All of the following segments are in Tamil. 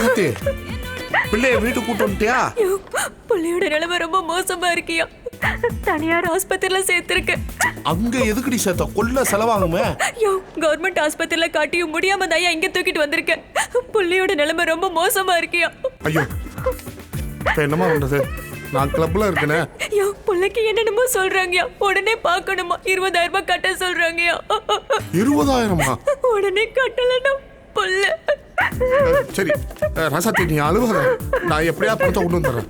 ராசத்தி பிள்ளைய வீட்டுக்கு கூட்டு வந்துட்டியா? பிள்ளையோட நிலைமை ரொம்ப மோசமா இருக்கியா? தனியார் ஆஸ்பத்திரியில சேர்த்திருக்க. அங்க எதுக்குடி சேர்த்த? கொல்ல செலவாகுமே. கவர்மெண்ட் ஆஸ்பத்திரியில காட்டியும் முடியாம தான் இங்க தூக்கிட்டு வந்திருக்க. பிள்ளையோட நிலைமை ரொம்ப மோசமா இருக்கியா? ஐயோ இப்ப என்னமா பண்றது? நான் கிளப்ல இருக்கனே. பிள்ளைக்கு என்னென்னமோ சொல்றாங்கயா. உடனே பார்க்கணுமா? 20,000 ரூபாய் கட்ட சொல்றாங்கயா. 20,000? உடனே கட்டலன்னா புள்ள. சரி ராசாத்தி நீ அழுவாத. நான் எப்படியா பணத்தை கொண்டு வந்துடுறேன்.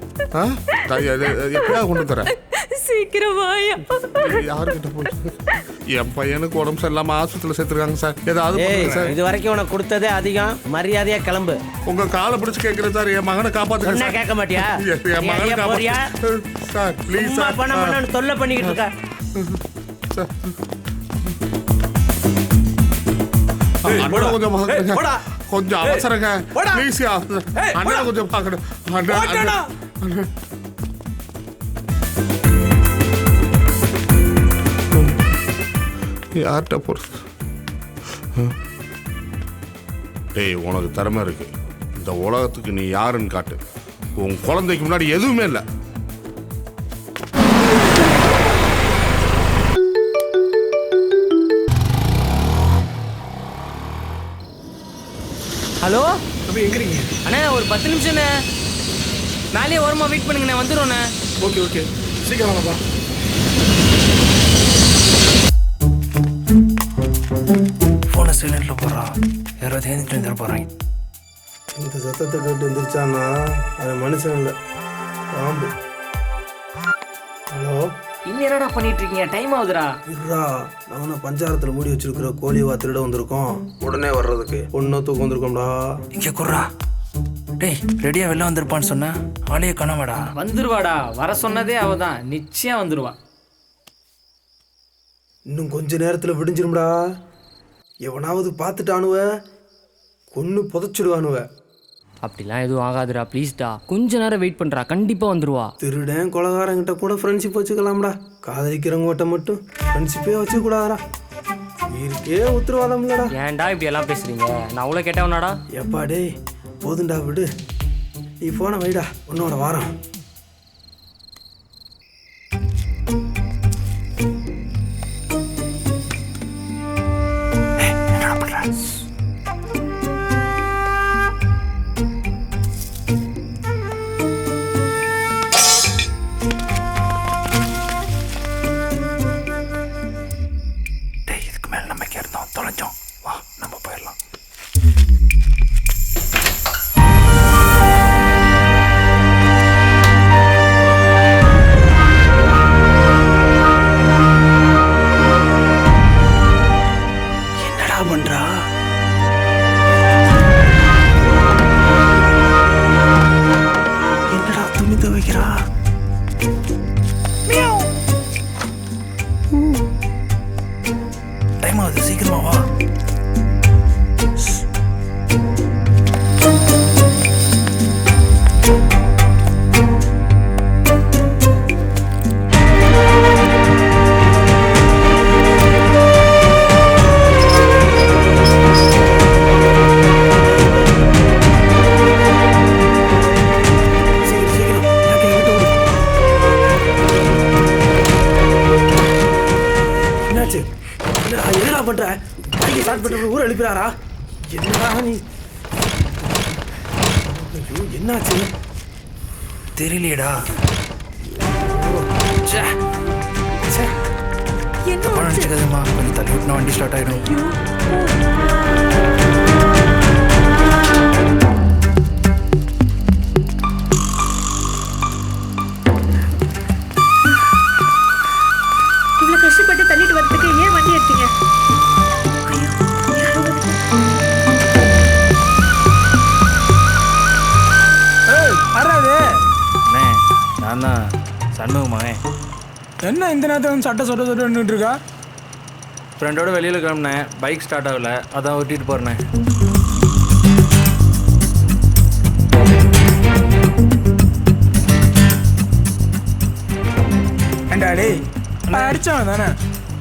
எப்படியா கொண்டு வந்துடுறேன். சீக்கிரம் வாயா. யாருக்கிட்ட போயிட்டு என் பையனுக்கு உடம்பு சரியில்லாம ஆஸ்பத்திரியில் சேர்த்துருக்காங்க சார். ஏதாவது சார். இது வரைக்கும் உனக்கு கொடுத்ததே அதிகம். மரியாதையா கிளம்பு. உங்க காலை பிடிச்சு கேட்கிறேன் சார். என் மகனை காப்பாத்துங்க. கேட்க மாட்டியா? என் மகனை காப்பாத்தியா சார்? Please sir. பணம் தொல்லை பண்ணிக்கிட்டு இருக்கா சார். கொஞ்சம் அவசரங்க ப்ளீஸ். அண்ணா கொஞ்சம் பார்க்கணும். யார்கிட்ட போறது? டேய் உனக்கு திறமை இருக்கு. இந்த உலகத்துக்கு நீ யாருன்னு காட்டு. உன் குழந்தைக்கு முன்னாடி எதுவுமே இல்லை. ஹலோ தம்பி, எங்க இருக்கீங்க? அண்ணே ஒரு 10 நிமிஷம் மேலே ஓரமாக வெயிட் பண்ணுங்கண்ணே, வந்துடும்ண்ணே. ஓகே ஓகே, சீக்கிரம் வாங்கப்பா. ஃபோனை சைலண்டில் போடுறான். யாராவது எழுந்துட்டு வந்துட போகிறாங்க. இந்த சத்தத்தை கேட்டு எந்திரிச்சான்னா அது மனுஷன் இல்லை, பாம்பு. ஹலோ, என்னடா பண்ணிட்டு இருக்கீங்க? டைம் ஆகுதுடா. இருடா, நாங்கள் பஞ்சாரத்தில் மூடி வச்சிருக்கிற கோழிவா திருட வந்திருக்கோம். உடனே வர்றதுக்கு ஒன்றும் தூக்கம் வந்திருக்கோம்டா. இங்கே குர்றா. டேய் ரெடியாக வெளில வந்திருப்பான்னு சொன்னா ஆளையே காணாமடா. வந்துருவாடா, வர சொன்னதே அவ தான். நிச்சயம் வந்துருவா. இன்னும் கொஞ்ச நேரத்தில் விடிஞ்சிரும்டா. எவனாவது பார்த்துட்டானுவ கொன்று புதைச்சிடுவானுவ. அப்படிலாம் எதுவும் ஆகாதுடா, ப்ளீஸ்டா. கொஞ்ச நேரம் வெயிட் பண்ணுறா, கண்டிப்பாக வந்துருவா. திருடன் கொலகாரங்கிட்ட கூட ஃப்ரெண்ட்ஷிப் வச்சுக்கலாம்டா. காதலிக்கிறவங்கிட்ட மட்டும் ஃப்ரெண்ட்ஷிப்பே வச்சுக்கூடாதா? இருக்கே உத்தரவாதம் இல்லடா. ஏன்டா இப்படி எல்லாம் பேசுறீங்க? நான் அவ்வளோ கேட்டவனாடா? எப்பா டேய், போதுண்டா விடு. நீ போன வைடா, உன்னோட வாரம். டைம் ஆகுது, சீக்கிரமா வா. என்னடா பண்ற? ஸ்டார்ட் பண்ற ஊர் எழுப்பிறாரா? என்னடா நீ? ஐயோ என்னாச்சு தெரியலையடா. என்ன நினைச்சுக்கதுமா, கொஞ்சம் தள்ளி விட்டுனா வண்டி ஸ்டார்ட் ஆயிடும். இவ்வளவு கஷ்டப்பட்டு தள்ளிட்டு வரதுக்கு ஏன் வண்டி எடுத்தீங்க? நான் தான் சண்முகமாவே. என்ன இந்த நேரத்தில் வந்து சட்டை சொட்டு இருக்கா? ஃப்ரெண்டோட வெளியில் கிளம்புனேன், பைக் ஸ்டார்ட் ஆகலை, அதான் ஓட்டிகிட்டு போகிறேன். ஏண்டா டேய், அடிச்சவன் தானே,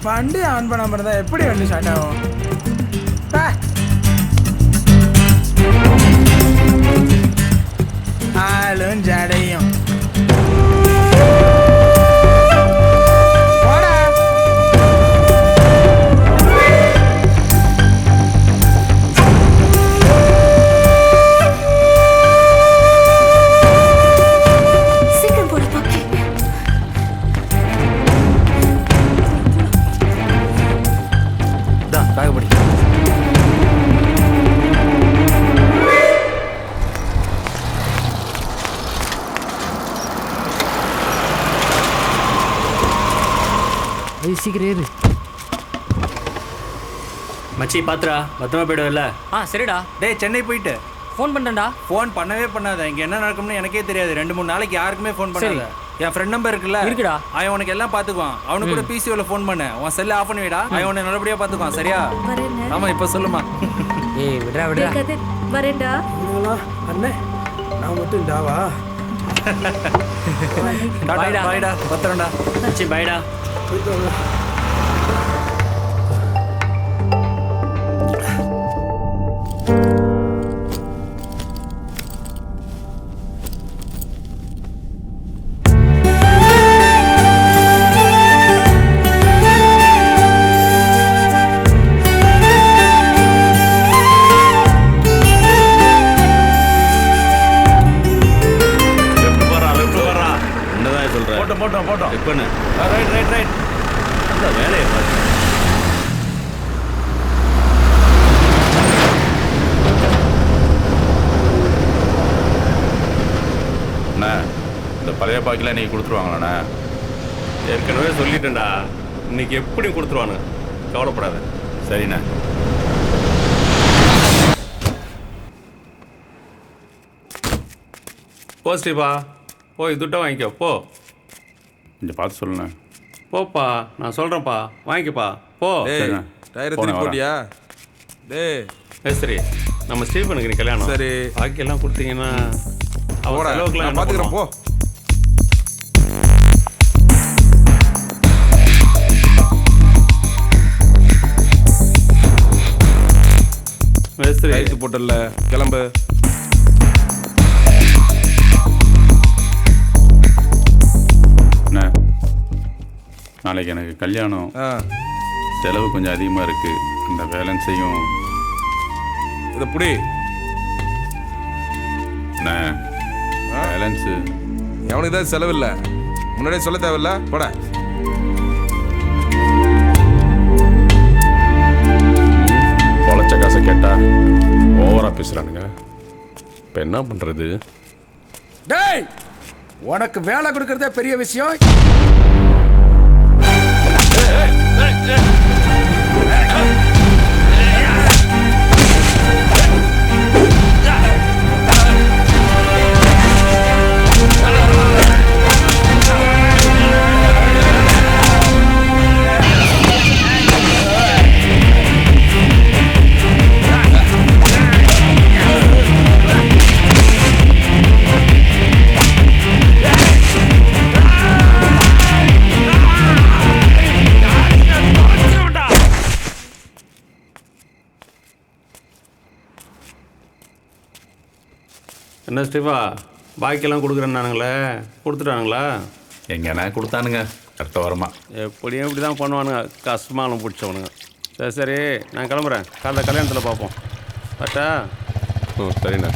வண்டி ஆன் பண்ணாம இருந்தா எப்படி வண்டி ஸ்டார்ட் ஆகும்? ஆளும் ஜடையும் போடா. சீக்கிரம் போட பாக்கி. தான் பேக் படி. சீக்கிரம் ஏறு. மச்சி பாத்துரா பத்திரமா போயிடுவல்ல. சரிடா. டேய் சென்னை போயிட்டு ஃபோன் பண்ணுறேன்டா. ஃபோன் பண்ணவே பண்ணாத. இங்க என்ன நடக்கும்னு எனக்கே தெரியாது. 2-3 நாளைக்கு யாருக்குமே ஃபோன் பண்ணாத. என் ஃப்ரெண்ட் நம்பர் இருக்குல்ல, இருக்குடா. அவன் உனக்கு எல்லாம் பாத்துக்குவான். அவனுக்கு கூட பிசிஓல ஃபோன் பண்ண. உன் செல்ல ஆஃப் பண்ணி வைடா. அவன் உன்னை நல்லபடியா பாத்துக்குவான். சரியா? ஆமா இப்ப சொல்லுமா. ஏய் விட்றா விட்றா. வரேன்டா. இவங்களா அண்ணே நான் மட்டும் டாவா டாடா பாய்டா. பத்திரம்டா. மச்சி பாய்டா. போயிட்டு வாங்க. போட்டோம் ரைட் அந்த வேலையை பாரு. அண்ணா இந்த பழைய பாக்கிலாம் இன்னைக்கு கொடுத்துருவாங்களாண்ணா? ஏற்கனவே சொல்லிட்டேன்டா, இன்னைக்கு எப்படி கொடுத்துருவானு கவலைப்படாத. சரிண்ணா. போ ஸ்ரீபா, போய் துட்டை வாங்கிக்கோ. போ கொஞ்சம் பார்த்து சொல்லுண்ணா. போப்பா, நான் சொல்கிறேன்ப்பா, வாங்கிக்கப்பா. போ. சரிண்ணா. டயரை திருப்பி போட்டியா? டேய் சரி, நம்ம ஸ்டீஃபனுக்கு நீ கல்யாணம். சரி. பாக்கியெல்லாம் கொடுத்தீங்கன்னா அவன் போடா, செலவுக்குலாம் நான் என்ன பார்த்துக்கிறேன் போ. பண்ணுவான்? மேஸ்திரி லைட்டு போட்டல, கிளம்பு. அண்ணா நாளைக்கு எனக்கு கல்யாணம். ஆ செலவு கொஞ்சம் அதிகமாக இருக்குது. அந்த பேலன்ஸையும் இதை புடி. அண்ணா பேலன்ஸு எவனுக்கு தான் செலவில்லை, முன்னாடியே சொல்ல தேவையில்ல. போட. பொழைச்ச காசை கேட்டால் ஓவராக பேசுகிறானுங்க. இப்போ என்ன பண்ணுறது? டேய் உனக்கு வேலை கொடுக்கறதே பெரிய விஷயம். என்ன ஸ்டீஃபா, பாக்கியெல்லாம் கொடுக்குறேன்னானுங்களே, கொடுத்துட்டானுங்களா? எங்கன்னா கொடுத்தானுங்க அடுத்த வாரமா. எப்படியும் இப்படி தான் பண்ணுவானுங்க, கஷ்டமாலும் பிடிச்சவனுங்க. சரி சரி, நான் கிளம்புறேன். காலைல கல்யாணத்தில் பார்ப்போம். பட்டா? சரிண்ணா.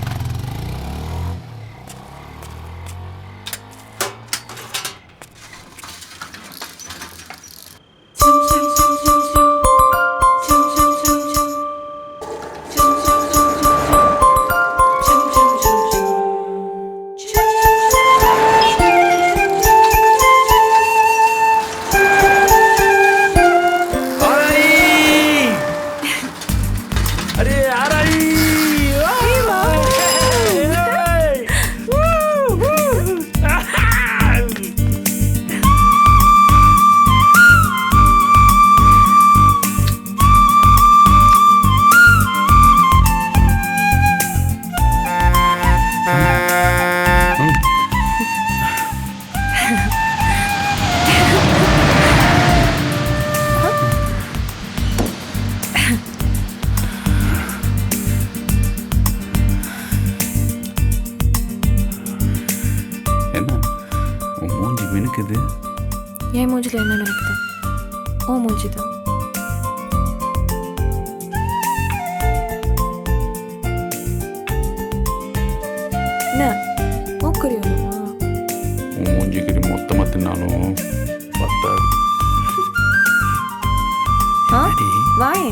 எதுக்கு இது? என் மூஞ்சில என்ன நடக்குது? ஓ மூஞ்சி தான். என்ன மூக்குறியோமா? உன் மூஞ்சிக்கிரி மொத்தமாக தின்னாலும் பத்தாது. ஆ வாயே.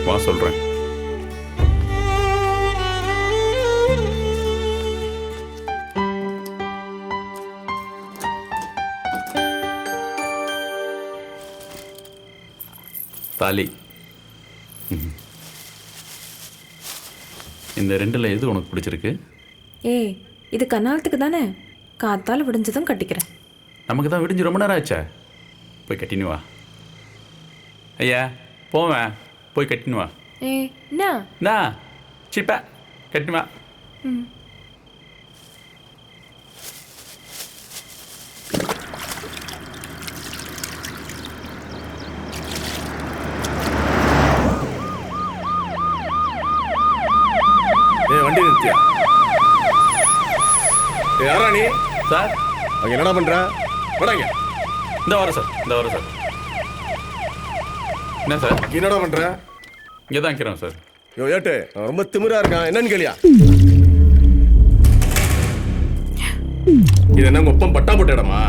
வா சொல்றேன். தாலி. இந்த ரெண்டுல எது உனக்கு பிடிச்சிருக்கு? ஏய் இது கண்ணாலத்துக்கு தானே, காத்தால விடிஞ்சதும் கட்டிக்கிறேன். நமக்கு தான் விடிஞ்சு ரொம்ப நேரம் ஆச்சா. போய் கட்டினு வா. ஐயா போவேன், போய் கட்டினு வா. ஏய் என்ன சிப்பா கட்டினு வா. வண்டி நிறுத்தியா? யாரா நீ? சார் அங்க என்னடா பண்ற? வராங்க. இந்த வரேன் சார், இந்த வரேன் சார். என்ன சார் என்னடா பண்ற? இங்கே தான் இருக்கிறோம் சார். யோ ஏட்டு ரொம்ப திமிரா இருக்கான், என்னன்னு கேளியா? இது என்ன ஒப்பம் பட்டா போட்ட இடமா?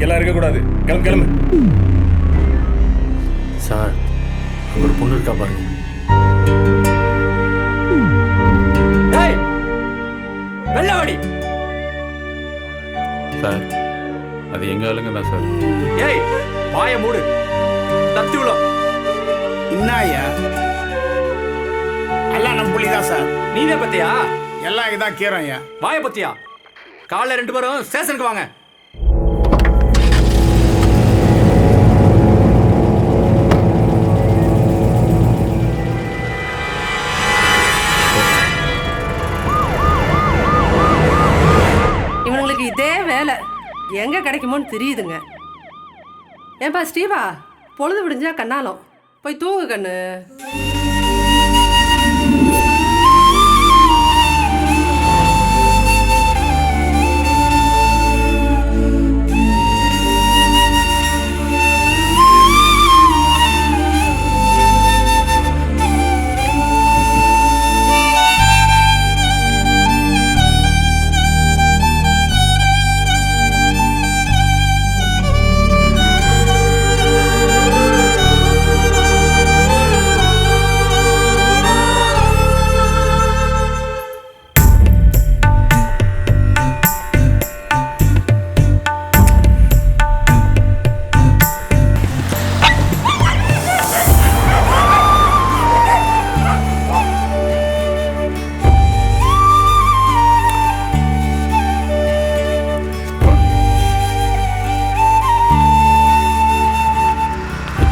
எல்லாம் இருக்க கூடாது. கிளம்பு கிளம்பு. சார் ஒரு பொண்ணு இருக்கா பாருங்க. வெள்ளவாடி சார் அது எங்க ஆளுங்க தான் சார். ஏய் வாய மூடு, தத்தி விடும். இன்னாயா எல்லாம் நம்ம புள்ளி தான் சார். நீனே பத்தியா? எல்லாம் இதான் கீரம் ஐயா. வாய பத்தியா? காலைல 2 பேரும் ஸ்டேஷனுக்கு வாங்க. இவனுங்களுக்கு இதே வேலை எங்க கிடைக்குமோன்னு தெரியுதுங்க. ஏன்பா ஸ்டீவா, பொழுது விடிஞ்சா கண்ணாலும் போய் தூங்கு கண்ணு.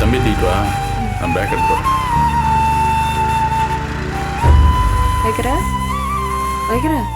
தம்பி தூக்கிட்டு வா, நான் பேக் எடுத்து போகிறேன். வைக்கிறேன்.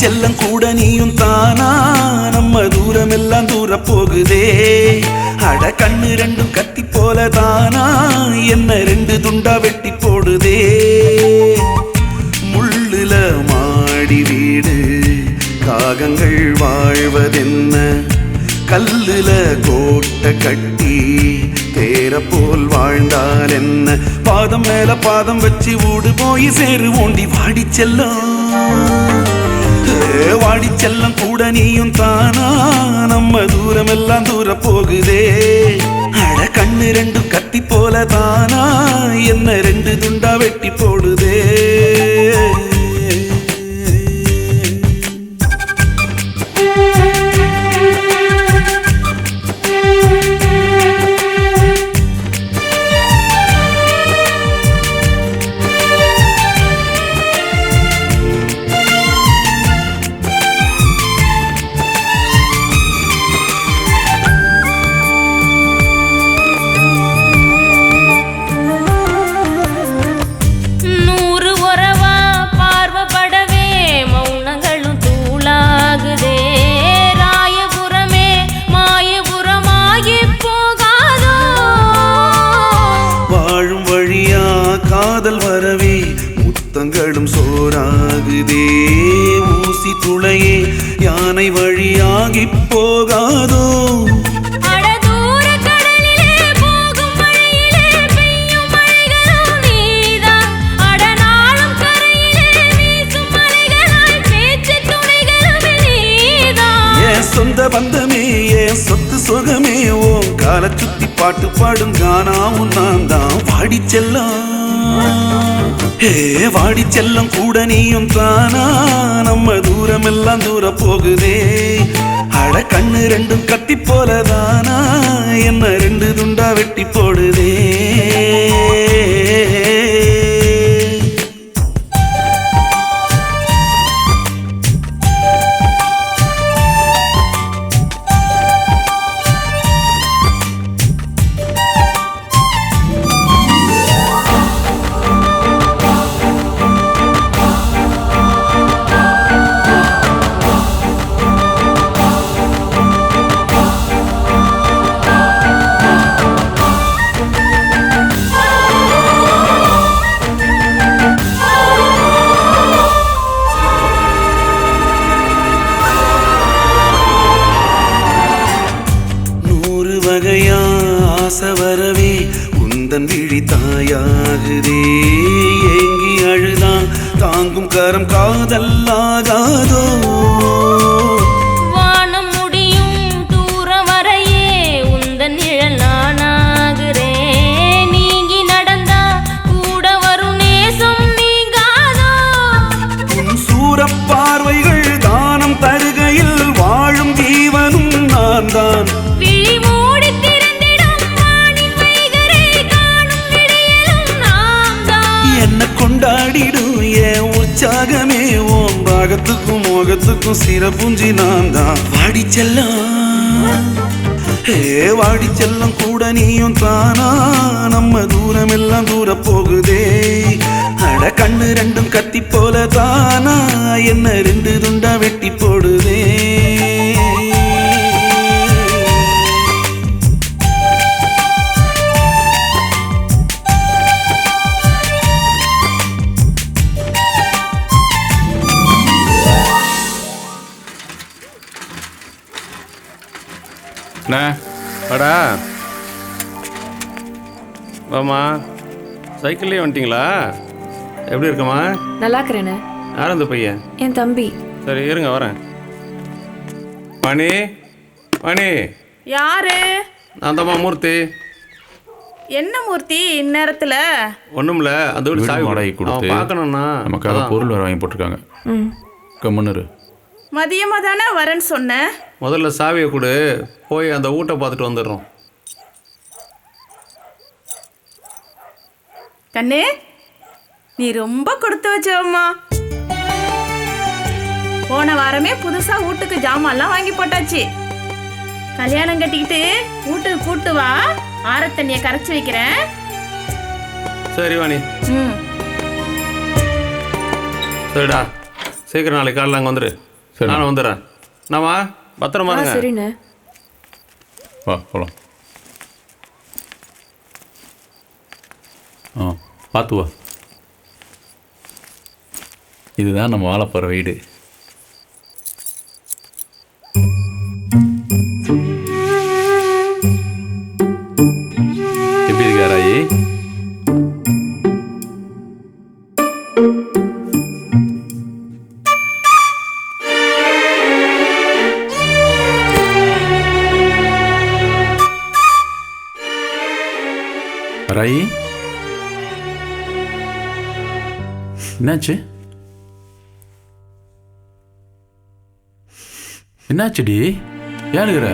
செல்லம் கூட நீயும் தானா, நம்ம தூரம் எல்லாம் தூர போகுதே அட கண்ணு ரெண்டும் கத்தி போல தானா என்ன ரெண்டு துண்டா வெட்டி போடுதே முள்ளுல மாடி வீடு காகங்கள் வாழ்வதென்ன கல்லுல கோட்டை கட்டி தேர போல் வாழ்ந்தால் என்ன பாதம் மேல பாதம் வச்சு ஊடு போய் சேரு ஓண்டி வாடி செல்லம் கூட நீயும் தானா நம்ம தூரம் எல்லாம் தூர போகுதே அட கண்ணு ரெண்டும் கத்தி போல தானா என்ன ரெண்டு துண்டா வெட்டி போடுதே காதல் வரவே முத்தங்களும் சோறாகுதே ஊசி துளையே யானை வழியாகி போகாதோ சொந்த பந்தமே ஏன் சொத்து சுகமே ஓ கால சுத்தி பாட்டு பாடும் கானாவும் நான் தான் வாடி செல்லம் கூட நீயும் தானா நம்ம தூரம் எல்லாம் தூர போகுதே அட கண்ணு ரெண்டும் கத்தி போலதானா என்ன ரெண்டு துண்டா வெட்டி போடுதே வகையா ஆசை வரவே உந்தன் விழி தாயாகுதே ஏங்கி அழுதான் தாங்கும் கரம் காதல்லாகாதோ வானம் முடியும் தூரம் வரையே உந்தன் நிழல் நானாகிறே நீங்கி நடந்தா கூட வரும் நேசம் நீங்காதோ உன் சூரப் பார்வைகள் தானம் தருகையில் வாழும் ஜீவனும் நான் தான் கொண்டாடிடும் என் உற்சாகமே ஓம் பாகத்துக்கும் மோகத்துக்கும் சிறப்புஞ்சி நான் தான் வாடி செல்லம் கூட நீயும் தானா நம்ம தூரம் எல்லாம் தூர போகுதே அட கண்ணு ரெண்டும் கத்தி போல தானா என்ன ரெண்டு துண்டா வெட்டி போடுதே வாடா வாமா சைக்கிள்லேயே வந்துட்டிங்களா எப்படி இருக்கம்மா நல்லா இருக்கிறேண்ணே யார் அந்த பையன் என் தம்பி சரி இருங்க வரேன் மணி மணி யாரு நான் தாம்மா மூர்த்தி என்ன மூர்த்தி இந்நேரத்துல ஒன்றும்ல அந்த வீடு சாவி வாடகை கொடுத்து பார்க்கணும்னா நமக்காக பொருள் வர வாங்கி போட்டிருக்காங்க கம்முன்னு மதியமா தானே வரேன்னு சொன்னேன் முதல்ல சாவியை கொடு போய் அந்த வீட்டை பார்த்துட்டு வந்துடுறோம் கண்ணே நீ ரொம்ப கொடுத்து வச்சவம்மா போன வாரமே புதுசா வீட்டுக்கு ஜாமான்லாம் வாங்கி போட்டாச்சு கல்யாணம் கட்டிக்கிட்டு வீட்டுக்கு கூட்டு வா ஆரத்தண்ணியை கரைச்சி வைக்கிறேன் சரி வாணி சரிடா சீக்கிரம் நாளைக்கு காலையில் அங்கே வந்துடு நானும் வந்துடுறேன் நாமா பத்திரமா இருங்க சரிண்ணே வா போகலாம். ஆ பார்த்து வா. இதுதான் நம்ம வாழ போகிற வீடு. எப்படி இருக்கா ராயி? ராயி என்னாச்சு? என்னாச்சுடி? ஏழுகிற?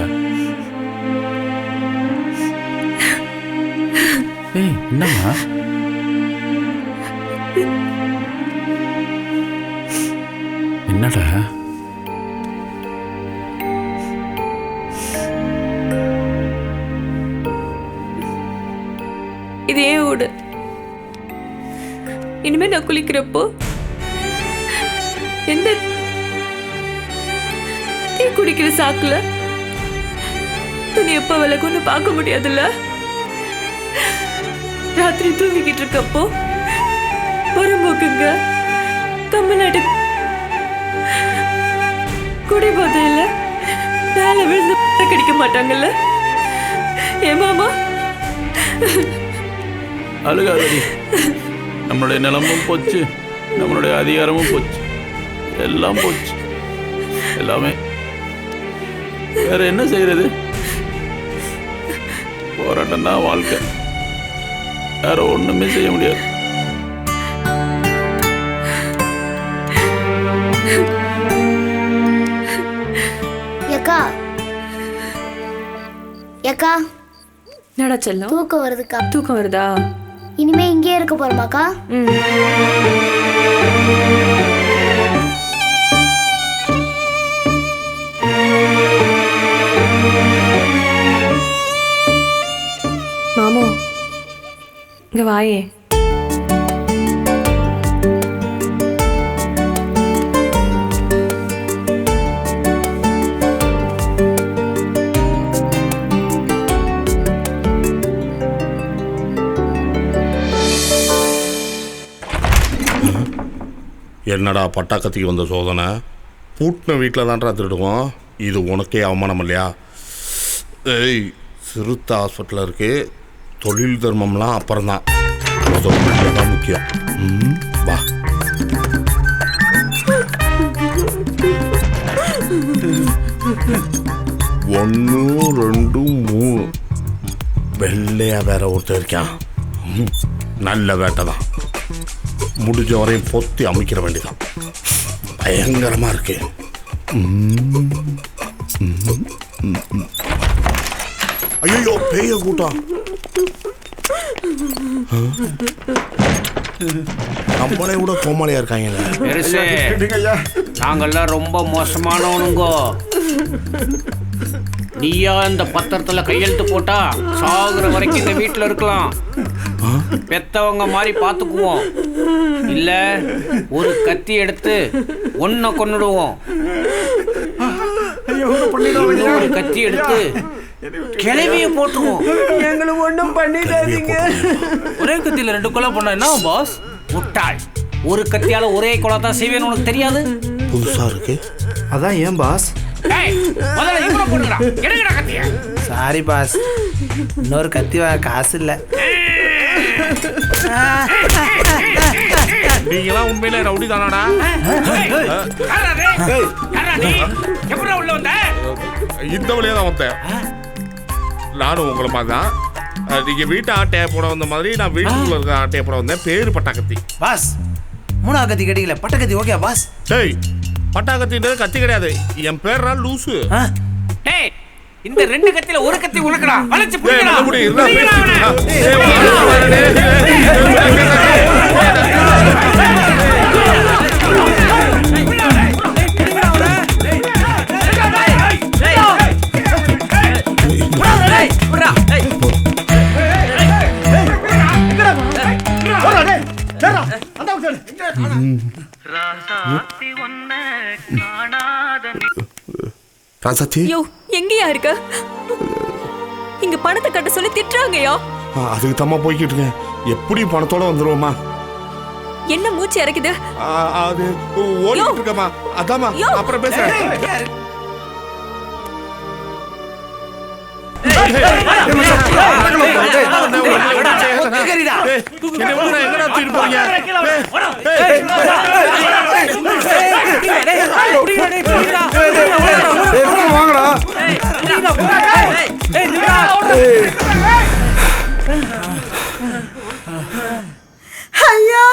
ஏய் என்னம்மா? என்னடா? இது ஏன் வீடு. இனிமே நான் குளிக்கிறப்போ எந்த டீ குடிக்கிற சாக்குல துணி எப்ப விலகுன்னு பார்க்க முடியாதுல்ல. ராத்திரி தூங்கிக்கிட்டு இருக்கப்போ புறம்போக்குங்க கம்மநாட்டு குடி போதையில மேல விழுந்து கிடைக்க மாட்டாங்கல்ல. ஏன் மாமா? அழுகாதடி. நம்மளுடைய நிலமும் போச்சு, நம்மளுடைய அதிகாரமும் போச்சு, எல்லாம் போச்சு, எல்லாமே. வேற என்ன செய்யறது? போராட்டம் தான் வாழ்க்கை, வேற ஒண்ணுமே செய்ய முடியாது. ஏக்கா ஏக்கா நடா செல்லம். தூக்கம் வருதுக்கா. தூக்கம் வருதா? இனிமே இங்கே இருக்க போறோமாக்கா? மாமோ இங்க வாயே. என்னடா பட்டாக்கத்திக்கு வந்த சோதனை? பூட்டின வீட்டில் தான்டா திருடுவோம். இது உனக்கே அவமானம் இல்லையா? ஏய், சிறுத்தை ஹாஸ்பிட்டலில் இருக்கு. தொழில் தர்மம்லாம் அப்புறம்தான், தான் முக்கியம். வா. ஒன்று 2 3 வெள்ளையா வேற ஒருத்தர் இருக்கான். நல்ல வேட்டை தான். முடிஞ்ச வரையும் பொத்தி அமைக்கிற வேண்டியதான். பயங்கரமா இருக்கு. ஐயோ, பேய கூட்டம். நம்மளே கூட கோமாளியா இருக்காங்க. நாங்கெல்லாம் ரொம்ப மோசமானவனுங்கோ. நீயா இந்த பத்திரத்துல கையெழுத்து போட்டா சாகுற வரைக்கும் இந்த வீட்டுல இருக்கலாம். பெத்தவங்க மாதிரி பாத்துக்குவோம். இல்ல ஒரு கத்தி எடுத்து ஒன்ன கொன்னுடுவோம். ஒரு கத்தி எடுத்து கிளவிய போட்டுருவோம். எங்களுக்கு ஒன்றும் பண்ணிடாதீங்க. ஒரே கத்தியில 2 கொலை பண்ண என்ன பாஸ்? முட்டாள். ஒரு கத்தியால ஒரே கொலை தான் செய்வேன்னு உனக்கு தெரியாது? புதுசா இருக்கு. அதான் ஏன் பாஸ்? சாரி பாஸ், இன்னொரு கத்தி வாங்க காசு இல்ல. நீங்களாம் உண்மையிலே ரவுடி தானாடா? இந்த வழியா தான் வந்தேன். நானும் உங்களை மாதிரி தான். நீங்க வீட்டு ஆட்டையை போட வந்த மாதிரி நான் வீட்டுக்குள்ள இருக்க ஆட்டையை போட வந்தேன். பேரு பட்டாக்கத்தி. பாஸ், 3ஆவது கத்தி கிடைக்கல, பட்டக்கத்தி ஓகே பாஸ். டேய், பட்டாக்கத்தின்றது கத்தி கிடையாது. என் பேர்ரா லூசு. டேய், இந்த 2 கத்தியில ஒரு கத்தி உனக்குடா. வளைச்சு புடிடா. யோ, எங்கயா இருக்க? இங்க பணத்தை கட்ட சொல்லி திட்டுறாங்கயா. அதுக்கு தம்மா போய்கிட்டு இருக்கேன். எப்படி பணத்தோட வந்துருவோமா? என்ன மூச்சு இறக்குது? அது ஓடிட்டு இருக்கமா. அதாம்மா, அப்புறம் பேசுறேன். ஐயோ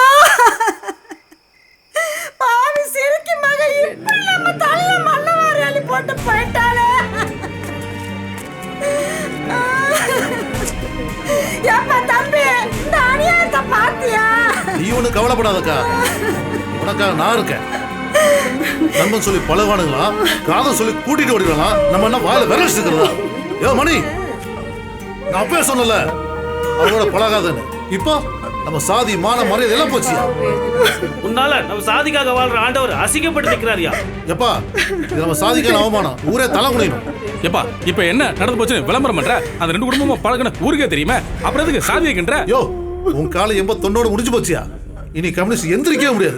பாவி சிரிக்கி மக இப்படி நம்ம தள்ள மல்லவாரி அள்ளி போட்டு போயிட்டாளே. ஏப்பா தம்பி, இந்த அநியாயத்தை பாத்தியா? நீ ஒன்றும் கவலைப்படாதக்கா, உனக்கா நான் இருக்கேன். நண்பன் சொல்லி பழவானுங்களா, காதல் சொல்லி கூட்டிட்டு ஓடிடலாம். நம்ம என்ன வாயில விரல் வச்சுக்கிறதா? ஏ மணி, நான் அப்பவே சொன்னல அவங்களோட பழகாதன்னு. இப்போ நம்ம சாதி மான மரியாதை எல்லாம் போச்சியா? உன்னால நம்ம சாதிக்காக வாழ்ற ஆண்டவர் அசிங்கப்பட்டு நிற்கிறாரியா? எப்பா இது நம்ம சாதிக்கான அவமானம், ஊரே தலை குனியணும். எப்பா இப்ப என்ன நடந்து போச்சுன்னு விளம்பரம் பண்ற? அந்த 2 குடும்பமும் பழகுன ஊருக்கே தெரியுமா? அப்புறம் எதுக்கு சாதி வைக்கின்ற? யோ உன் காலம் 89 முடிஞ்சு போச்சியா? இனி கம்யூனிஸ்ட் எந்திரிக்கவே முடியாது.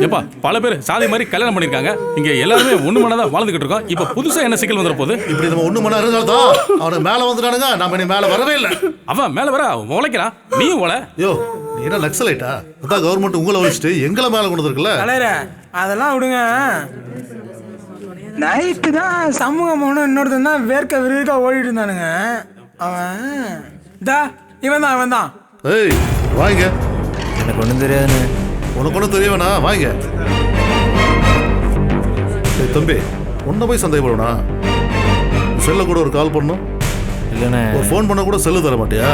எப்பா பல பேர் சாதி மாதிரி கல்யாணம் பண்ணிருக்காங்க. இங்க எல்லாருமே ஒண்ணு மனதான் வாழ்ந்துகிட்டு இருக்கோம். இப்ப புதுசா என்ன சிக்கல் வந்துற போகுது? இப்படி நம்ம ஒண்ணு மணி இருந்தால்தான் அவனை மேல வந்துட்டானுங்க. நம்ம இனி மேல வரவே இல்லை. அவன் மேல வர உழைக்கிறான், நீயும் உழ. யோ நீ என்ன நக்சலைட்டா? அதான் கவர்மெண்ட் உங்களை வச்சுட்டு எங்களை மேல கொண்டு இருக்குல்ல. அதெல்லாம் விடுங்க. நைட்டு தான் சமூகம் ஒன்று இன்னொருத்தன் தான் வேர்க்க விருக்க ஓடிட்டு இருந்தானுங்க. அவன் இவன் தான். ஏய் வாங்க. எனக்கு ஒன்றும் தெரியாதுண்ணே. உனக்கு ஒன்றும் தெரிய வேணா, வாங்க. தம்பி உன்னை போய் சந்தேகப்படணா? செல்ல கூட ஒரு கால் பண்ணணும் இல்லைண்ணே. ஒரு ஃபோன் பண்ண கூட செல்லு தர மாட்டியா?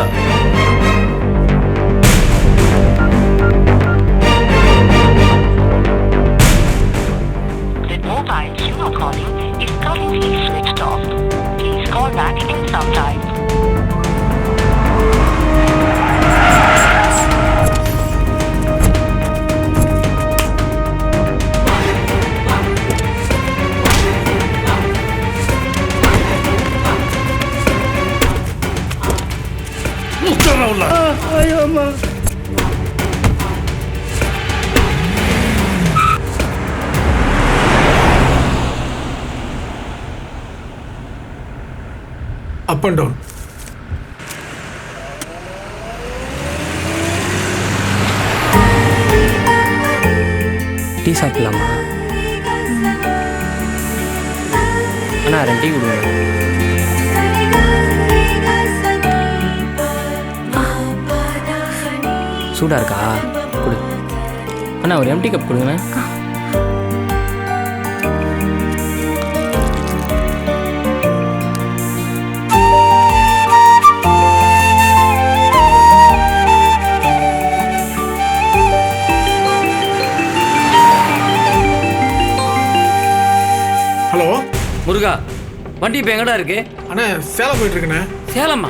Up and down. டீ சாப்பிடலாமா? அண்ணா 2 டீ கொடுங்க. சூடா இருக்கா? கொடு அண்ணா. ஒரு எம்டி கப் கொடுங்கண்ணா. ஹலோ முருகா, வண்டி இப்போ எங்கடா இருக்கு? அண்ணா சேலம் போயிட்டு இருக்கேண்ணே. சேலமா?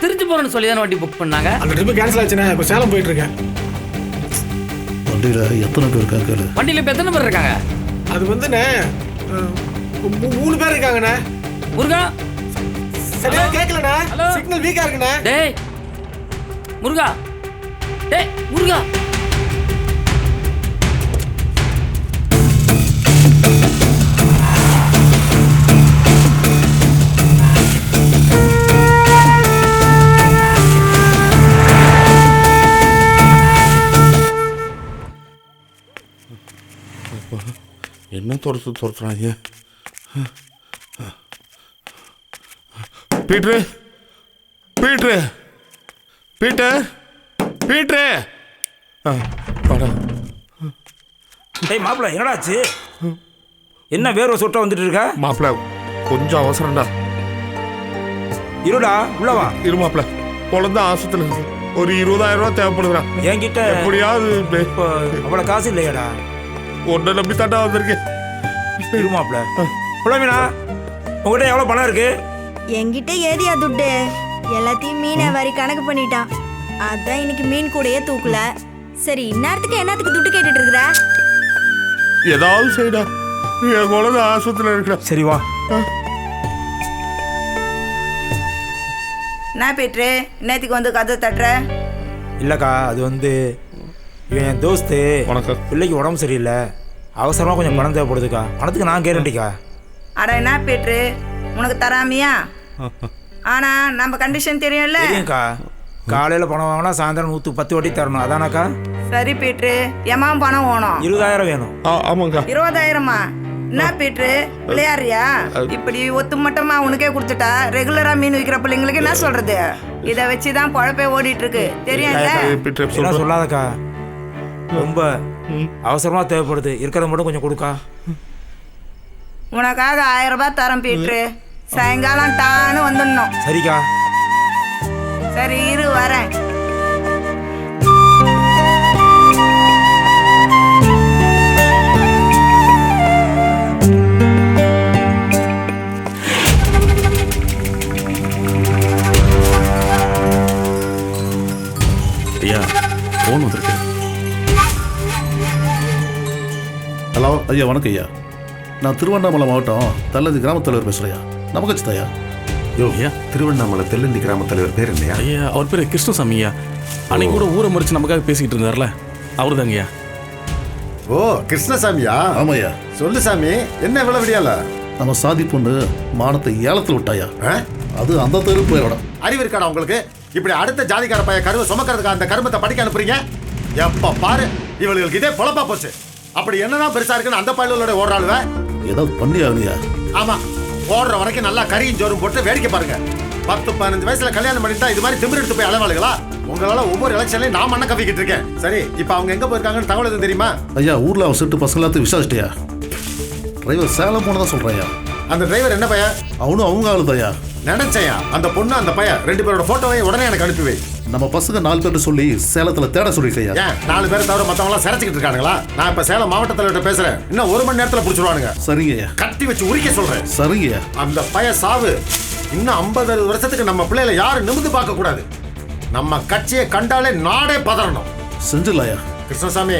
திருச்சி போறேன்னு சொல்லி தானே வண்டி புக் பண்ணாங்க. அந்த ட்ரிப்பு கேன்சல் ஆச்சுண்ணே. இப்போ சேலம் போயிட்டு இருக்கேன். வண்டியில் எத்தனை பேர் இருக்காங்க கேளு. வண்டியில் இப்போ எத்தனை பேர் இருக்காங்க? அது வந்துண்ணே 3 பேர் இருக்காங்கண்ணே. முருகா சரியா கேட்கலண்ணே. சிக்னல் வீக்கா இருக்குண்ணே. டேய் முருகா, டேய் முருகா. என்ன துரத்துறாங்க? பீட்ரு பீட்ரு பீட்டர் பீட்ரு. டேய் மாப்பிள்ள, என்னடா ஆச்சு? என்ன வேர்வை சொட்ட வந்துட்டு இருக்க? மாப்பிள்ள கொஞ்சம் அவசரம்டா. இருடா உள்ளவா. இரு மாப்பிள்ள, குழந்தை ஆஸ்பத்திரி ஒரு 20,000 ரூபா தேவைப்படுதுடா. என்கிட்ட எப்படியாவது அவ்வளோ காசு இல்லையாடா? ஒன்றை நம்பி தாண்டா வந்திருக்கேன். இரு மாப்பிள்ள. புலமினா, உங்ககிட்ட எவ்வளோ பணம் இருக்கு? என்கிட்ட ஏதியா துட்டு? எல்லாத்தையும் மீனை வரி கணக்கு பண்ணிட்டான். அதான் இன்னைக்கு மீன் கூடையே தூக்கல. சரி, இந்நேரத்துக்கு என்னத்துக்கு துட்டு கேட்டுட்டு இருக்கிற? ஏதாவது செய்டா, என் குழந்தை ஆஸ்பத்திரியில் இருக்கிற. சரி வா. என்ன பேட்ரு நேற்றுக்கு வந்து கதை தட்டுற? இல்லைக்கா அது வந்து இவன் என் தோஸ்து பிள்ளைக்கு உடம்பு சரியில்லை, அவசரமாக கொஞ்சம் பணம் தேவைப்படுதுக்கா. பணத்துக்கு நான் கேரண்டிக்கா. அட என்ன பேட்ரு உனக்கு தராமியா? ஆனா நம்ம கண்டிஷன் தெரியும்ல. தெரியும்க்கா, காலையில் பணம் வாங்கினா சாயந்தரம் 110 வட்டி தரணும், அதானாக்கா? சரி பேட்ரு எம்மா பணம் வேணும்? 20,000 வேணும். ஆமாங்கக்கா. 20,000மா? என்ன பேட்ரு விளையாடுறியா? இப்படி ஒத்து மட்டமா உனக்கே கொடுத்துட்டா ரெகுலரா மீன் விற்கிற பிள்ளைங்களுக்கு என்ன சொல்றது? இதை வச்சுதான் பொழப்பே ஓடிட்டு இருக்கு தெரியும்ல. சொல்லாதக்கா, ரொம்ப அவசரமாக தேவைப்படுது, இருக்கிறத மட்டும் கொஞ்சம் கொடுக்கா. உனக்காக 1000 ரூபாய் தரேன் பேட்ரு, சாயங்காலம் டான்னு வந்துடணும். சரிக்கா. சரி இரு வரேன். ஐயா ஃபோன் வந்திருக்கு. ஹலோ ஐயா, வணக்கம் ஐயா. நான் திருவண்ணாமலை மாவட்டம் தள்ளதி கிராமத் தலைவர் பேசுகிறேயா. நமக்கு தாயா? யோ ஐயா, திருவண்ணாமலை தெல்லந்தி கிராமத் தலைவர் பேர் என்னையா? ஐயா அவர் பேர் கிருஷ்ணசாமி ஐயா. அன்னைக்கு கூட ஊரை மறிச்சு நமக்காக பேசிக்கிட்டு இருந்தார்ல, அவரு தாங்க ஐயா. ஓ கிருஷ்ணசாமியா? ஆமாய்யா. சொல்லு சாமி, என்ன இவ்வளவு விடியால? நம்ம சாதி பொண்ணு மானத்தை ஏலத்தில் விட்டாயா. அது அந்த தெரு போயிட. அறிவு இருக்காடா உங்களுக்கு? இப்படி அடுத்த ஜாதிக்கார பைய கருவை சுமக்கிறதுக்கு அந்த கருமத்தை படிக்க அனுப்புறீங்க? எப்ப பாரு இவளுக்கு இதே பொழப்பா போச்சு. அப்படி என்னதான் பெருசா இருக்குன்னு அந்த பயிலோட ஓடுறாளுவ. ஏதாவது பண்ணி ஆகலையா? ஆமா, ஓடுற வரைக்கும் நல்லா கறியும் ஜோறும் போட்டு வேடிக்கை பாருங்க. 10-15 வயசுல கல்யாணம் பண்ணிட்டா இது மாதிரி திமிர் எடுத்து போய் அளவாளுகளா? உங்களால ஒவ்வொரு எலெக்ஷன்லயும் நான் மண்ணை கவிக்கிட்டு இருக்கேன். சரி, இப்ப அவங்க எங்க போயிருக்காங்கன்னு தகவல் எதுவும் தெரியுமா? ஐயா, ஊர்ல அவன் செட்டு பசங்க எல்லாத்தையும் விசாரிச்சிட்டியா? டிரைவர் சேலம் போனதான் சொல்றாயா. அந்த டிரைவர் என்ன பையன்? அவனும் அவங்க ஆளுதையா. நினைச்சையா அந்த பொண்ணு அந்த பையன் 2 பேரோட போட்டோவை உடனே எனக்கு அனுப்பி வை. நம்ம பசங்க 4 பேர் சொல்லி சேலத்துல தேட சொல்லிருக்கையா. ஏன் 4 பேரை தவிர மத்தவங்க எல்லாம் சிறைச்சிக்கிட்டு இருக்கானுங்களா? நான் இப்ப சேலம் மாவட்ட தலைவர்கிட்ட பேசுறேன். இன்னும் 1 மணி நேரத்துல புடிச்சிருவானுங்க. சரிங்கய்யா. கட்டி வச்சு உரிக்க சொல்றேன். சரிங்கய்யா. அந்த பையன் சாவு இன்னும் 50 வருஷத்துக்கு நம்ம பிள்ளைகளை யாரும் நிமிந்து பார்க்க கூடாது. நம்ம கட்சியை கண்டாலே நாடே பதறணும். செஞ்சிடலாயா. கிருஷ்ணசாமி,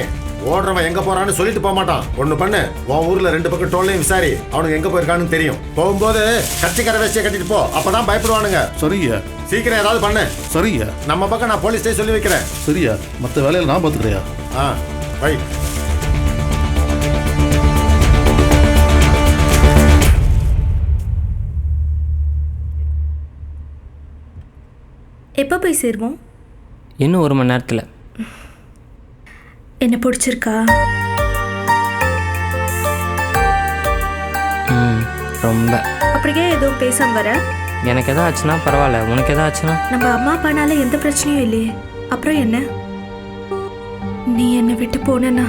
ஓடுறவன் எங்க போறான்னு சொல்லிட்டு போக மாட்டான். ஒண்ணு பண்ணு, உன் ஊர்ல 2 பக்கம் டோல்லையும் விசாரி, அவனுக்கு எங்க போயிருக்கான்னு தெரியும். போகும்போது கட்சிக்கார வேஷ்டியை கட்டிட்டு போ, அப்பதான் பயப்படுவானுங்க. சரியா. சீக்கிரம் ஏதாவது பண்ணு. சரியா. நம்ம பக்கம் நான் போலீஸ்டே சொல்லி வைக்கிறேன். சரியா, மற்ற வேலையில நான் பாத்துக்கிறியா. வை. எப்போ போய் சேருவோம்? இன்னும் 1 மணி நேரத்தில். என்ன பிடிச்சிருக்கா? ரொம்ப. அப்படியே எதுவும் பேசாம வர? எனக்கு எதாவது ஆச்சுன்னா பரவாயில்ல, உனக்கு எதாவது ஆச்சுன்னா? நம்ம அம்மா அப்பானால எந்த பிரச்சனையும் இல்லையே, அப்புறம் என்ன? நீ என்னை விட்டு போனா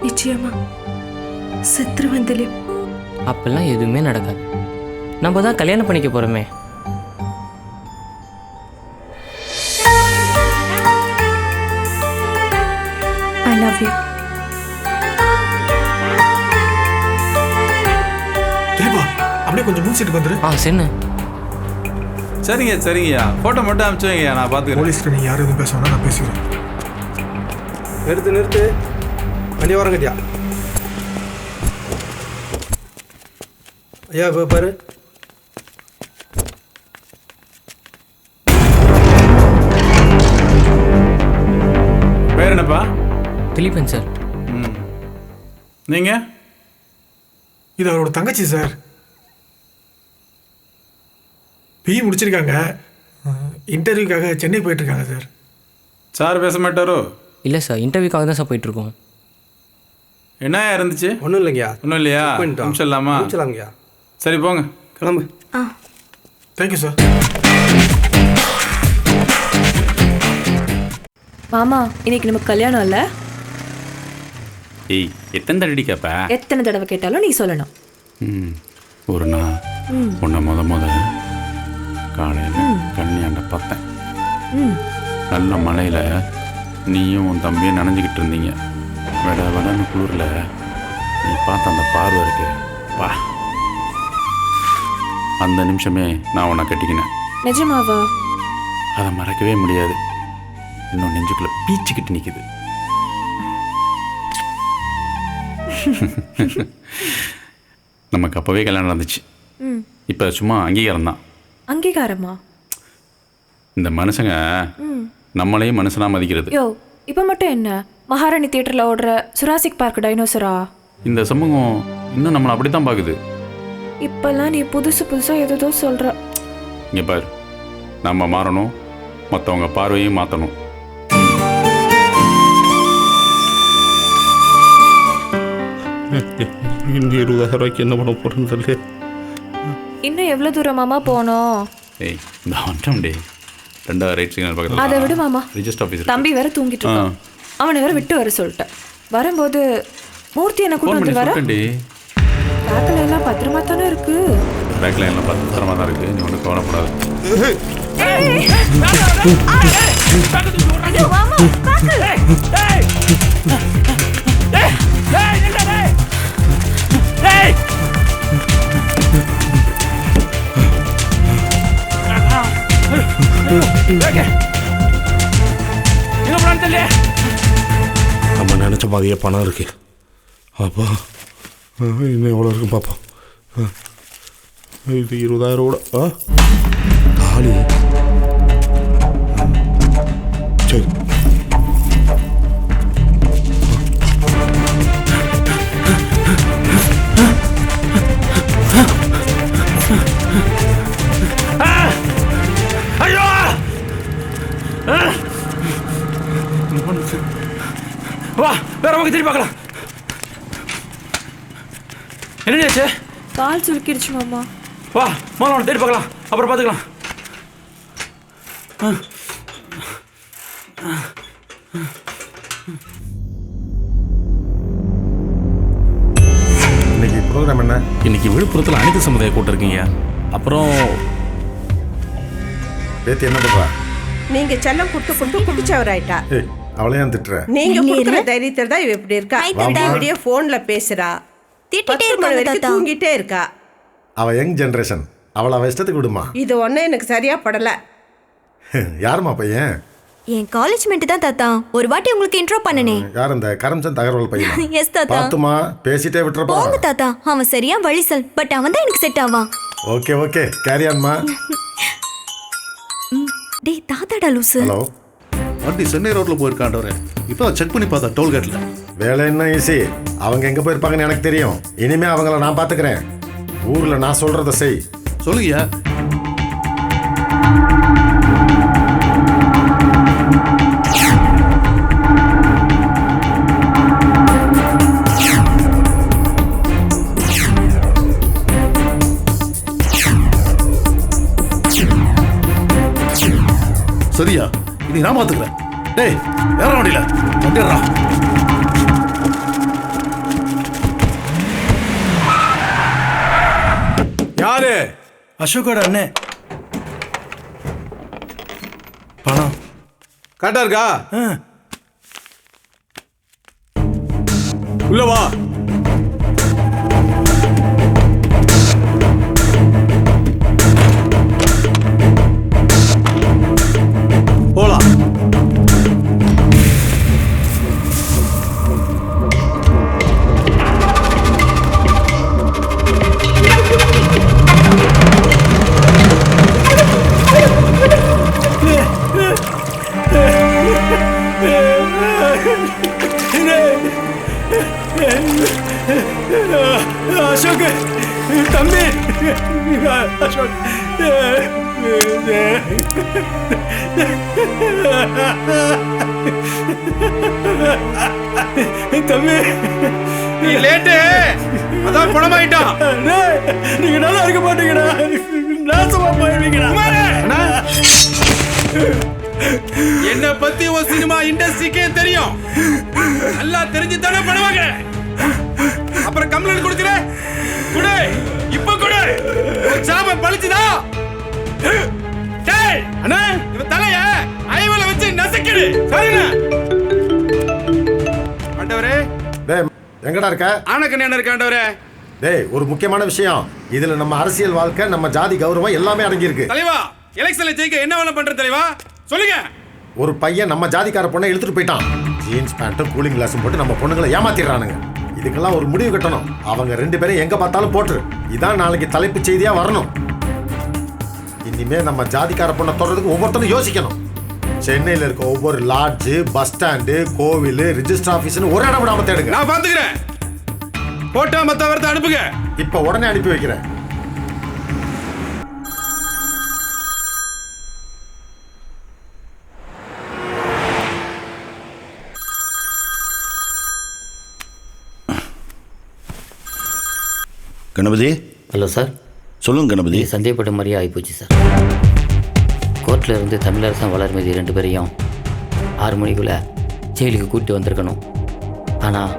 நிச்சயமா செத்துருவேன் திலீப். அப்பெல்லாம் எதுவுமே நடக்காது. நம்ம தான் கல்யாணம் பண்ணிக்க போறோமே. I love you. திலீபா, அப்படியே கொஞ்சம் மூச்சிட்டு வந்துரு. சரிண்ணே. சரிங்க சரிங்கய்யா, போட்டோ மட்டும் அனுப்பிச்சு வைங்கய்யா, நான் பார்த்துக்கிறேன். போலீஸ்கிட்ட நீ யாரும் எதுவும் பேசணும், நான் பேசிக்கிறேன். நிறுத்து வண்டி ஓரம் கட்டியா. ஐயா இப்போ பாரு. பேர் என்னப்பா? திலீபன் சார். நீங்க? இது அவரோட தங்கச்சி சார். பிஇ முடிச்சிருக்காங்க, இன்டர்வியூக்காக சென்னை போயிட்டு இருக்காங்க சார். சார் பேச மாட்டாரோ? இல்லை சார், இன்டர்வியூக்காக தான் சார் போயிட்டுருக்கோம். என்ன இருந்துச்சு? ஒன்றும் இல்லைங்கய்யா. ஒன்றும் இல்லையா? முடிச்சிடலாமா? முடிச்சிடலாங்கய்யா. சரி போங்க, கிளம்பு. Thank you sir. மாமா, இன்னைக்கு நமக்கு கல்யாணம் இல்லை? ஏய், எத்தனை தடவை கேட்ப? எத்தனை தடவை கேட்டாலும் நீ சொல்லணும். ஒரு நாள் உன்னை முத காலையில் கண்ணியாண்ட பார்த்தேன். நல்ல மழையில் நீயும் உன் தம்பியும் நனைஞ்சிக்கிட்டு இருந்தீங்க. விடன்னு குளிரில் நீ பார்த்த அந்த பார்வை இருக்கு வா, அந்த நிமிஷமே நான் உன்னை கட்டிக்கினேன். நிஜமாவா? அதை மறக்கவே முடியாது. இன்னும் நெஞ்சுக்குள்ள பீச்சிக்கிட்டு நிற்குது. நமக்கு அப்போவே கல்யாணம் நடந்துச்சு. இப்போ சும்மா அங்கீகாரம் தான். அங்கீகாரமா? இந்த மனுஷங்க நம்மளையும் மனுஷனா மதிக்கிறது. யோ இப்போ மட்டும் என்ன மகாராணி தியேட்டரில் ஓடுற சுராசிக் பார்க் டைனோசரா? இந்த சமூகம் இன்னும் நம்மளை அப்படி தான் பார்க்குது. இப்பெல்லாம் நீ புதுசாக எதோ சொல்கிற. இங்கே பாரு, நம்ம மாறணும், மற்றவங்க பார்வையும் மாற்றணும். இன்னும் 20,000 ரூபாய்க்கு என்ன பண்ண போகிறேன்னு சொல்லி. இன்னும் எவ்வளோ தூரம் மாமா போனோம்? ஏய் இந்த வந்துட்டோம் டே. 2வது ரைட் சிக்னல் பக்கத்தில். அதை விடு மாமா. ரிஜிஸ்டர் ஆஃபீஸ் தம்பி வேற தூங்கிட்டு இருக்கான். அவனை வேற விட்டு வர சொல்லிட்டேன். வரும்போது மூர்த்தி என்ன கூட்டு வந்து வர. பேக்கில் எல்லாம் பத்திரமா தானே இருக்கு. பேக்கில் எல்லாம் பத்திரமா தான் இருக்கு. நீ ஒன்றும் கவலைப்படாது. நம்ம நினச்ச மாதிரியே பணம் இருக்கு. அப்போ இன்னும் எவ்வளோ இருக்கு பார்ப்போம். இது 20,000 கூட தாலி. சரி வா வேற பக்கம் திரும்பி பார்க்கலாம். என்னச்சு? கால் சுருக்கிடுச்சு மாமா. வா மாமா தேடி பார்க்கலாம், அப்புறம் பார்த்துக்கலாம். இன்னைக்கு ப்ரோக்ராம் என்ன? இன்னைக்கு விழுப்புரத்தில் அனைத்து சமுதாய கூட்டம் இருக்கீங்க. அப்புறம் பேத்தி என்ன பண்றா? நீங்க செல்லம் கொடுத்து குடிச்சவராயிட்டா. அவளையும் திட்டுற? நீங்க கொடுக்குற தைரியத்துல தான் இவ இப்படி இருக்கா. விடிய போன்ல பேசுறா, திட்டிட்டே இருக்க, தூங்கிட்டே இருக்கா. அவ யங் ஜெனரேஷன், அவளை அவ இஷ்டத்துக்கு விடுமா. இது ஒண்ணே எனக்கு சரியா படல. யாருமா பையன்? என் காலேஜ் மேட் தான் தாத்தா. ஒரு வாட்டி உங்களுக்கு இன்ட்ரோ பண்ணனே. யார் அந்த கரம்சந்த் அகர்வால் பையன்? எஸ் தாத்தா. பாத்துமா பேசிட்டே விட்டுறப்பா. போங்க தாத்தா, அவன் சரியா வழிசல். பட் அவன் தான் எனக்கு செட் ஆவான். ஓகே ஓகே கேரி ஆன்மா. டேய் தாத்தாடா லூசு. ஹலோ, வண்டி சென்னை ரோட்ல போயிருக்காண்டவரே. இப்போ செக் பண்ணி பார்த்தா டோல்கேட்ல. வேலை என்ன ஈஸி. அவங்க எங்க போயிருப்பாங்கன்னு எனக்கு தெரியும். இனிமே அவங்கள நான் பாத்துக்கிறேன். ஊர்ல நான் சொல்றத செய். சொல்லுங்க. சரியா? இனி நான் பாத்துக்கிறேன். டேய் ஏற வண்டியில வண்டிடுறா. யாரு? அசோகோட அண்ணே. பணம் கரெக்டா இருக்கா? உள்ள வா. போலாம். அசோக் தம்பி, அசோக் தம்பி நீ லேட்டு, அதான் பணமாயிட்டான். நீங்க நல்லா இருக்க மாட்டீங்கடா, நாசமா போயிருவீங்கடா. என்ன பத்தி ஒரு சினிமா இண்டஸ்ட்ரிக்கே தெரியும். நல்லா தெரிஞ்சு தானே பண்ணுவாங்க. அப்புறம் கம்ப்ளைண்ட் கொடுக்குற குடு, இப்ப குடு. சாம பழிச்சுதா? டேய் அண்ணா, இவ தலைய ஐவல வச்சு நசக்கிடு. சரிண்ணா. ஆண்டவரே. டேய் எங்கடா இருக்க? ஆனக்கண்ணே இருக்க ஆண்டவரே. டேய் ஒரு முக்கியமான விஷயம். இதுல நம்ம அரசியல் வாழ்க்கை, நம்ம ஜாதி கௌரவம் எல்லாமே அடங்கி இருக்கு. தலைவா, எலெக்ஷன்ல ஜெயிக்க என்ன வேலை பண்ற தலைவா? சொல்லுங்க. ஒரு பையன் நம்ம ஜாதிக்கார பொண்ணை இழுத்துட்டு போயிட்டான். ஜீன்ஸ் பேண்ட்டும் கூலிங் கிளாஸும் போட்டு நம்ம பொண்ணுங்களை ஏமாத்திடுறானுங்க. இதுக்கெல்லாம் ஒரு முடிவு கட்டணும். அவங்க 2 பேரும் எங்க பார்த்தாலும் போட்டு. இதான் நாளைக்கு தலைப்பு செய்தியா வரணும். இனிமே நம்ம ஜாதிக்கார பொண்ணை தொடர்றதுக்கு ஒவ்வொருத்தரும் யோசிக்கணும். சென்னையில் இருக்க ஒவ்வொரு லாட்ஜு, பஸ் ஸ்டாண்டு, கோவில், ரிஜிஸ்டர் ஆஃபீஸ்னு ஒரு இடம் விடாம தேடுங்க. நான் பாத்துக்கிறேன். போட்டா மத்த வரத்தை அனுப்புங்க. இப்ப உடனே அனுப்பி வைக்கிறேன். கணபதி. Hello sir. சொல்லுங்க கணபதி. சந்தேகப்பட்ட மாதிரியே ஆகிப்போச்சு சார். கோர்ட்டில் இருந்து தமிழரசன் வளர்மதி 2 பேரையும் 6 மணிக்குள்ளே ஜெயிலுக்கு கூட்டி வந்திருக்கணும். ஆனால்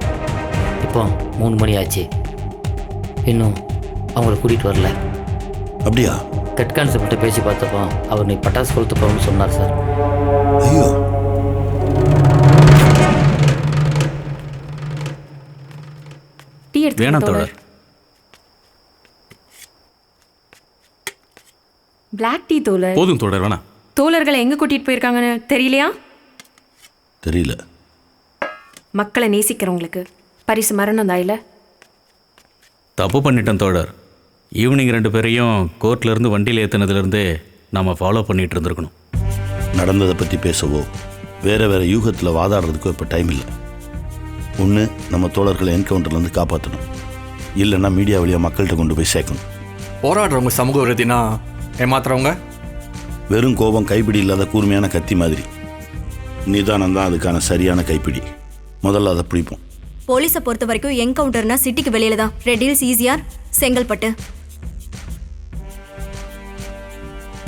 இப்போ 3 மணி ஆச்சு, இன்னும் அவங்கள கூட்டிகிட்டு வரல. அப்படியா? ஹெட் கான்ஸ்டபிள்கிட்ட பேசி பார்த்தப்போ அவர் நீ பட்டாசு கொளுத்து போகணும்னு சொன்னார் சார். ஐயோ, டீ எடுத்து வேணாம் தோழர். பிளாக் டீ தோழர். போதும் தோழர், வேணாம். தோழர்களை எங்க கூட்டிட்டு போயிருக்காங்கன்னு தெரியலையா? தெரியல. மக்களை நேசிக்கிறவங்களுக்கு பரிசு மரணம் தான். இல்லை, தப்பு பண்ணிட்டேன் தோழர். ஈவினிங் 2 பேரையும் கோர்ட்ல இருந்து வண்டியில் ஏற்றினதுலேருந்தே நம்ம ஃபாலோ பண்ணிட்டு இருந்திருக்கணும். நடந்ததை பற்றி பேசவோ வேற வேற யூகத்தில் வாதாடுறதுக்கோ இப்போ டைம் இல்லை. ஒன்று, நம்ம தோழர்களை என்கவுண்டர்லேருந்து காப்பாற்றணும், இல்லைன்னா மீடியா வழியாக மக்கள்கிட்ட கொண்டு போய் சேர்க்கணும். போராடுறவங்க சமூக விரோதினா ஏமாத்துறவங்க வெறும் கோபம் கைப்பிடி இல்லாத கூர்மையான கத்தி மாதிரி. நிதானம் தான் அதுக்கான சரியான கைப்பிடி. முதல்ல அதை பிடிப்போம். போலீஸை பொறுத்த வரைக்கும் என்கவுண்டர்னா சிட்டிக்கு வெளியில தான். Red hills, ECR, Chengalpattu.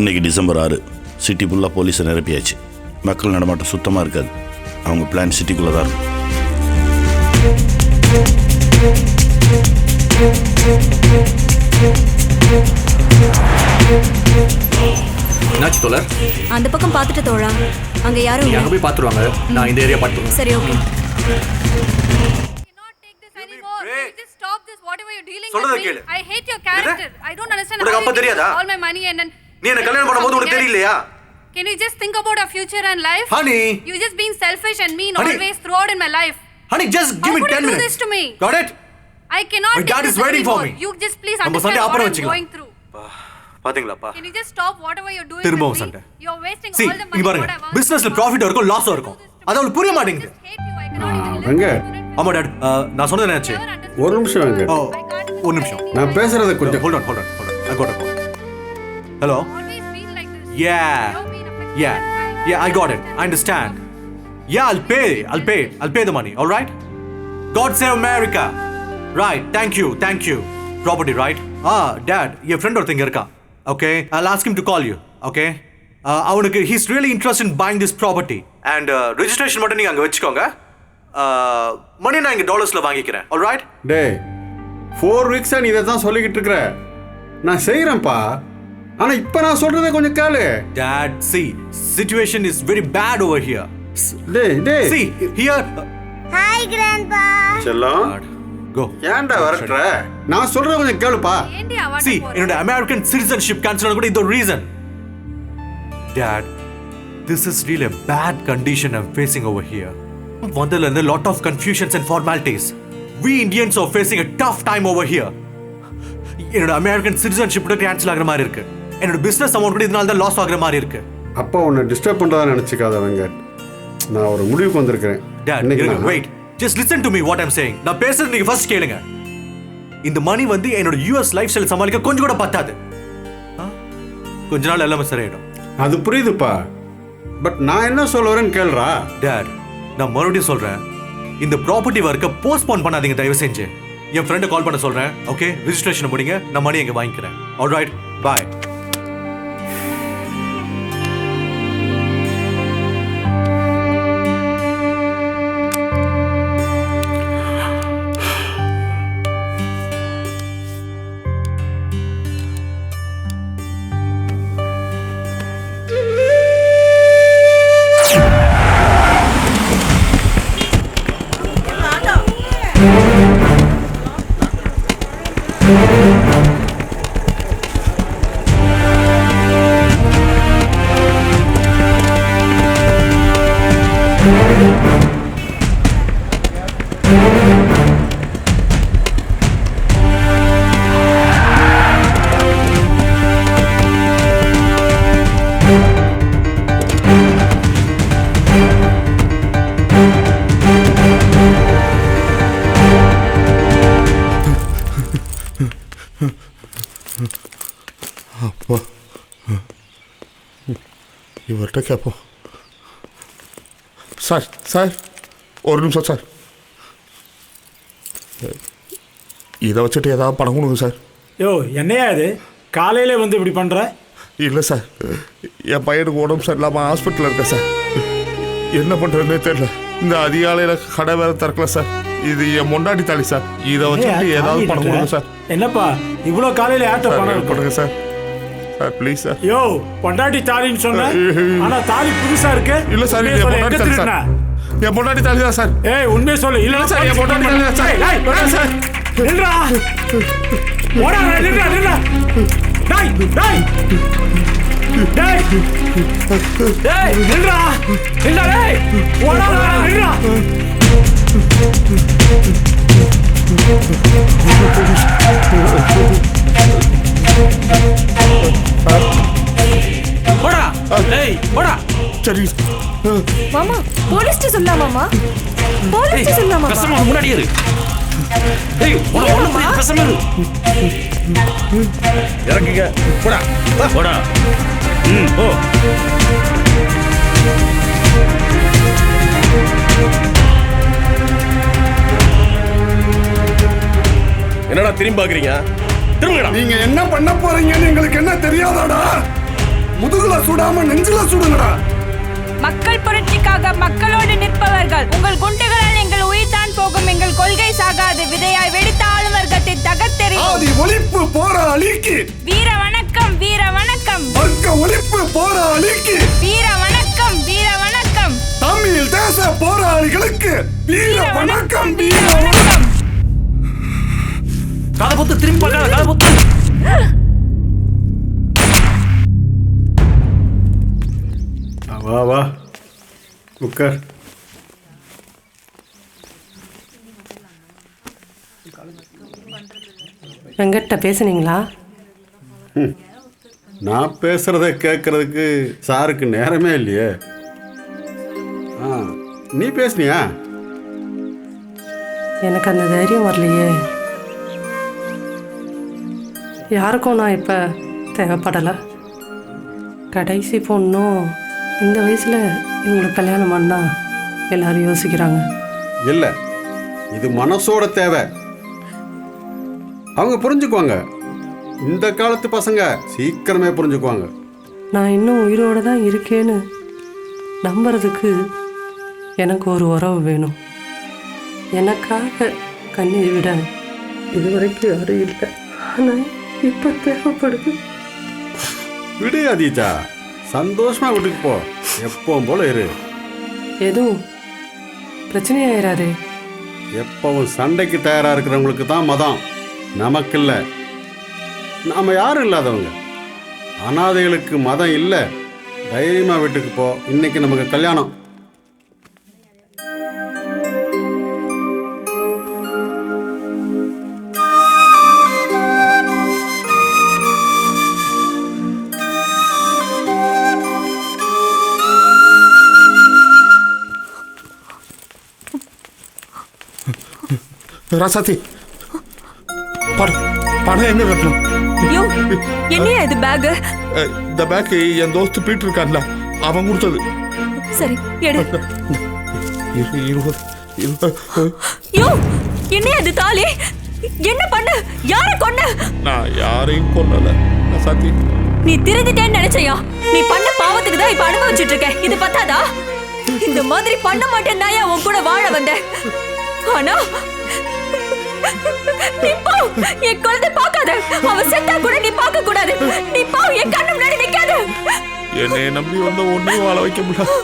இன்னைக்கு டிசம்பர் 6. சிட்டி ஃபுல்லாக போலீஸை நிரப்பியாச்சு. மக்கள் நடமாட்டம் சுத்தமாக இருக்காது. அவங்க பிளான் சிட்டிக்குள்ளே தான் இருக்கும். என்னாச்சு தோழர்? அந்த பக்கம் பார்த்துட்டு தோழா, அங்க யாரும் இல்ல. அங்க போய் பார்த்துருவாங்க. நான் இந்த ஏரியா பார்த்துருவேன். சரி, ஓகே. சொல்றத கேளு. I hate your character. I don't understand. உனக்கு அப்ப தெரியாதா? All my money and நீ என்ன கல்யாணம் பண்ணும்போது உனக்கு தெரியலையா? Can you just think about our future and life? Honey. You just being selfish and mean Honey. always throughout in my life. Honey, just give me 10 minutes. How could you do this to me? Got it? I cannot My take dad this is waiting for anymore. me. You just please நம்ம understand சண்டை what அப்புறம் I'm வச்சுக்கலாம். going through. பாத்தீங்களாப்பா? Can you just stop whatever you're doing திரும்பவும் with me? சண்டை. You're wasting See, all the இங்க money பாருங்க. what I want. பிசினஸ்ல ப்ராஃபிட் இருக்கும், லாஸ் இருக்கும். அது அவளுக்கு புரிய மாட்டேங்குது. எங்க? ஆமா டாட், நான் சொன்னது என்னாச்சு? ஒரு நிமிஷம் எங்க? ஒரு நிமிஷம். நான் பேசுறத கொஞ்சம் hold on. I got a call. Hello? Yeah, I got it. I understand. Yeah, I'll pay the money. All right? God save America. Right. Thank you. Property, right? Dad, your friend ஒருத்தங்க இருக்கா. Okay? I'll ask him to call you. Okay? அவனுக்கு he's really interested in buying this property. And registration மட்டும் நீங்க அங்க வெச்சுக்கோங்க. மணி நான் இங்க டாலர்ஸ்ல வாங்கிக்கிறேன். All right? டேய், 4 வீக்ஸா நீ இதை தான் சொல்லிக்கிட்டு இருக்கிற. நான் செய்யறேன்ப்பா. ஆனா இப்ப நான் சொல்றதை கொஞ்சம் கேளு. Dad, see, situation is very bad over here. டேய். See, here. Hi, grandpa. செல்லம். Go. ஏன்டா வரட்ற? நான் சொல்றதை கொஞ்சம் கேளுப்பா. See, என்னோட American citizenship cancel கூட இந்த reason. Dad, this is really a bad condition I'm facing over here. Vandal and a lot of confusions and formalities. We Indians are facing a tough time over here. என்னோட American citizenship கூட cancel ஆகுற மாதிரி இருக்கு. என்னோட business amount கூட இதனால தான் லாஸ் ஆகுற மாதிரி இருக்கு. அப்பா உன்னை டிஸ்டர்ப் பண்றதா நினைச்சுக்காத வெங்கட். நான் ஒரு முடிவுக்கு வந்திருக்கிறேன். Dad, wait. Just listen to me what I'm saying. நான் பேசுறது நீங்க first கேளுங்க. இந்த மணி வந்து என்னோட US லைஃப் ஸ்டைல் சமாளிக்க கொஞ்சம் கூட பத்தாது. கொஞ்ச நாள் எல்லாமே சரியாயிடும். அது புரியுதுப்பா. பட் நான் என்ன சொல்ல வரேன்னு கேளுடா. Dad, நான் மறுபடியும் சொல்றேன். இந்த ப்ராப்பர்ட்டி வர்க்க போஸ்ட்போன் பண்ணாதீங்க தயவு செஞ்சு. என் ஃப்ரெண்டை கால் பண்ண சொல்றேன். ஓகே, ரெஜிஸ்ட்ரேஷன் முடிங்க. நான் மணி எங்க வாங்கிக்கிறேன். ஆல்ரைட், பாய். அவங்கள்ட்ட கேட்போம். சார் சார் ஒரு நிமிஷம் சார், இதை வச்சுட்டு ஏதாவது பணம் கொடுங்க சார். யோ என்னையா இது காலையிலே வந்து இப்படி பண்ணுற? இல்லை சார், என் பையனுக்கு உடம்பு சரியில்லாமல் ஹாஸ்பிட்டலில் இருக்கேன் சார். என்ன பண்ணுறதுன்னே தெரியல. இந்த அதிகாலையில் கடை வேறு திறக்கல சார். இது என் முன்னாடி தாலி சார். இதை வச்சுட்டு ஏதாவது பணம் கொடுங்க சார். என்னப்பா இவ்வளோ காலையில் யார்ட்ட பணம் கொடுங்க சார். Sir please sir. யோ பொண்டாட்டி தாலின்னு சொன்னேன், ஆனால் தாலி புதுசாக இருக்கு. இல்லை சார், இது என் முன்னாடி தாலி சார். என் பொண்டாட்டி தாலி தான் சார். ஏய் உண்மையை சொல்லு. இல்லை சார், என் பொண்டாட்டி தாலி தான் சார். சார் நில்றா ஓடா நில்றா நில்றா. டேய் டேய் டேய் டேய் நில்றா நில்றா டேய் ஓடா நில்றா. போடா டேய் போடா. சரி மாமா போலீஸ்ட்ட சொல்லலாமாமா? போலீஸ்ட்ட சொல்லலாமா? கஸ்டமர் முன்னாடி இரு. டேய் போடா போடா கஸ்டமர் இறங்குங்க. போடா போடா. போ. என்னடா திரும்பி பாக்குறீங்க? திரும்புங்கடா. நீங்க என்ன பண்ண போறீங்கன்னு எங்களுக்கு என்ன தெரியாதாடா? முதுகுல சுடாம நெஞ்சில சுடுங்கடா. மக்கள் புரட்சிக்காக மக்களோடு நிற்பவர்கள். உங்கள் குண்டுகளால் எங்கள் உயிர் தான் போகும். எங்கள் கொள்கை சாகாது. விதையாய் வெடித்த ஆளும் வர்க்கத்தை தகர்த்தெறியும். ஆதி ஒழிப்பு போராளிக்கு வீர வணக்கம் வீர வணக்கம். வர்க்க ஒழிப்பு போராளிக்கு வீர வணக்கம் வீர வணக்கம். தமிழ் தேச போராளிகளுக்கு வீர வணக்கம் வீர வணக்கம். காதை பொத்து திரும்பி பார்க்காத. காதை பொத்து. வா வா உட்கார். வெங்கட்ட பேசுனீங்களா? நான் பேசுறத கேட்கறதுக்கு சாருக்கு நேரமே இல்லையே. நீ பேசுனியா? எனக்கு அந்த தைரியம் வரலையே. யாருக்கும் நான் இப்போ தேவைப்படலை. கடைசி பொண்ணும் இந்த வயசில் இவங்களுக்கு கல்யாணம் பண்ணால் எல்லாரும் யோசிக்கிறாங்க. இல்லை, இது மனசோட தேவை. அவங்க புரிஞ்சுக்குவாங்க. இந்த காலத்து பசங்க சீக்கிரமே புரிஞ்சுக்குவாங்க. நான் இன்னும் உயிரோடு தான் இருக்கேன்னு நம்புறதுக்கு எனக்கு ஒரு உறவு வேணும். எனக்காக கண்ணீர் விட இதுவரைக்கும் யாரும் இல்லை. ஆனால் இப்போ தேவைப்படுது. விடு அதீதா, சந்தோஷமா வீட்டுக்கு போ. எப்பவும் போல இரு. எதுவும் பிரச்சனையாயிராது. எப்பவும் சண்டைக்கு தயாரா இருக்கிறவங்களுக்கு தான் மதம், நமக்கு இல்லை. நாம யாரும் இல்லாதவங்க. அனாதைகளுக்கு மதம் இல்லை. தைரியமா வீட்டுக்கு போ. இன்னைக்கு நமக்கு கல்யாணம். ராசாத்தி, பணம் எங்க கட்டணும்? என்னையா இது பேக்? இந்த பேக் என் தோஸ்து பீட்டர் இருக்கான்ல, அவன் கொடுத்தது. சரி எடு. 20. என்னையா இது தாலி? என்ன பண்ண? யாரை கொன்ன? நான் யாரையும் கொல்லல ராசாத்தி. நீ திருந்திட்டேன்னு நினைச்சையா? நீ பண்ண பாவத்துக்கு தான் இப்ப அனுபவிச்சுட்டு இருக்க. இது பத்தாதா? இந்த மாதிரி பண்ண மாட்டேன் தான் உன் கூட வாழ வந்தேன். ஆனா நீ போ, என் குழந்தை பார்க்காத. அவ செத்தா கூட நீ பார்க்க கூடாது. நீ போ, என் கண்ணு முன்னாடி நிக்காத. என்னை நம்பி வந்த ஒன்னையும் வாழ வைக்க முடியல,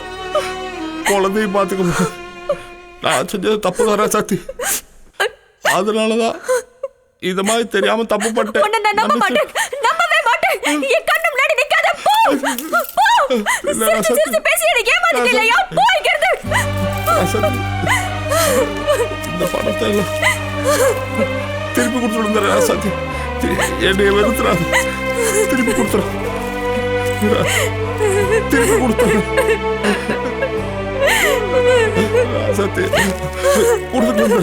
குழந்தையும் பார்த்துக்க முடியல. நான் செஞ்சது தப்பு தான் ராசாத்தி. அதனாலதான் இது மாதிரி தெரியாம தப்பு பண்ணிட்டேன். உன்னை நான் நம்ப மாட்டேன், நம்பவே மாட்டேன். என் கண்ணு முன்னாடி நிக்காத. போ போ. சிரிச்சு பேசி எனக்கு ஏமாத்திட்டலையா? போ இங்க இருந்து. இந்த பணத்தை எல்லாம் திருப்பி கொடுத்துடுங்க ராசாத்தி. என்னைய வெறுத்துறாது. திருப்பி கொடுத்துறேன். திருப்பி கொடுத்துறேன் ராசாத்தி. கொடுத்துட்டு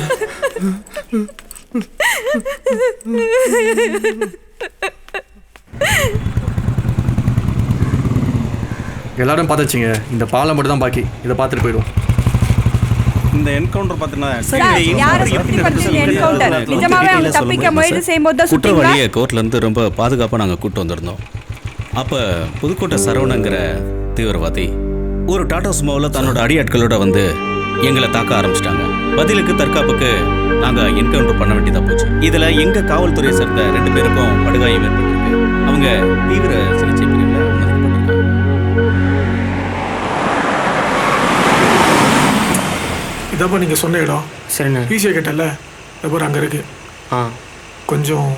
எல்லாரும் பார்த்துச்சிங்க, இந்த பாலம் மட்டும் தான் பாக்கி. இதை பார்த்துட்டு போயிடுவோம். இந்த என்கவுண்டர் பார்த்தீங்கன்னா குற்றவாளியை கோர்ட்லேருந்து ரொம்ப பாதுகாப்பாக நாங்கள் கூட்டு வந்திருந்தோம். அப்போ புதுக்கோட்டை சரவணங்கிற தீவிரவாதி ஒரு டாடா சுமோவில் தன்னோட அடியாட்களோட வந்து எங்களை தாக்க ஆரம்பிச்சிட்டாங்க. பதிலுக்கு தற்காப்புக்கு நாங்கள் என்கவுண்டர் பண்ண வேண்டியதாக போச்சு. இதில் எங்கள் காவல்துறையை சேர்ந்த 2 பேருக்கும் படுகாயம் ஏற்பட்டிருக்கு. அவங்க தீவிர சிகிச்சை பிரிவில் அனுமதிக்கப்பட்டிருக்காங்க. இதாப்பா நீங்கள் சொன்ன இடம். சரிண்ணா. பிசிஐ கேட்டல அப்புறம் அங்கே இருக்கு. கொஞ்சம்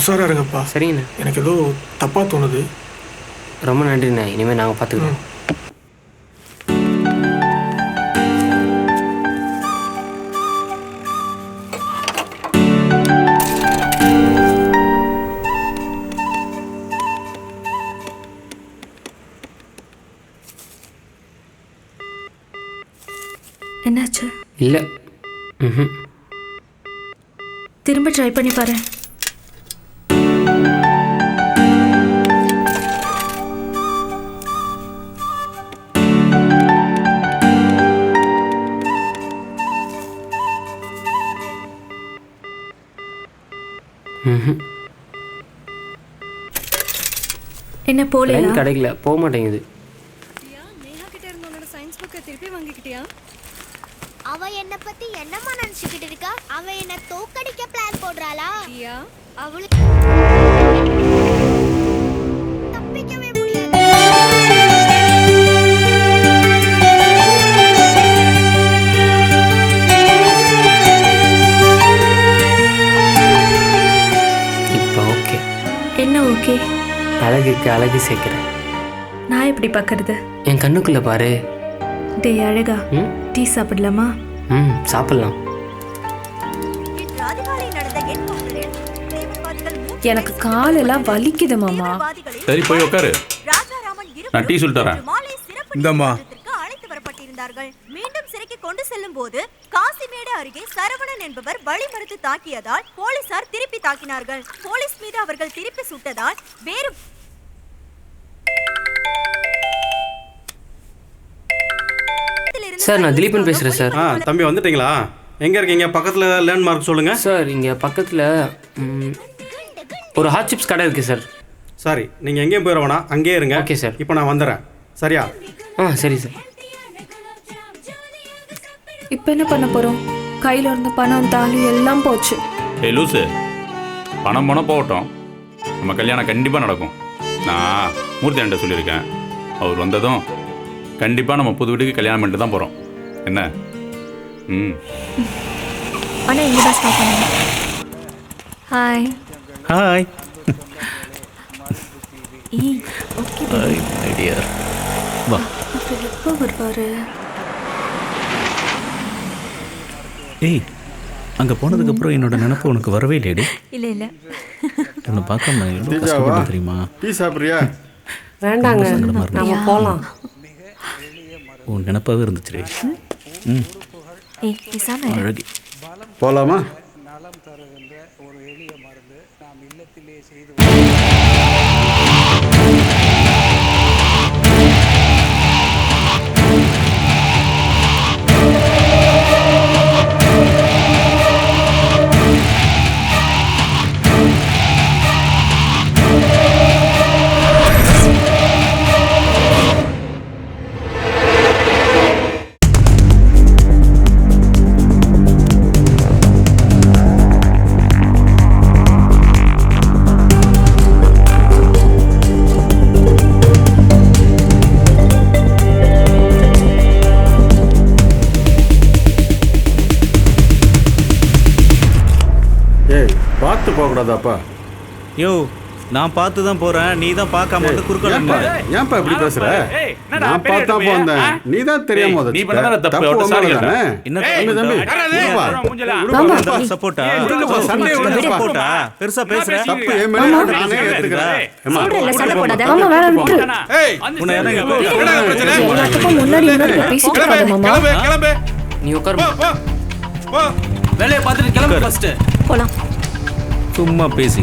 உஷாராக இருங்கப்பா. சரிங்கண்ணா. எனக்கு ஏதோ தப்பாக தோணுது. ரொம்ப நன்றிண்ணா. இனிமேல் நாங்கள் பார்த்துக்கிறோம். என்னாச்சு? இல்லை. திரும்ப ட்ரை பண்ணி பாரு. என்ன போல கிடைக்கல, போக மாட்டேங்குது. அவ என்ன பத்தி என்னமா நினைச்சுக்கிட்டு இருக்கா? அவ என்ன தோக்கடிக்க பிளான் போடுறாளா? அவளுக்கு தப்பிக்கவே முடியாது. இப்போ ஓகே. என்ன ஓகே? அழகுக்கு அழகு சேர்க்கிறேன். நான் எப்படி பார்க்கறது? என் கண்ணுக்குள்ள பாரு. டேய் அழகா, டீ சாப்பிடலாமா? சாப்பிடலாம். எனக்கு காலெல்லாம் வலிக்குது மாமா. சரி போய் உட்காரு, நான் டீ சொல்லிட்டு வரேன். இந்தம்மா. அழைத்து வரப்பட்டிருந்தார்கள். மீண்டும் சிறைக்கு கொண்டு செல்லும் போது காசிமேடு அருகே சரவணன் என்பவர் வழி மறுத்து தாக்கியதால் போலீசார் திருப்பி தாக்கினார்கள். போலீஸ் மீது அவர்கள் திருப்பி சுட்டதால் வேறு சார், நான் திலீபன் பேசுகிறேன் சார். தம்பி வந்துட்டீங்களா? எங்கே இருக்கீங்க? பக்கத்தில் லேண்ட்மார்க் சொல்லுங்கள் சார். இங்கே பக்கத்தில் ஒரு ஹாட் சிப்ஸ் கடை இருக்குது சார். சரி, நீங்கள் எங்கேயும் போயிட வேணாம், அங்கேயே இருங்க. Okay sir. இப்போ நான் வந்துடுறேன். சரியா? சரி சார். இப்போ என்ன பண்ண போகிறோம்? கையில் இருந்த பணம் தாலி எல்லாம் போச்சு. லூசு, பணம் போகட்டும், நம்ம கல்யாணம் கண்டிப்பாக நடக்கும். நான் மூர்த்தி அண்ட சொல்லியிருக்கேன். அவர் வந்ததும் கண்டிப்பாக நம்ம புது வீட்டுக்கு கல்யாணம் பண்ணிட்டு தான் போகிறோம். என்ன? அண்ணா இங்கே தான் ஸ்டாப் பண்ணுங்க. Hi. Hi. Okay hi my dear. வா. எப்போ வருவாரு? ஏய், அங்கே போனதுக்கப்புறம் என்னோட நினைப்பு உனக்கு வரவே இல்லையடி? இல்லை இல்லை, உன்னை பார்க்காம எவ்வளோ கஷ்டப்பட்டு தெரியுமா? டீ சாப்பிட்றியா? வேண்டாங்க, நம்ம போகலாம். உன் நினைப்பாகவே இருந்துச்சு. அழகி. போகலாமா? பார்த்து போகக்கூடாதாப்பா? யோ, நான் பார்த்து தான் போகிறேன், நீ தான் பார்க்காம வந்து குறுக்கலாம். ஏன்ப்பா இப்படி பேசுற? நான் பார்த்தா போந்தேன், நீ தான் தெரியாம நீ பண்ணதான தப்பு. சாரி கேட்டேன். என்ன தம்பி சப்போர்ட்டா? சப்போர்ட்டா? பெருசா பேசுற. தப்பு ஏன் மேல நானே ஏத்துக்கிறேன். நீ உட்காரு. வேலையை பார்த்துட்டு கிளம்பு ஃபர்ஸ்ட். போலாம். சும்மா பேசி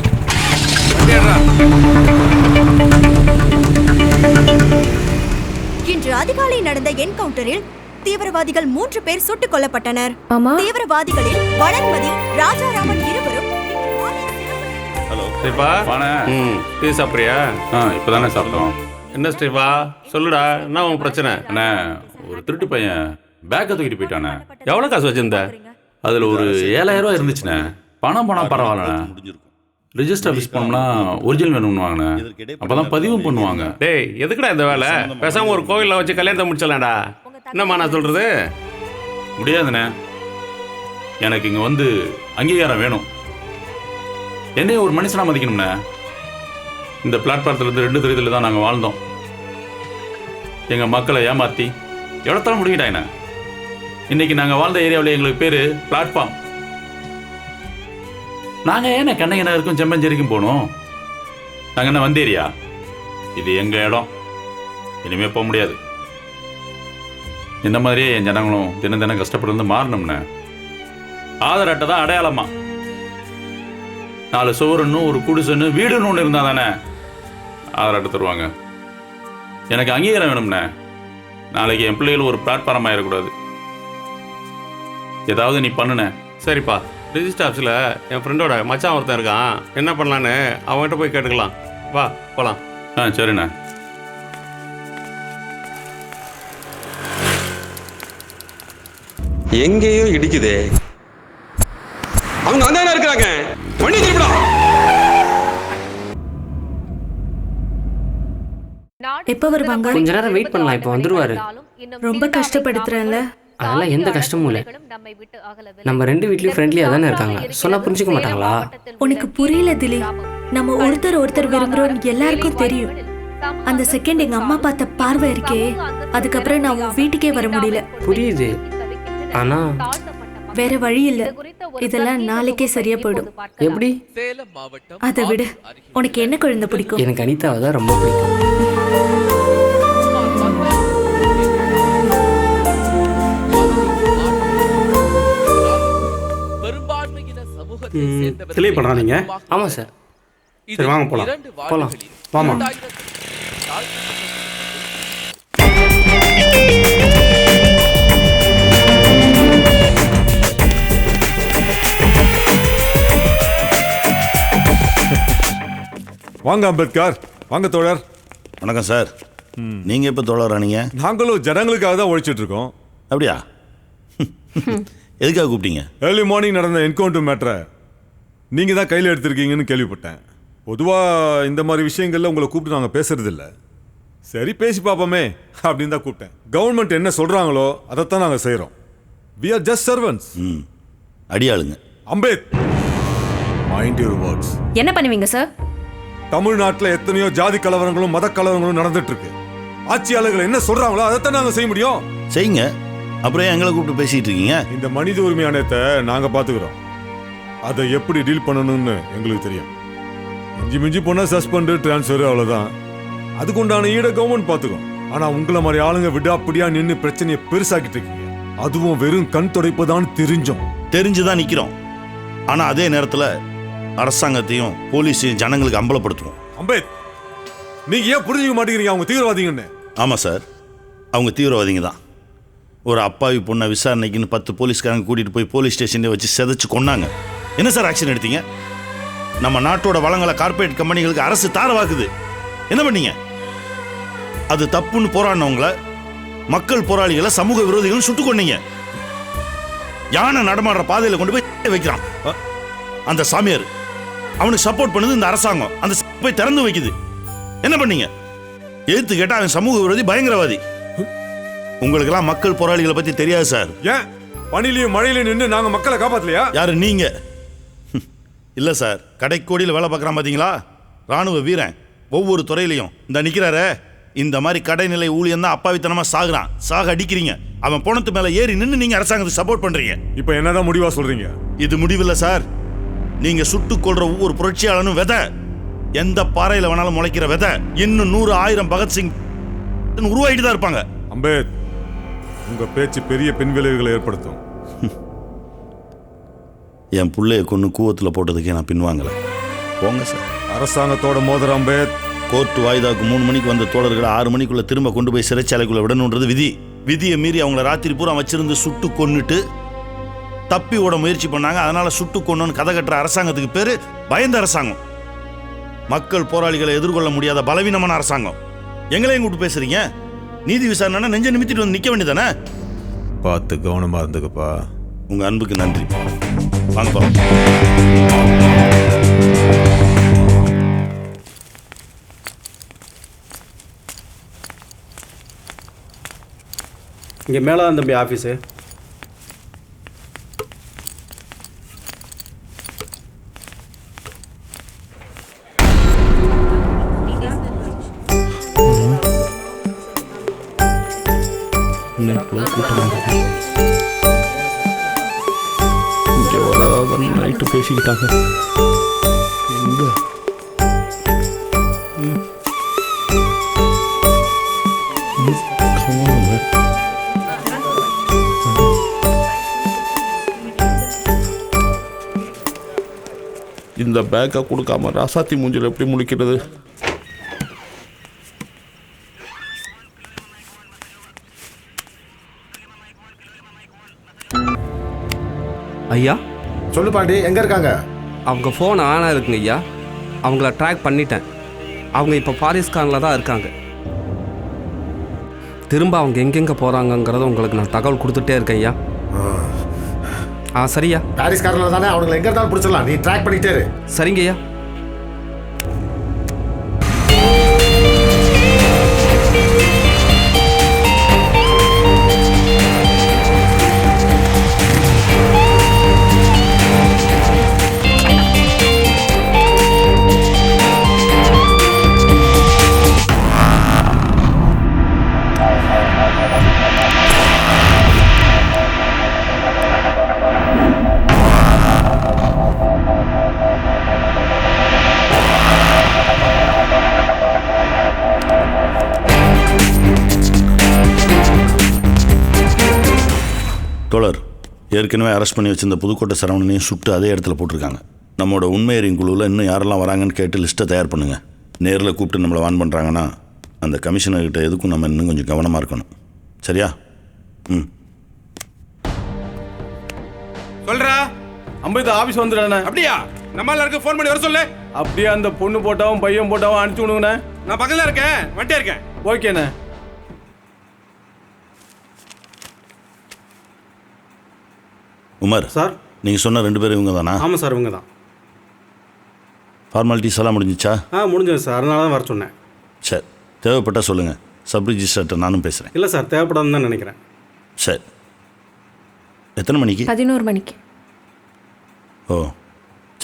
இன்று அதிகாலை நடந்த என்கவுண்டரில் தீவிரவாதிகள் 3 பேர் சுட்டுக் கொல்லப்பட்டனர். தீவிரவாதிகளில் வளர்மதி, ராஜாராமன் இருவரும். ஹலோ ஸ்டீஃபா, டீ சாப்பிட்றியா? இப்போதானே சாப்பிட்டோம். என்ன ஸ்டீஃபா சொல்லுடா, என்ன உன் பிரச்சனை? அண்ணா, ஒரு திருட்டு பையன் பேக்கை தூக்கிட்டு போயிட்டானே. எவ்வளோ காசு வச்சிருந்த? அதில் ஒரு 7000 ரூபா இருந்துச்சுண்ணே. பணம் பரவாயில்லண்ணே. ரிஜிஸ்டர் ஆஃபீஸ் போனோம்னா ஒரிஜினல் வேணும்னு வாங்கினேன். அப்போ தான் பதிவும் பண்ணுவாங்க. டேய், எதுக்குடா இந்த வேலை? பேசாமல் ஒரு கோவிலில் வச்சு கல்யாணத்தை முடிச்சலாம்டா. என்னம்மா நான் சொல்கிறது? முடியாதுண்ணே. எனக்கு இங்கே வந்து அங்கீகாரம் வேணும். என்னைய ஒரு மனுஷனாக மதிக்கணும்ண்ணே. இந்த பிளாட்ஃபாரத்துலேருந்து 2 தெரியத்தில் தான் நாங்கள் வாழ்ந்தோம். எங்கள் மக்களை ஏமாற்றி எவ்வளோத்தாலும் முடிக்கிட்டாங்கண்ணே. இன்றைக்கி நாங்கள் வாழ்ந்த ஏரியாவில் எங்களுக்கு பேர் பிளாட்ஃபார்ம். நாங்கள் ஏன்னா கண்ணகி நகருக்கும் செம்மஞ்சேரிக்கும் போகணும்? நாங்கள் என்ன வந்தேரியா? இது எங்கள் இடம். இனிமேல் போக முடியாது. இந்த மாதிரியே என் ஜனங்களும் தினம் தினம் கஷ்டப்பட்டு மாறணும்னே. ஆதார் அட்டை தான் அடையாளமா. 4 சுவருன்னு ஒரு குடிசைன்னு வீடுன்னு ஒன்று இருந்தால் தானே ஆதார் அட்டை தருவாங்க. எனக்கு அங்கீகாரம் வேணும்ண்ணே. நாளைக்கு என் பிள்ளைகள் ஒரு பிளாட்ஃபார்ம் ஆகிடக்கூடாது. ஏதாவது நீ பண்ணுண்ணே. சரிப்பா, ரிஜிஸ்டர் ஆஃபீஸில் என் ஃப்ரெண்டோட மச்சான் ஒருத்தன் இருக்கான். என்ன பண்ணலான்னு அவன்கிட்ட போய் கேட்டுக்கலாம். வா போகலாம். சரிண்ணே. எங்கேயோ இடிக்குதே. அவங்க அந்தானே இருக்கிறாங்க. வண்டி திருப்பிடா. எப்போ வருவாங்க? கொஞ்ச நேரம் வெயிட் பண்ணலாம். இப்போ வந்துருவாரு. ரொம்ப கஷ்டப்படுத்துறேன்ல. அதெல்லாம் எந்த கஷ்டமும் இல்லை. நம்ம 2 வீட்லயும் ஃப்ரெண்ட்லியா தானே இருக்காங்க. சொன்னா புரிஞ்சுக்க மாட்டாங்களா? உனக்கு புரியல திலி. நம்ம ஒருத்தர் விரும்புறோம் எல்லாருக்கும் தெரியும். அந்த செகண்ட் எங்க அம்மா பார்த்த பார்வை இருக்கே, அதுக்கப்புறம் நான் உன் வீட்டுக்கே வர முடியல. புரியுது, ஆனா வேற வழி இல்ல. இதெல்லாம் நாளைக்கே சரியா போயிடும். எப்படி? அதை விடு. உனக்கு என்ன குழந்தை பிடிக்கும்? எனக்கு அனிதாவை தான் ரொம்ப பிடிக்கும். கிளியர் பண்ணுறா நீங்க? ஆமாம் சார். சரி வாங்க போகலாம். போகலாம். வாமா. வாங்க அம்பேத்கர், வாங்க தோழர். வணக்கம் சார். நீங்கள் எப்போ தோழர் ஆனீங்க? நாங்களும் ஜனங்களுக்காக தான் உழைச்சிட்டு இருக்கோம். அப்படியா? எதுக்காக கூப்பிட்டீங்க? ஏர்லி மார்னிங் நடந்த என்கவுண்டர் மேட்டரை நீங்கள் தான் கையில் எடுத்திருக்கீங்கன்னு கேள்விப்பட்டேன். பொதுவாக இந்த மாதிரி விஷயங்களில் உங்களை கூப்பிட்டு நாங்கள் பேசுறது இல்லை. சரி பேசி பார்ப்போமே அப்படின்னு தான் கூப்பிட்டேன். கவர்மெண்ட் என்ன சொல்கிறாங்களோ அதைத்தான் நாங்கள் செய்கிறோம். We are just servants. அடியாளுங்க. Ambed, mind your words. என்ன பண்ணுவீங்க சார்? தமிழ்நாட்டில் எத்தனையோ ஜாதி கலவரங்களும் மத கலவரங்களும் நடந்துட்டு இருக்கு. ஆட்சியாளர்கள் என்ன சொல்றாங்களோ அதைத்தான் நாங்கள் செய்ய முடியும். செய்யுங்க. அப்புறம் எங்களை கூப்பிட்டு பேசிட்டு இருக்கீங்க? இந்த மனித உரிமை ஆணையத்தை நாங்கள் பார்த்துக்கிறோம். அதை எப்படி டீல் பண்ணணும்னு எங்களுக்கு தெரியும். மிஞ்சி போனால் சஸ்பெண்ட், டிரான்ஸ்ஃபர், அவ்வளோதான். அதுக்கு உண்டான ஈட கவர்மெண்ட் பார்த்துக்கும். ஆனால் உங்களை மாதிரி ஆளுங்க விடாப்படியா நின்று பிரச்சனையை பெருசாக்கிட்டு இருக்கீங்க. அதுவும் வெறும் கண் துடைப்பு தான் தெரிஞ்சுதான் நிற்கிறோம். ஆனால் அதே நேரத்தில் அரசாங்கத்தையும் போலீஸையும் ஜனங்களுக்கு அம்பலப்படுத்துவோம். அம்பேத், நீங்க ஏன் புரிஞ்சுக்க மாட்டேங்கிறீங்க அவங்க தீவிரவாதிங்கன்னு? ஆமாம் சார், அவங்க தீவிரவாதிங்க தான். ஒரு அப்பாவி பொண்ணை விசாரணைக்குன்னு 10 போலீஸ்காரங்க கூட்டிகிட்டு போய் போலீஸ் ஸ்டேஷன்லேயே வச்சு செதைச்சு கொண்டாங்க. என்ன சார் ஆக்ஷன் எடுத்தீங்க? நம்ம நாட்டோட வளங்களை கார்பரேட் கம்பெனிகளுக்கு அரசு தாரவாக்குது. என்ன பண்ணீங்க? அது தப்புன்னு போராடினவங்கள, மக்கள் போராளிகளை, சமூக விரோதிகள் சுட்டு கொண்டீங்க. யானை நடமாடுற பாதையில் கொண்டு போய் வைக்கிறான் அந்த சாமியார். அவனுக்கு சப்போர்ட் பண்ணுது இந்த அரசாங்கம். அந்த போய் திறந்து வைக்குது. என்ன பண்ணீங்க? எதிர்த்து கேட்டா அவன் சமூக விரோதி, பயங்கரவாதி. உங்களுக்கெல்லாம் மக்கள் போராளிகளை பத்தி தெரியாது சார். ஏன் பனிலையும் மழையிலையும் நின்று நாங்க மக்களை காப்பாத்தலையா? யாரு நீங்க? இல்ல சார், கடைக்கோடியில் வேலை பார்க்குறான் பாத்தீங்களா, ராணுவ வீரன். ஒவ்வொரு துறையிலையும் இந்த நிக்கிறாரே, இந்த மாதிரி கடைநிலை ஊழியம் தான் அப்பாவித்தனமா சாகுறான். சாக அடிக்கிறீங்க. அவன் போனத்து மேல ஏறி நின்று நீங்க அரசாங்கத்துக்கு சப்போர்ட் பண்றீங்க. இப்போ என்னதான் முடிவா சொல்றீங்க? இது முடிவில்லை சார். நீங்க சுட்டுக் கொள்ற ஒவ்வொரு புரட்சியாளனும் விதை. எந்த பாறையில வேணாலும் முளைக்கிற விதை. இன்னும் 100 1000 பகத்சிங் உருவாயிட்டு தான் இருப்பாங்க. அம்பேத், உங்க பேச்சு பெரிய பின் விளைவுகளை ஏற்படுத்தும். என் பிள்ளைய கொண்டு கூவத்தில் போட்டதுக்கே நான் பின்வாங்கல. போங்க சார். அரசாங்கத்தோட மோதிர அம்பேத், கோர்ட் வாய்தாக்கு 3 மணிக்கு வந்த தோழர்களை 6 மணிக்குள்ள திரும்ப கொண்டு போய் சிறைச்சாலைக்குள்ள விடணுன்றது விதி. விதியை மீறி அவங்கள ராத்திரி பூரா வச்சிருந்து சுட்டு கொன்னுட்டு தப்பி ஓட முயற்சி பண்ணாங்க. அதனால சுட்டு கொன்னோன்னு கதை கட்டுற அரசாங்கத்துக்கு பேரு பயந்த அரசாங்கம். மக்கள் போராளிகளை எதிர்கொள்ள முடியாத பலவீனமான அரசாங்கம். எங்களையும் கூப்பிட்டு பேசுறீங்க? நீதி விசாரணை நெஞ்ச நிமித்திட்டு வந்து நிக்க வேண்டியதானே? பார்த்து கவனமா இருந்துக்கப்பா. உங்க அன்புக்கு நன்றி. வாங்க போலாம். இங்கே மேலே தான் தம்பி ஆஃபீஸு. இங்கே வராத நைட்டு பேசிக்கிட்டாங்க. எங்க இந்த பேக்கை கொடுக்காம ராசாத்தி மூஞ்சில் எப்படி முடிக்கிறது? ஐயா சொல்லு பாண்டி, எங்கே இருக்காங்க? அவங்க ஃபோன் ஆனாக இருக்குங்க ஐயா. அவங்கள ட்ராக் பண்ணிட்டேன். அவங்க இப்போ பாரிஸ்கானில் தான் இருக்காங்க. திரும்ப அவங்க எங்கெங்கே போகிறாங்கங்கிறத உங்களுக்கு நான் தகவல் கொடுத்துட்டே இருக்கேன் ஐயா. சரியா? பாரிஸ்காரில் தானே, அவங்களை எங்கே இருந்தாலும் பிடிச்சிடலாம். நீ ட்ராக் பண்ணிட்டே இரு. சரிங்க ஐயா. தோழர், ஏற்கனவே அரெஸ்ட் பண்ணி வச்சிருந்த புதுக்கோட்டை சரவணனையும் சுட்டு அதே இடத்துல போட்டிருக்காங்க. நம்மளோட உண்மையறியும் குழுவில் இன்னும் யாரெல்லாம் வராங்கன்னு கேட்டு லிஸ்ட்டை தயார் பண்ணுங்கள். நேரில் கூப்பிட்டு நம்மளை வான் பண்ணுறாங்கன்னா அந்த கமிஷனர்கிட்ட எதுக்கும் நம்ம இன்னும் கொஞ்சம் கவனமாக இருக்கணும். சரியா? ம். சொல்றா, அம்பேத் ஆஃபீஸ் வந்துடுறேண்ணே. அப்படியா? நம்ம எல்லாருக்கும் ஃபோன் பண்ணி வர சொல்லு. அப்படியே அந்த பொண்ணு போட்டாவும் பையன் போட்டாவும் அனுப்பிச்சு விடுங்கண்ணே. நான் பக்கத்தில் இருக்கேன், வந்துட்டே இருக்கேன். ஓகேண்ணே. உமர் சார், நீங்கள் சொன்ன 2 பேரும் இவங்க தானா? ஆமாம் சார், இவங்க தான். ஃபார்மாலிட்டிஸ் எல்லாம் முடிஞ்சிச்சா? முடிஞ்சது சார், அதனால தான் வர சொன்னேன். சரி, தேவைப்பட்டால் சொல்லுங்கள். சப் ரிஜிஸ்டர்கிட்ட நானும் பேசுகிறேன். இல்லை சார், தேவைப்படாதுன்னு தான் நினைக்கிறேன். சரி, எத்தனை மணிக்கு? 11 மணிக்கு. ஓ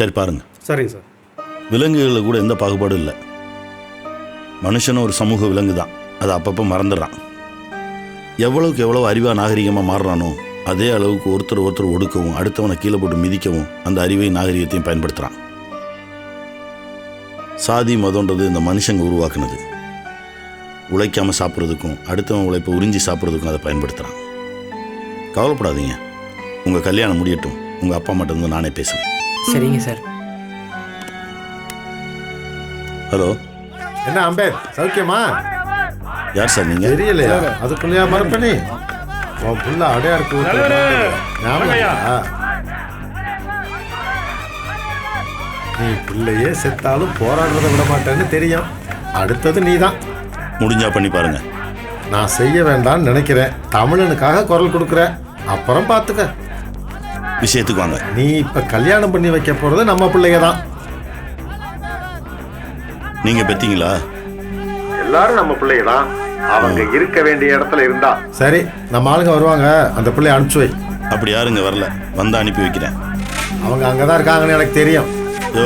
சரி, பாருங்கள். சரிங்க சார். விலங்குகளில் கூட எந்த பாகுபாடும் இல்லை. மனுஷனும் ஒரு சமூக விலங்கு தான். அதை அப்பப்போ மறந்துடுறான். எவ்வளவுக்கு எவ்வளோ அறிவாக நாகரிகமாக மாறுறானோ அதே அளவுக்கு ஒருத்தர் ஒடுக்கவும் அடுத்தவனை கீழே போட்டு மிதிக்கவும் அந்த அறிவையும் நாகரிகத்தையும் பயன்படுத்துகிறான். சாதி மதம்ன்றது இந்த மனுஷங்க உருவாக்குனது. உழைக்காமல் சாப்பிட்றதுக்கும் அடுத்தவன் உழைப்பை உறிஞ்சி சாப்பிட்றதுக்கும் அதை பயன்படுத்துகிறான். கவலைப்படாதீங்க, உங்கள் கல்யாணம் முடியட்டும். உங்கள் அப்பா மட்டும் நானே பேசுகிறேன். சரிங்க சார். ஹலோ, என்ன அம்பேத், சௌக்கியமா? யார் சார் நீங்கள்? தெரியலையா? அதுக்குள்ளேயா மறப்பனே? உன் புள்ள அடையாருக்கு நீ பிள்ளையே செத்தாலும் போராடுறத விட மாட்டேன்னு தெரியும். அடுத்தது நீ தான். முடிஞ்சா பண்ணி பாருங்க. நான் செய்ய வேண்டாம்னு நினைக்கிறேன். தமிழனுக்காக குரல் கொடுக்குற, அப்புறம் பார்த்துக்க. விஷயத்துக்கு வாங்க. நீ இப்ப கல்யாணம் பண்ணி வைக்க போறது நம்ம பிள்ளைங்க தான். நீங்க பெத்தீங்களா? எல்லாரும் நம்ம பிள்ளைங்க தான். அவங்க இருக்க வேண்டிய இடத்துல இருந்தா சரி. நம்ம ஆளுங்க வருவாங்க, அந்த பிள்ளைய அனுப்பிச்சு வை. அப்படி யாருங்க வரல, வந்தா அனுப்பி வைக்கிறேன். அவங்க அங்கதான் இருக்காங்கன்னு எனக்கு தெரியும். ஓ,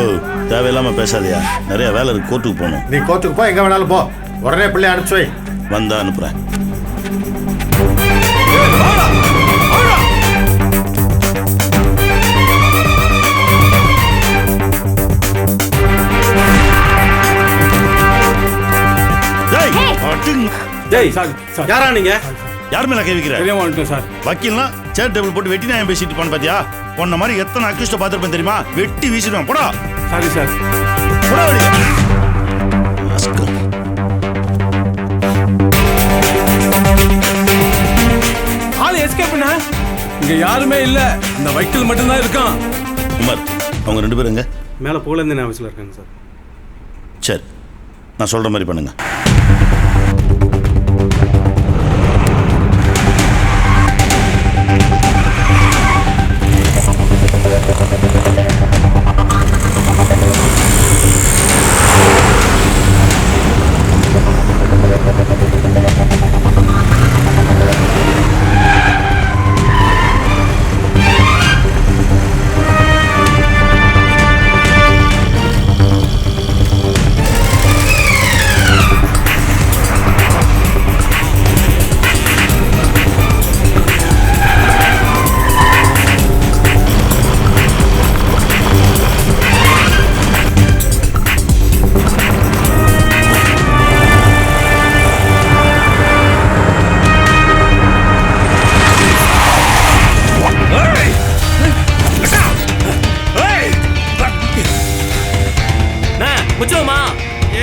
தேவையில்லாம பேசாதையா, நிறைய வேலை இருக்கு. கோர்ட்டுக்கு போகணும். நீ கோர்ட்டுக்கு போ, எங்க வேணாலும் போ. உடனே பிள்ளைய அனுப்பிச்சு வை. வந்தா அனுப்புறேன். யாரா நீங்க? யார் மேல கை வைக்கிற? தெரியாம வந்துட்டேன் சார். வக்கீல்னா சேர் டேபிள் போட்டு வெட்டி நான் பேசிட்டு போன பாத்தியா? உன்ன மாதிரி எத்தனை அக்யூஸ்ட பாத்துருப்பேன் தெரியுமா? வெட்டி வீசிடுவேன். போடா. Sorry sir. போடா வெளியே. எஸ்கேப்னா இங்க யாருமே இல்ல, இந்த வைக்கல் மட்டும்தான் இருக்கான். உமர், அவங்க 2 பேரும் எங்க? மேலே புகழேந்தன் ஆஃபீஸில் இருக்காங்க சார். சரி, நான் சொல்கிற மாதிரி பண்ணுங்க.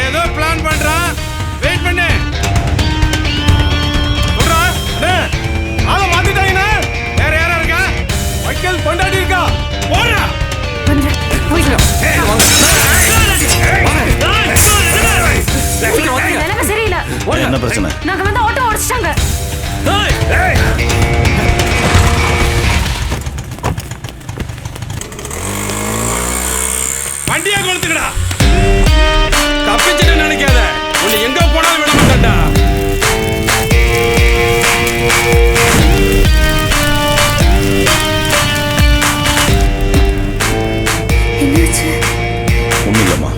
ஏதோ பிளான் பண்றான், வெயிட் பண்ணு. சொல்றா, ஆள மாத்திட்டாங்கண்ணா. வேற யாரா இருக்கா? வைக்கல் பொண்டாட்டி இருக்கா? போறா. என்ன பிரச்சனை? நாங்க வந்து ஆட்டோ உடைச்சிட்டாங்க. வண்டியா கொளுத்துக்கடா. தப்பிச்சுட்டு நினைக்காத, உன்னை எங்க போனாலும் விட மாட்டேன்டா. ஒன்றும் இல்லைம்மா.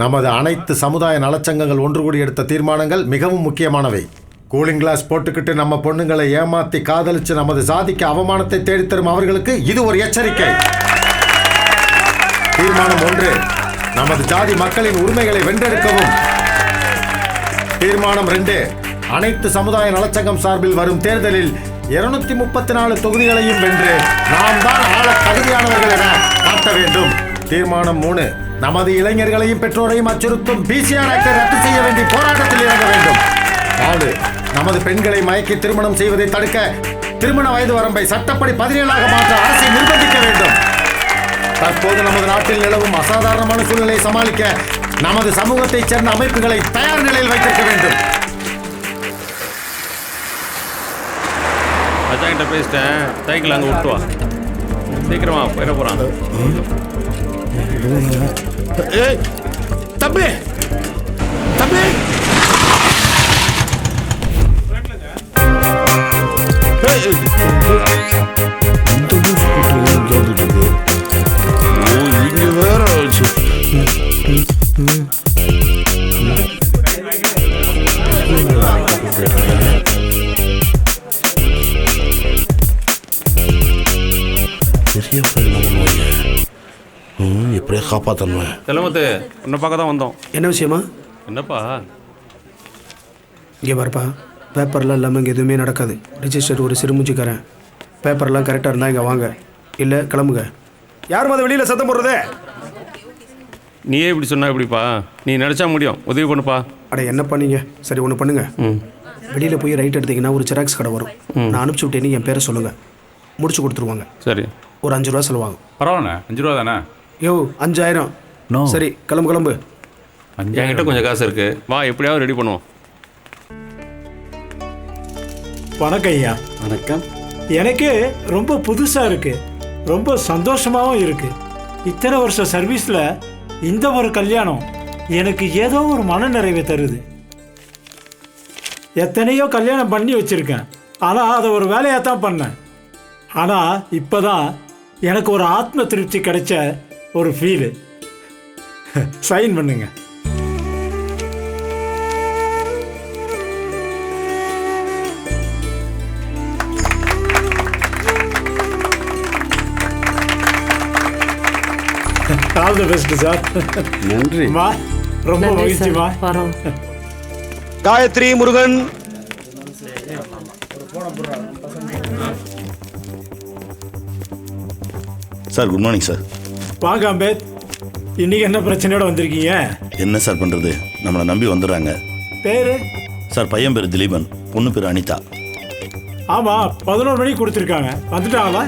நமது அனைத்து சமுதாய நலச்சங்கங்கள் ஒன்று கூடி எடுத்த தீர்மானங்கள் மிகவும் முக்கியமானவை. கூலிங் கிளாஸ் போட்டுக்கிட்டு நம்ம பொண்ணுங்களை ஏமாத்தி காதலிச்சு நமது சாதிக்கு அவமானத்தை தேடித்தரும் அவர்களுக்கு இது ஒரு எச்சரிக்கை. தீர்மானம் 1, நமது ஜாதி மக்களின் உரிமைகளை வென்றெடுக்கவும். தீர்மானம் 2, அனைத்து சமுதாய நலச்சங்கம் சார்பில் வரும் தேர்தலில் 234 தொகுதிகளையும் வென்று நாம் தான் ஆள தகுதியானவர்கள் என காட்ட வேண்டும். தீர்மானம் 3, நமது இளைஞர்களையும் பெற்றோரையும் அச்சுறுத்தும் பிசிஆர் ஆக்டை ரத்து செய்ய வேண்டிய போராட்டத்தில் இறங்க வேண்டும். 4, நமது பெண்களை மயக்கி திருமணம் செய்வதை தடுக்க திருமண வயது வரம்பை சட்டப்படி 17ஆக மாற்ற அரசை நிர்பந்திக்க வேண்டும். தற்போது நமது நாட்டில் நிலவும் அசாதாரணமான சூழ்நிலையை சமாளிக்க நமது சமூகத்தைச் சேர்ந்த அமைப்புகளை தயார் நிலையில் வைத்திருக்க வேண்டும். அஜாங்கிட்ட பேசிட்டேன், சைக்கிள் அங்கே விட்டு வா. சீக்கிரமா போயிட போகிறான். ஏய் தம்பி, தம்பி, இங்க வேற பெரிய எப்படியா காப்பாற்றணும். செல்லமத்து, உன்னை பார்க்க தான் வந்தோம். என்ன விஷயமா? என்னப்பா? இங்கே வரப்பா, பேப்பர்லாம் இல்லாமல் இங்கே எதுவுமே நடக்காது. ரிஜிஸ்டர் ஒரு சிறுமூச்சிக்காரன். பேப்பர்லாம் கரெக்டாக இருந்தால் இங்கே வாங்க, இல்லை கிளம்புங்க. யாரும் அதை வெளியில் சத்தம் போடுறதே? நீயே இப்படி சொன்னா எப்படிப்பா? நீ நினச்சா முடியும், உதவி பண்ணுப்பா. அட என்ன பண்ணீங்க? சரி ஒன்று பண்ணுங்க, வெளியில் போய் ரைட் எடுத்தீங்கன்னா ஒரு ஜெராக்ஸ் கடை வரும். நான் அனுப்பிச்சி விட்டேன்னு என் பேரை சொல்லுங்கள், முடிச்சு கொடுத்துருவாங்க. சரி, ஒரு 5 ரூபா செலவாகும். பரவாயில்ல, 5 ரூபா தானே? யோ 5000. சரி கிளம்பு கிளம்பு. என்கிட்ட கொஞ்சம் காசு இருக்கு, வா எப்படியாவது ரெடி பண்ணுவோம். வணக்கம் ஐயா. வணக்கம். எனக்கு ரொம்ப புதுசாக இருக்குது, ரொம்ப சந்தோஷமாகவும் இருக்குது. இத்தனை வருஷம் சர்வீஸில் இந்த ஒரு கல்யாணம் எனக்கு ஏதோ ஒரு மன நிறைவை தருது. எத்தனையோ கல்யாணம் பண்ணி வச்சுருக்கேன், ஆனால் அதை ஒரு வேலையாக தான் பண்ணேன். ஆனால் இப்போ தான் எனக்கு ஒரு ஆத்ம திருப்தி கிடைச்ச ஒரு ஃபீலு. சைன் பண்ணுங்க. All the best sir. நன்றி. ரொம்ப மகிழ்ச்சிமா. Gayathri Murugan. Sir good morning sir. வாங்க அம்பேத், இன்னைக்கு என்ன பிரச்சனையோட வந்திருக்கீங்க? என்ன சார் பண்ணுறது, நம்மளை நம்பி வந்துடுறாங்க. பேரு? சார் பையன் பேர் திலீபன், பொண்ணு பேர் அனிதா. ஆமா, 11 மணிக்கு கொடுத்துருக்காங்க. வந்துட்டாங்களா?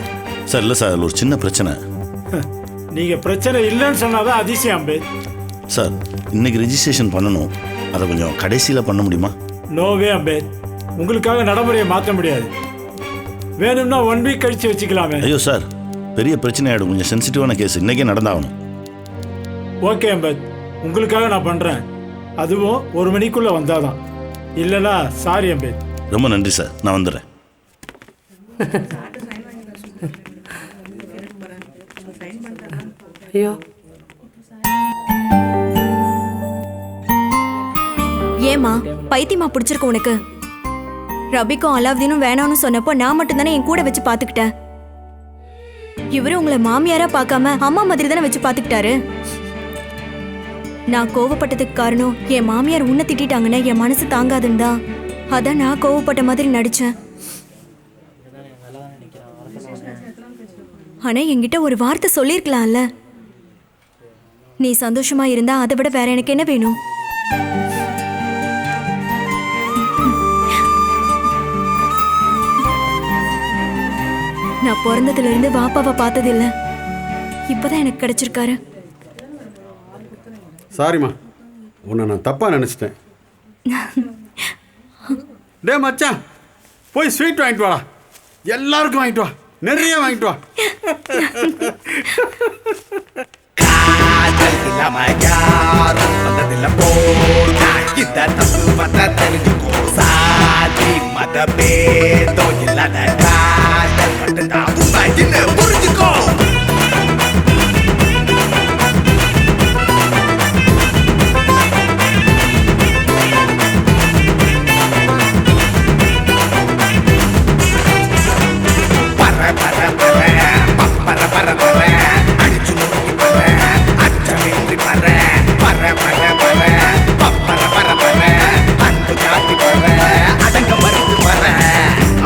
சார் இல்லை சார், அதில் ஒரு சின்ன பிரச்சனை. நீங்க பிரச்சனை இல்லைன்னு சொன்னாதான் அதிசயம் அம்பேத். சார் இன்னைக்கு ரெஜிஸ்ட்ரேஷன் பண்ணணும், அதை கொஞ்சம் கடைசியில் பண்ண முடியுமா? நோவே அம்பேத், உங்களுக்காக நடைமுறையை மாற்ற முடியாது. வேணும்னா 1 வீக் கழிச்சு வச்சுக்கலாமே. ஐயோ சார், பெரிய பிரச்சனை ஆகிடும். கொஞ்சம் சென்சிட்டிவான கேஸ், இன்னைக்கே நடந்தாகணும். ஓகே அம்பேத், உங்களுக்காக நான் பண்றேன். அதுவும் 1 மணிக்குள்ள வந்தாதான். இல்லைனா சாரி அம்பேத். ரொம்ப நன்றி சார், நான் வந்துடுறேன். ஐயோ, ஏமா பைத்தியமா பிடிச்சிருக்க உனக்கு? ரபிக்கும் அலாவுதீனும் வேணாம்னு சொன்னப்போ நான் மட்டும் தானே என் கூட வச்சு பாத்துக்கிட்டேன். இவரு உங்களை மாமியாரா பார்க்காம அம்மா மாதிரி தானே வச்சு பாத்துக்கிட்டாரு. நான் கோவப்பட்டதுக்கு காரணம் என் மாமியார் உன்னை திட்டாங்கன்னு என் மனசு தாங்காதுன்னு தான். அதான் நான் கோவப்பட்ட மாதிரி நடிச்சேன். ஆனா என்கிட்ட ஒரு வார்த்தை சொல்லிருக்கலாம்ல. நீ சந்தோஷமா இருந்தா அதை விட வேற எனக்கு என்ன வேணும்? நான் பிறந்ததுல இருந்து வாப்பாவை பார்த்தது இல்ல, இப்பதான் எனக்கு கிடைச்சிருக்காரு. சாரிம்மா, உன்னை நான் தப்பா நினைச்சிட்டேன். டே மச்சான், போய் ஸ்வீட் வாங்கிட்டு வாடா. எல்லாருக்கும் வாங்கிட்டு வா, நிறைய வாங்கிட்டு வா. புரிஞ்சுக்கோ.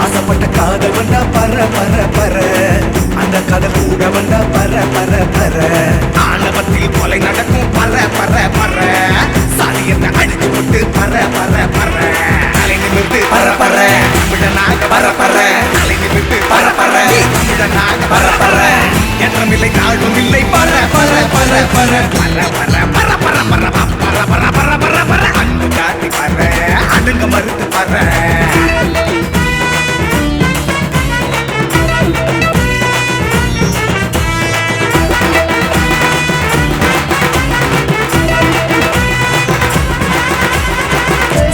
ஆசைப்பட்ட காதல் வந்தா பர பர பர, அந்த காதல் கூட வந்தா பர பர பர, ஆணவத்தில் கொலை நடக்கும் பர பர பர, சாதியத்தை அடிச்சு விட்டு பர பர பர, தலை நிமிர்ந்து பர பர, தமிழனாக பர பர, தலை நிமிர்ந்து பர பர, தமிழனாக பர பர, ஏற்றமில்லை தாழ்வும் இல்லை பர பர பர பர பர பர பர பர பர பர பர பர பர பர, அன்பு காட்டி பர, அணுங்க மறுத்து பர.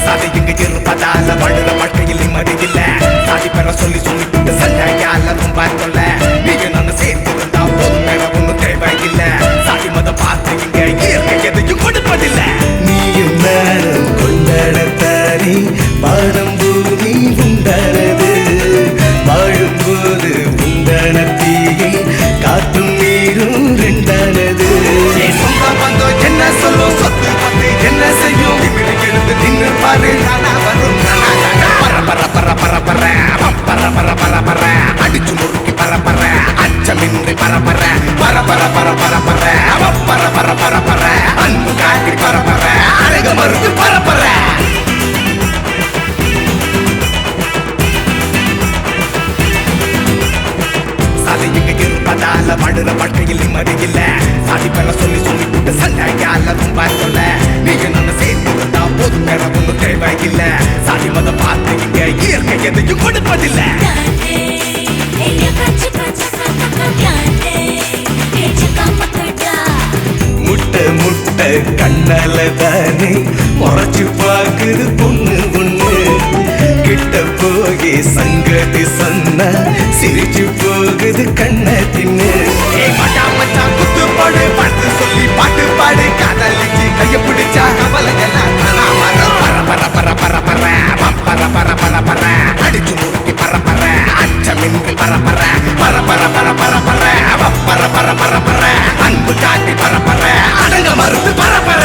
சாதி இங்க இருப்பதால படுற வாழ்க்கையில் நிம்மதி இல்ல, சாதி பெற சொல்லி சொல்லிட்டு சண்டையால ரொம்ப சொல்ல, நீங்க நாங்க சேர்ந்து இருந்தா போதும், வேற ஒன்றும் தேவையில்ல. சாதி மதம் பார்த்து இங்க இயற்கை எதையும் கொடுப்பதில்ல. நீயும் நானும் கொண்டாடத்தானே பாடம் பூமி உண்டானது, வாழும்போது உண்டான தீயை காற்றும் நீரும் ரெண்டானது. சொந்தம் வந்தோ என்ன சொல்லும், சொத்து பத்து என்ன செய்யும், எழுந்து நின்று பாரு நானா வரும் பர பர பர பர பர பர பர பர பர, அடிச்சு முறுக்கி பர பர, அச்சமின்றி பர பர பர பர பர பர பர பர பர பர பர, அன்பு காட்டி பர பர, அழக மறுத்து பர பர. சாதி இங்க இருப்பதால படுற வாழ்க்கையில் நிம்மதி இல்ல, சாதி பெற சொல்லி சொல்லிட்டு சண்டையால ரொம்ப சொல்ல, நீங்க நாங்க சேர்ந்து இருந்தா போதும், வேற ஒன்றும் தேவையில்ல. சாதி மதம் பார்த்து இங்க இயற்கை எதையும் கொடுப்பதில்ல. முட்டை முட்டை கண்ணால தானே முறைச்சு பாக்குது பொண்ணு பொண்ணு, கிட்ட போய் சங்கதி சொன்னா சிரிச்சு போகுது கண்ண தின்னு. குத்து பாடு பாட்டு சொல்லி பாட்டு பாடு, காதலிச்சு கைய பிடிச்சா கவலை எல்லாம் பர பர பர பர பர பர பர பர பர, அடிச்சு முறுக்கி பர பர, அச்சமின்றி பர பர பர பர பர பர பர பர பர பர பர, அன்பு காட்டி பர பர, அடங்க மறுத்து பர பர.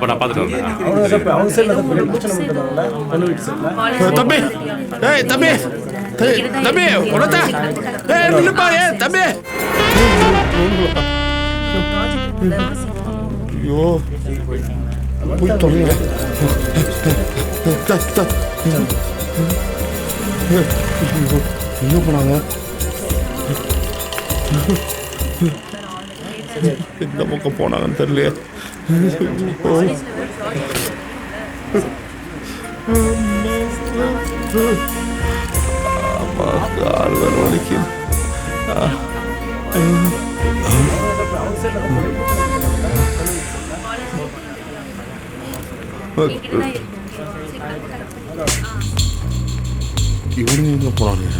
அப்போ நான் பார்த்துட்டு வரேன். தம்பி ஏய் தம்பி தம்பி உடத்த ஏய் நில்லுப்பா ஏய் தம்பி ஐயோ போய் தொலைங்க என்ன பண்ணாங்க எந்த பக்கம் போனாங்கன்னு தெரியலையே கால் வர வலிக்குது இவனுங்க எங்க போறானுங்க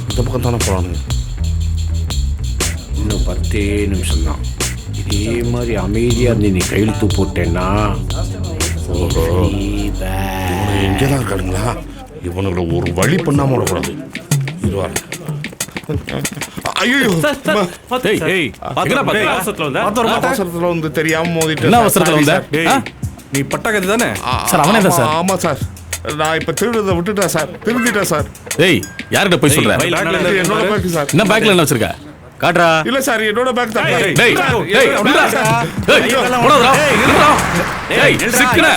இந்த பக்கம் தானே போறானுங்க இன்னும் 10 நிமிஷம் தான் இதே மாதிரி அமைதியாக இருந்து நீ கையெழுத்து போட்டேன்னா எங்கேதான் இருக்கானுங்களா இவனுங்களை ஒரு வழி பண்ணாம விடக்கூடாது இதுவா ஐயோ அவசரத்துல வந்து தெரியாம மோதிட்டு நீ பட்டாக்கத்து தானே சார் அவனே தான் சார் ஆமா சார் நான் இப்ப திருடுறத விட்டுட்டேன் சார் திருந்திட்டேன் சார் டேய் யார்கிட்ட போய் சொல்ற என்னோட பேக் சார் என்ன பேக்ல என்ன வச்சிருக்க காட்றா இல்ல சார் என்னோட பேக் தான் டேய் டேய் போடா டேய் சிக்கன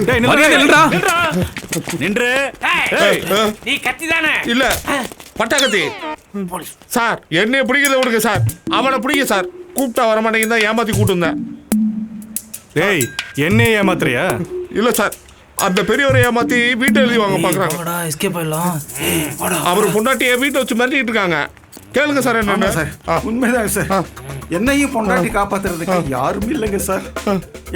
டேய் நில்றா நின்று நீ கத்தி தானே இல்ல பட்டாக்கத்தி சார் என்னைய பிடிக்கிறத விடுங்க சார் அவனை பிடிக்க சார் கூப்பிட்டா வர மாட்டேங்குது தான் ஏமாத்தி கூட்டு வந்தேன் டேய் என்னையே ஏமாத்துறியா இல்ல சார் அந்த பெரியவரை ஏமாத்தி வீட்டை எழுதி வாங்க பாக்குறாங்க எஸ்கேப் ஆயிடலாம் அவர் பொண்டாட்டியை வீட்டை வச்சு மிரட்டிட்டு இருக்காங்க கேளுங்க சார் என்ன சார் உண்மைதான் சார் என்னையும் பொண்டாட்டி காப்பாத்துறதுக்கு யாரும் இல்லைங்க சார்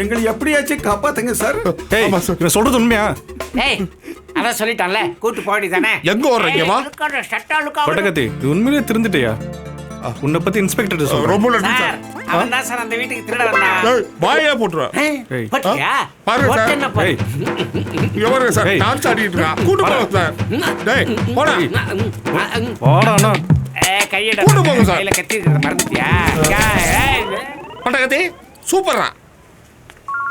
எங்களை எப்படியாச்சும் காப்பாத்துங்க சார் டேய் இவன் சொல்றது உண்மையா ஏய் அதான் சொல்லிட்டான்ல கூட்டு போடி தானே எங்க வர்றீங்க வா பட்டகத்தி இது உண்மையிலேயே திருந்துட்டியா உன்னை பத்தி இன்ஸ்பெக்டர் சொல்றேன் ரொம்ப சார் அவன் தான் சார் அந்த வீட்டுக்கு திருட வந்தான் வாயா போட்டுறா பட்டியா பாருங்க சார் ஏய் இங்க பாருங்க சார் டான்ஸ் ஆடிட்டு இருக்கா கூட்டு போங்க சார் டேய் போடா போடானா கையட கூட்டு போங்க சார் கையில கத்தி இருக்கிறத மறந்துட்டியா பட்டகத்தி சூப்பரா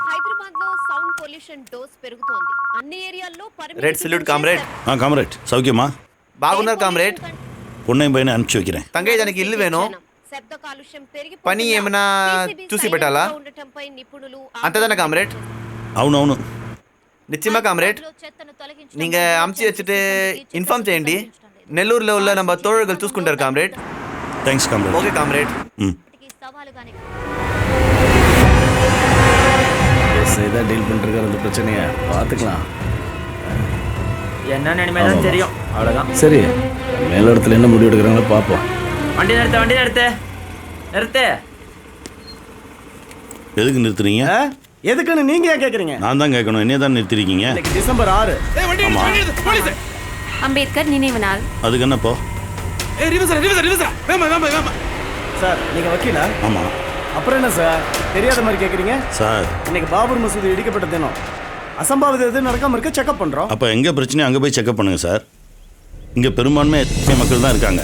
హైదరాబాద్ లో సౌండ్ పొల్యూషన్ డోస్ పెరుగుతోంది అన్ని ఏరియాల్లో రెడ్ సల్యూట్ కామ్రేడ్ కామ్రేడ్ సౌఖ్యమా బాగున్నారు కామ్రేడ్ పొన్నయ్య పైన అనుப்பிச்சு வைக்கிறேன் తంగయ్య దానికి ఇల్లు వేణు శబ్ద కాలుష్యం పని ఏమైనా చూసి పెట్టాలా అంతేదానా కామ్రేడ్ అవునవును நிச்சயமா காம்ரேட் நீங்க அமுச்சு வச்சுட்டு இன்ஃபார்ம் చేయండి నెల్లూరులో உள்ள நம்ம தோழர்கள் చూసుకుంటారు comrade thanks comrade okay comrade SI தான் டீல் பண்ணிருக்காரு அந்த பிரச்சனையை பார்த்துக்கலாம் என்ன இனிமேதான் தெரியும் அவ்வளவுதான் சரி மேலிடத்துல என்ன முடிவு எடுக்கிறாங்களோ பார்ப்போம் வண்டி நிறுத்து எதுக்கு நிறுத்துறீங்க எதுக்குன்னு நீங்க ஏன் கேக்குறீங்க நான் தான் கேட்கணும் என்னைய தான் நிறுத்திருக்கீங்க டிசம்பர் 6 ஆமா అంబేద్కర్ நினைவு நாள் அதுக்கு என்னப்போ சார் நீங்க வக்கீலா ஆமா அப்புறம் என்ன சார் தெரியாத மாதிரி கேக்குறீங்க சார் இன்னைக்கு பாபர் மசூதி இடிக்கப்பட்ட தினம் அசம்பாவிதம் எதுவும் நடக்காம இருக்க செக்அப் பண்றோம் அப்போ எங்கே பிரச்சனையும் அங்கே போய் செக்அப் பண்ணுங்க சார் இங்கே பெரும்பான்மை மக்கள் தான் இருக்காங்க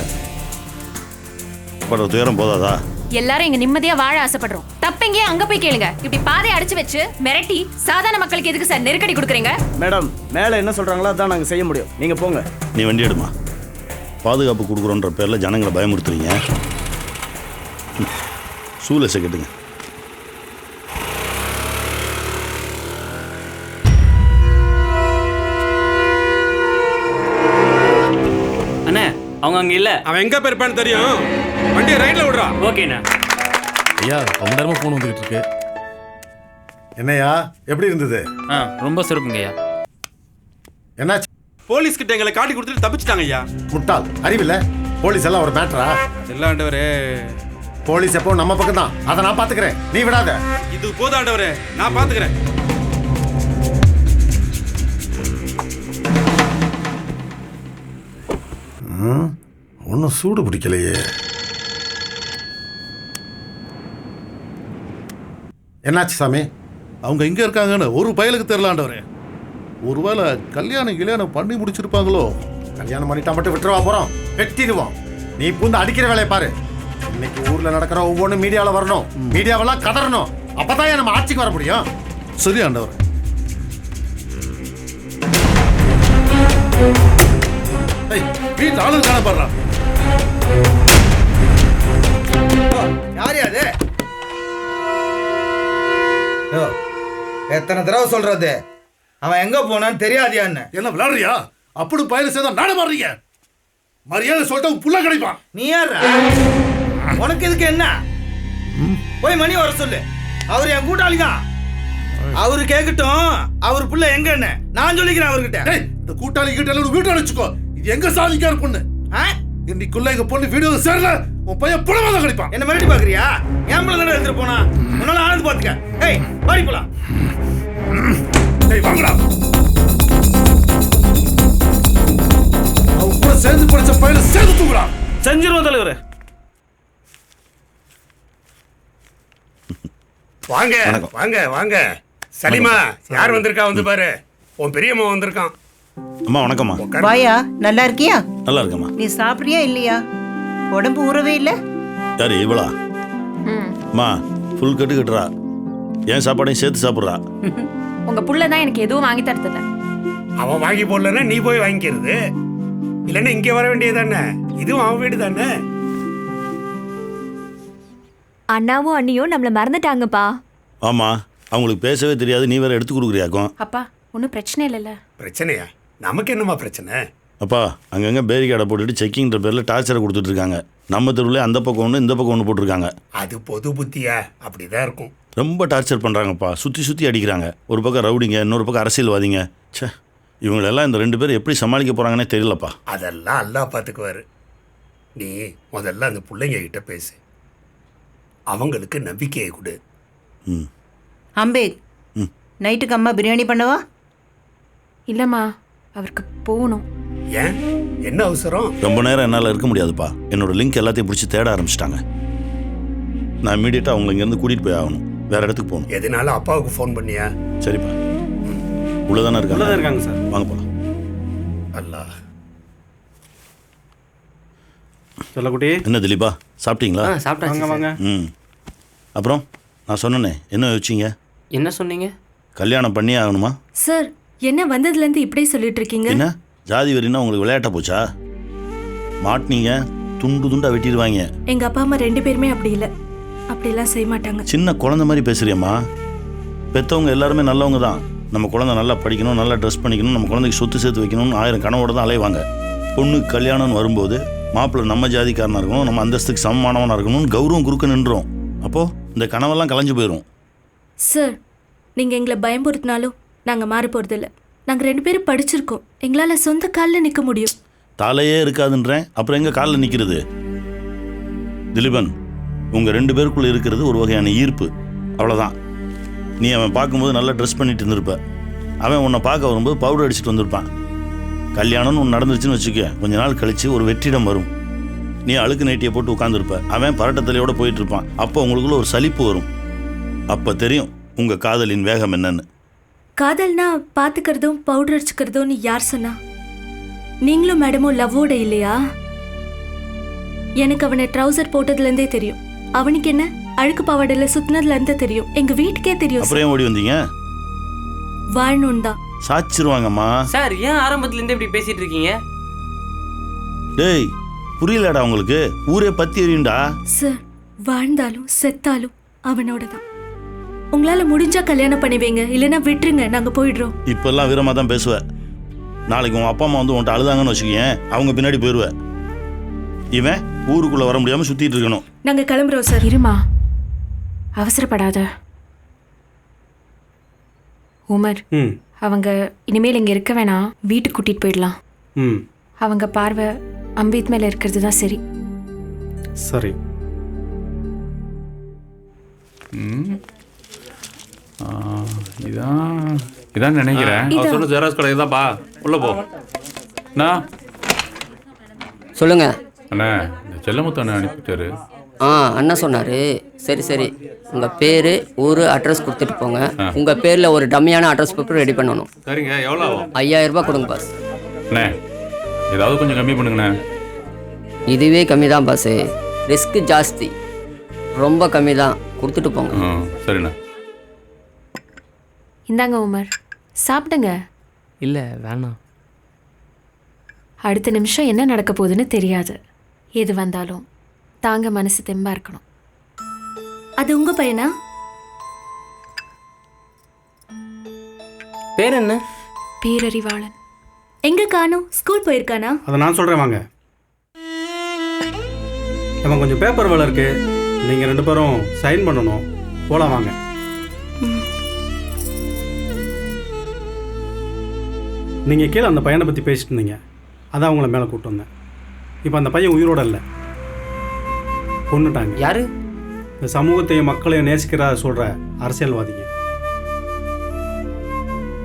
படுற துயரம் போதாதா எல்லாரும் இங்க நிம்மதியா வாழ ஆசைப்படுறோம் தப்பெங்கே அங்க போய் கேளுங்க இப்படி பாதை அடைச்சு வச்சு மிரட்டி சாதாரண மக்களுக்கு எதுக்கு சார் நெருக்கடி கொடுக்குறீங்க மேடம் மேல என்ன சொல்றாங்களோ அதான் நாங்க செய்ய முடியும் நீங்க போங்க நீ வண்டி எடுமா பாதுகாப்பு கொடுக்குறோன்ற பேரில் ஜனங்களை பயமுறுத்துறீங்க சூலசை கேட்டுங்க அண்ணே அவங்க அங்க இல்ல அவன் எங்க போயிருப்பான்னு தெரியும் வண்டியை ரைட்ல விடுறா ஓகேண்ணா ஐயா ரொம்ப நேரமா போன் வந்துகிட்டு இருக்கு என்னையா எப்படி இருந்தது ரொம்ப சிறப்புங்கய்யா என்னாச்சு போலீஸ் கிட்ட எங்களை காட்டி கொடுத்துட்டு தப்பிச்சிட்டாங்க ஐயா முட்டாள் அறிவில்ல போலீஸ் எல்லாம் ஒரு மேட்டரா எல்லாம் ஆண்டவரே போலீஸ் எப்போ நம்ம பக்கம் தான் அதை நான் பாத்துக்கிறேன் நீ விடாத இது போதாண்டவரே நான் பாத்துக்கிறேன் ஒன்றும் சூடு பிடிக்கலையே என்னாச்சு சாமி அவங்க எங்க இருக்காங்கன்னு ஒரு பயலுக்கு தெரியலாண்டவரே ஒருவேளை கல்யாணம் பண்ணி முடிச்சிருப்பாங்களோ கல்யாணம் பண்ணிட்டா மட்டும் விட்டுருவா போறோம் வெட்டிடுவோம் நீ பூந்து அடிக்கிற வேலையை பாரு இன்னைக்கு ஊர்ல நடக்கிற ஒவ்வொன்றும் மீடியாவில் வரணும் மீடியாவெல்லாம் கதறணும் அப்பதான் நம்ம ஆட்சிக்கு வர முடியும் சரி ஆண்டவர். வீட்டு ஆளு காணப்படுறான். யாரு அது? எத்தனை தடவை சொல்றது அவன் எங்க போனான்னு தெரியாதியான்னு. என்ன விளையாடுறியா? அப்படி பயில சேர்ந்தா நாட மாறீங்க. மரியாதை சொல்லிட்டு புள்ள கிடைப்பான். நீ யாரா? உனக்கு இதுக்கு என்ன? போய் மணி வர சொல்லு. அவர் என் கூட்டாளி தான். அவரு கேட்கட்டும் அவர் புள்ள எங்கன்னு நான் சொல்லிக்கிறேன் அவர்கிட்ட. இந்த கூட்டாளி கிட்ட வீட்டு அழைச்சுக்கோ. இது எங்க சாதிக்கார பொண்ணு. இன்னைக்குள்ள எங்க பொண்ணு வீடியோ சேரல உன் பையன் புலமாதான் கிடைப்பான். என்ன மிரட்டி பாக்குறியா? என் பிள்ளை தானே எடுத்துட்டு போனா. உன்னால ஆனது பாத்துக்க. ஏய் பாடி போலாம். டேய் வாங்கடா. அவன் கூட சேர்ந்து படிச்ச பையனை சேர்ந்து தூக்குடா. செஞ்சிருவோம் தலைவரே. வாங்க வாங்க வாங்க. சலிமா யார் வந்திருக்கா வந்து பாரு. உன் பெரியம்மா வந்திருக்கான். அம்மா வணக்கம்மா. வாயா, நல்லா இருக்கியா? நல்லா இருக்கம்மா. நீ சாப்பிட்றியா இல்லையா? உடம்பு ஊறவே இல்லை. யாரு இவளா? அம்மா ஃபுல் கட்டு கட்டுறா. ஏன் சாப்பாடையும் சேர்த்து சாப்பிட்றா. உங்க புள்ள தான் எனக்கு எதுவும் வாங்கி தரதில்ல. அவன் வாங்கி போடலன்னா நீ போய் வாங்கிக்கிறது. இல்லைன்னா இங்கே வர வேண்டியது தானே. இதுவும் அவன் வீடு தானே. அண்ணாவும் அண்ணியும் நம்மள மறந்துட்டாங்கப்பா. ஆமா, அவங்களுக்கு பேசவே தெரியாது. நீ வேற எடுத்து கொடுக்குறியாக்கும். அப்பா ஒன்றும் பிரச்சனை இல்லைல்ல. பிரச்சனையா? நமக்கு என்னம்மா பிரச்சனை? அப்பா அங்கங்கே பேரிகார்டை போட்டுட்டு செக்கிங்கிற பேரில் டார்ச்சரை கொடுத்துட்டு இருக்காங்க. நம்ம தெருவில் அந்த பக்கம் ஒன்று இந்த பக்கம் ஒன்று போட்டிருக்காங்க. அது பொது புத்தியா? அப்படிதான் இருக்கும். ரொம்ப டார்ச்சர் பண்ணுறாங்கப்பா. சுற்றி சுற்றி அடிக்கிறாங்க. ஒரு பக்கம் ரவுடிங்க, இன்னொரு பக்கம் அரசியல்வாதிங்க. சே, இவங்களெல்லாம் இந்த 2 பேர் எப்படி சமாளிக்க போகிறாங்கன்னே தெரியலப்பா. அதெல்லாம் அல்லாஹ் பார்த்துக்குவாரு. நீ முதல்ல அந்த பிள்ளைங்க கிட்ட பேசு. அவங்களுக்கு நம்பிக்கையை கொடு. அம்பேத், நைட்டுக்கு அம்மா பிரியாணி பண்ணவா? இல்லைம்மா, அவருக்கு போகணும். ஏன் என்ன அவசரம்? ரொம்ப நேரம் என்னால் இருக்க முடியாதுப்பா. என்னோட லிங்க் எல்லாத்தையும் பிடிச்சி தேட ஆரம்பிச்சிட்டாங்க. நான் இமீடியட்டாக அவங்களை இங்கேருந்து கூட்டிகிட்டு போய் ஆகணும். வேற இடத்துக்கு போகணும். எதனால அப்பாவுக்கு ஃபோன் பண்ணியா? சரிப்பா. உள்ளதானே இருக்காங்க சார். வாங்க போகலாம். அல்லாஹ். சொல்லக்குட்டி. என்ன திலீபா, சாப்பிட்டீங்களா? வாங்க வாங்க. அப்புறம் நான் சொன்னேனே, என்ன யோசிச்சிங்க? என்ன சொன்னீங்க? கல்யாணம் பண்ணியே ஆகணுமா? சார், என்ன வந்ததுலேருந்து இப்படி சொல்லிட்டு இருக்கீங்க? என்ன ஜாதி வரின்னா உங்களுக்கு விளையாட்ட போச்சா? மாட்டினீங்க, துண்டு துண்டா வெட்டிடுவாங்க. எங்க அப்பா அம்மா 2 பேருமே அப்படி இல்லை. அப்படிலாம் செய்ய மாட்டாங்க. சின்ன குழந்தை மாதிரி பேசுறியம்மா. பெற்றவங்க எல்லாருமே நல்லவங்க தான். நம்ம குழந்தை நல்லா படிக்கணும், நல்லா ட்ரெஸ் பண்ணிக்கணும், நம்ம குழந்தைக்கு சொத்து சேர்த்து வைக்கணும்னு 1000 கனவோட தான் அலைவாங்க. பொண்ணுக்கு கல்யாணம்னு வரும்போது மாப்பிள்ளை நம்ம ஜாதிக்காரனாக இருக்கணும், நம்ம அந்தஸ்துக்கு சமமானவனாக இருக்கணும்னு கௌரவம் குறுக்க நின்றோம். அப்போது இந்த கனவெல்லாம் கலைஞ்சு போயிடும். சார், நீங்கள் எங்களை பயம்புறுத்தினாலும் நாங்கள் மாறி போகிறதில்ல. நாங்கள் 2 பேரும் படிச்சிருக்கோம். எங்களால் சொந்த காலில் நிற்க முடியும். தலையே இருக்காதுன்றேன், அப்புறம் எங்கே காலில் நிற்கிறது? திலீபன், உங்கள் 2 பேருக்குள்ளே இருக்கிறது ஒரு வகையான ஈர்ப்பு, அவ்வளோதான். நீ அவன் பார்க்கும்போது நல்லா ட்ரெஸ் பண்ணிட்டு இருந்திருப்ப. அவன் உன்னை பார்க்க வரும்போது பவுடர் அடிச்சுட்டு வந்திருப்பான். கல்யாணம்னு ஒன்று நடந்துருச்சுன்னு வச்சுக்க, கொஞ்ச நாள் கழித்து ஒரு வெற்றிடம் வரும். நீ அழுக்கு நைட்டியை போட்டு உட்காந்துருப்ப. அவன் பரட்டத்தலையோடு போயிட்டு இருப்பான். அப்போ உங்களுக்குள்ள ஒரு சலிப்பு வரும். அப்போ தெரியும் உங்கள் காதலின் வேகம் என்னன்னு. காதல்னா பார்த்துக்கிறதும் பவுடர் அடிச்சுக்கிறதும் யார் சொன்னா? நீங்களும் மேடமும் லவ்வோட இல்லையா? எனக்கு அவனை ட்ரௌசர் போட்டதுலேருந்தே தெரியும். அவனுக்கு என்ன அழுக்கு பாவாடையில் சுத்தினதுலேருந்தே தெரியும். எங்கள் வீட்டுக்கே தெரியும். அப்புறம் ஓடி வந்தீங்க? வாழணும் தான். சாச்சிருவாங்கம்மா. சார், ஏன் ஆரம்பத்துலேருந்து இப்படி பேசிட்டு இருக்கீங்க? டேய், புரியலடா உங்களுக்கு? ஊரே பத்தி எரியுண்டா. சார், வாழ்ந்தாலும் செத்தாலும் அவனோட தான். உங்களால முடிஞ்சா கல்யாணம் பண்ணிவீங்க, இல்லைன்னா விட்டுருங்க, நாங்க போயிடுறோம். இப்பெல்லாம் வீரமா தான் பேசுவேன். நாளைக்கு உன் அப்பா அம்மா வந்து உன்ட்ட அழுதாங்கன்னு வச்சுக்கேன், அவங்க பின்னாடி போயிடுவேன். இவன் ஊருக்குள்ள வர முடியாம சுத்திட்டு இருக்கணும். நாங்க கிளம்புறோம் சார். இருமா, அவசரப்படாத. உமர், அவங்க இனிமேல் இங்க இருக்க வேணாம், வீட்டுக்கு கூட்டிட்டு போயிடலாம். அவங்க பார்வை அம்பேத் மேல இருக்கிறது தான் சரி. சரி. இதான் நினைக்கிறேன். அவர் சொன்ன ஜெராக்ஸ் கடை இதான்ப்பா. உள்ள போ. சொல்லுங்க அண்ணா, இந்த செல்லமுத்து அண்ணன் அனுப்பிட்டாரு. அண்ணா சொன்னாரு. சரி சரி, உங்க பேரு ஊரு அட்ரஸ் கொடுத்துட்டு போங்க. உங்க பேர்ல ஒரு டம்மியான அட்ரஸ் பேப்பர் ரெடி பண்ணணும். சரிங்க, எவ்வளோ ஆகும்? 5000 ரூபாய் கொடுங்க பாஸ். அண்ணே, ஏதாவது கொஞ்சம் கம்மி பண்ணுங்கண்ணே. இதுவே கம்மி தான் பாஸ், ரிஸ்க் ஜாஸ்தி. ரொம்ப கம்மி தான், கொடுத்துட்டு போங்க. சரிண்ணா. இந்தாங்க உமர், சாப்பிடுங்க. இல்லை வேணாம். அடுத்த நிமிஷம் என்ன நடக்க போகுதுன்னு தெரியாது. எது வந்தாலும் தாங்க மனசு தெம்பா இருக்கணும். அது உங்க பையனா? பேர் என்ன? பேரறிவாளன். எங்க காணோம்? ஸ்கூல் போயிருக்கானா? அதை நான் சொல்கிறேன் வாங்க. நம்ம கொஞ்சம் பேப்பர் வேலை இருக்கு, நீங்கள் 2 பேரும் சைன் பண்ணணும். போகலாம் வாங்க. நீங்கள் கீழே அந்த பையனை பற்றி பேசிட்டு இருந்தீங்க, அதான் அவங்கள மேலே கூப்பிட்டு வந்தேன். இப்போ அந்த பையன் உயிரோட இல்லை, கொன்னுட்டாங்க. யாரு? இந்த சமூகத்தையும் மக்களையும் நேசிக்கிறா சொல்கிற அரசியல்வாதிங்க.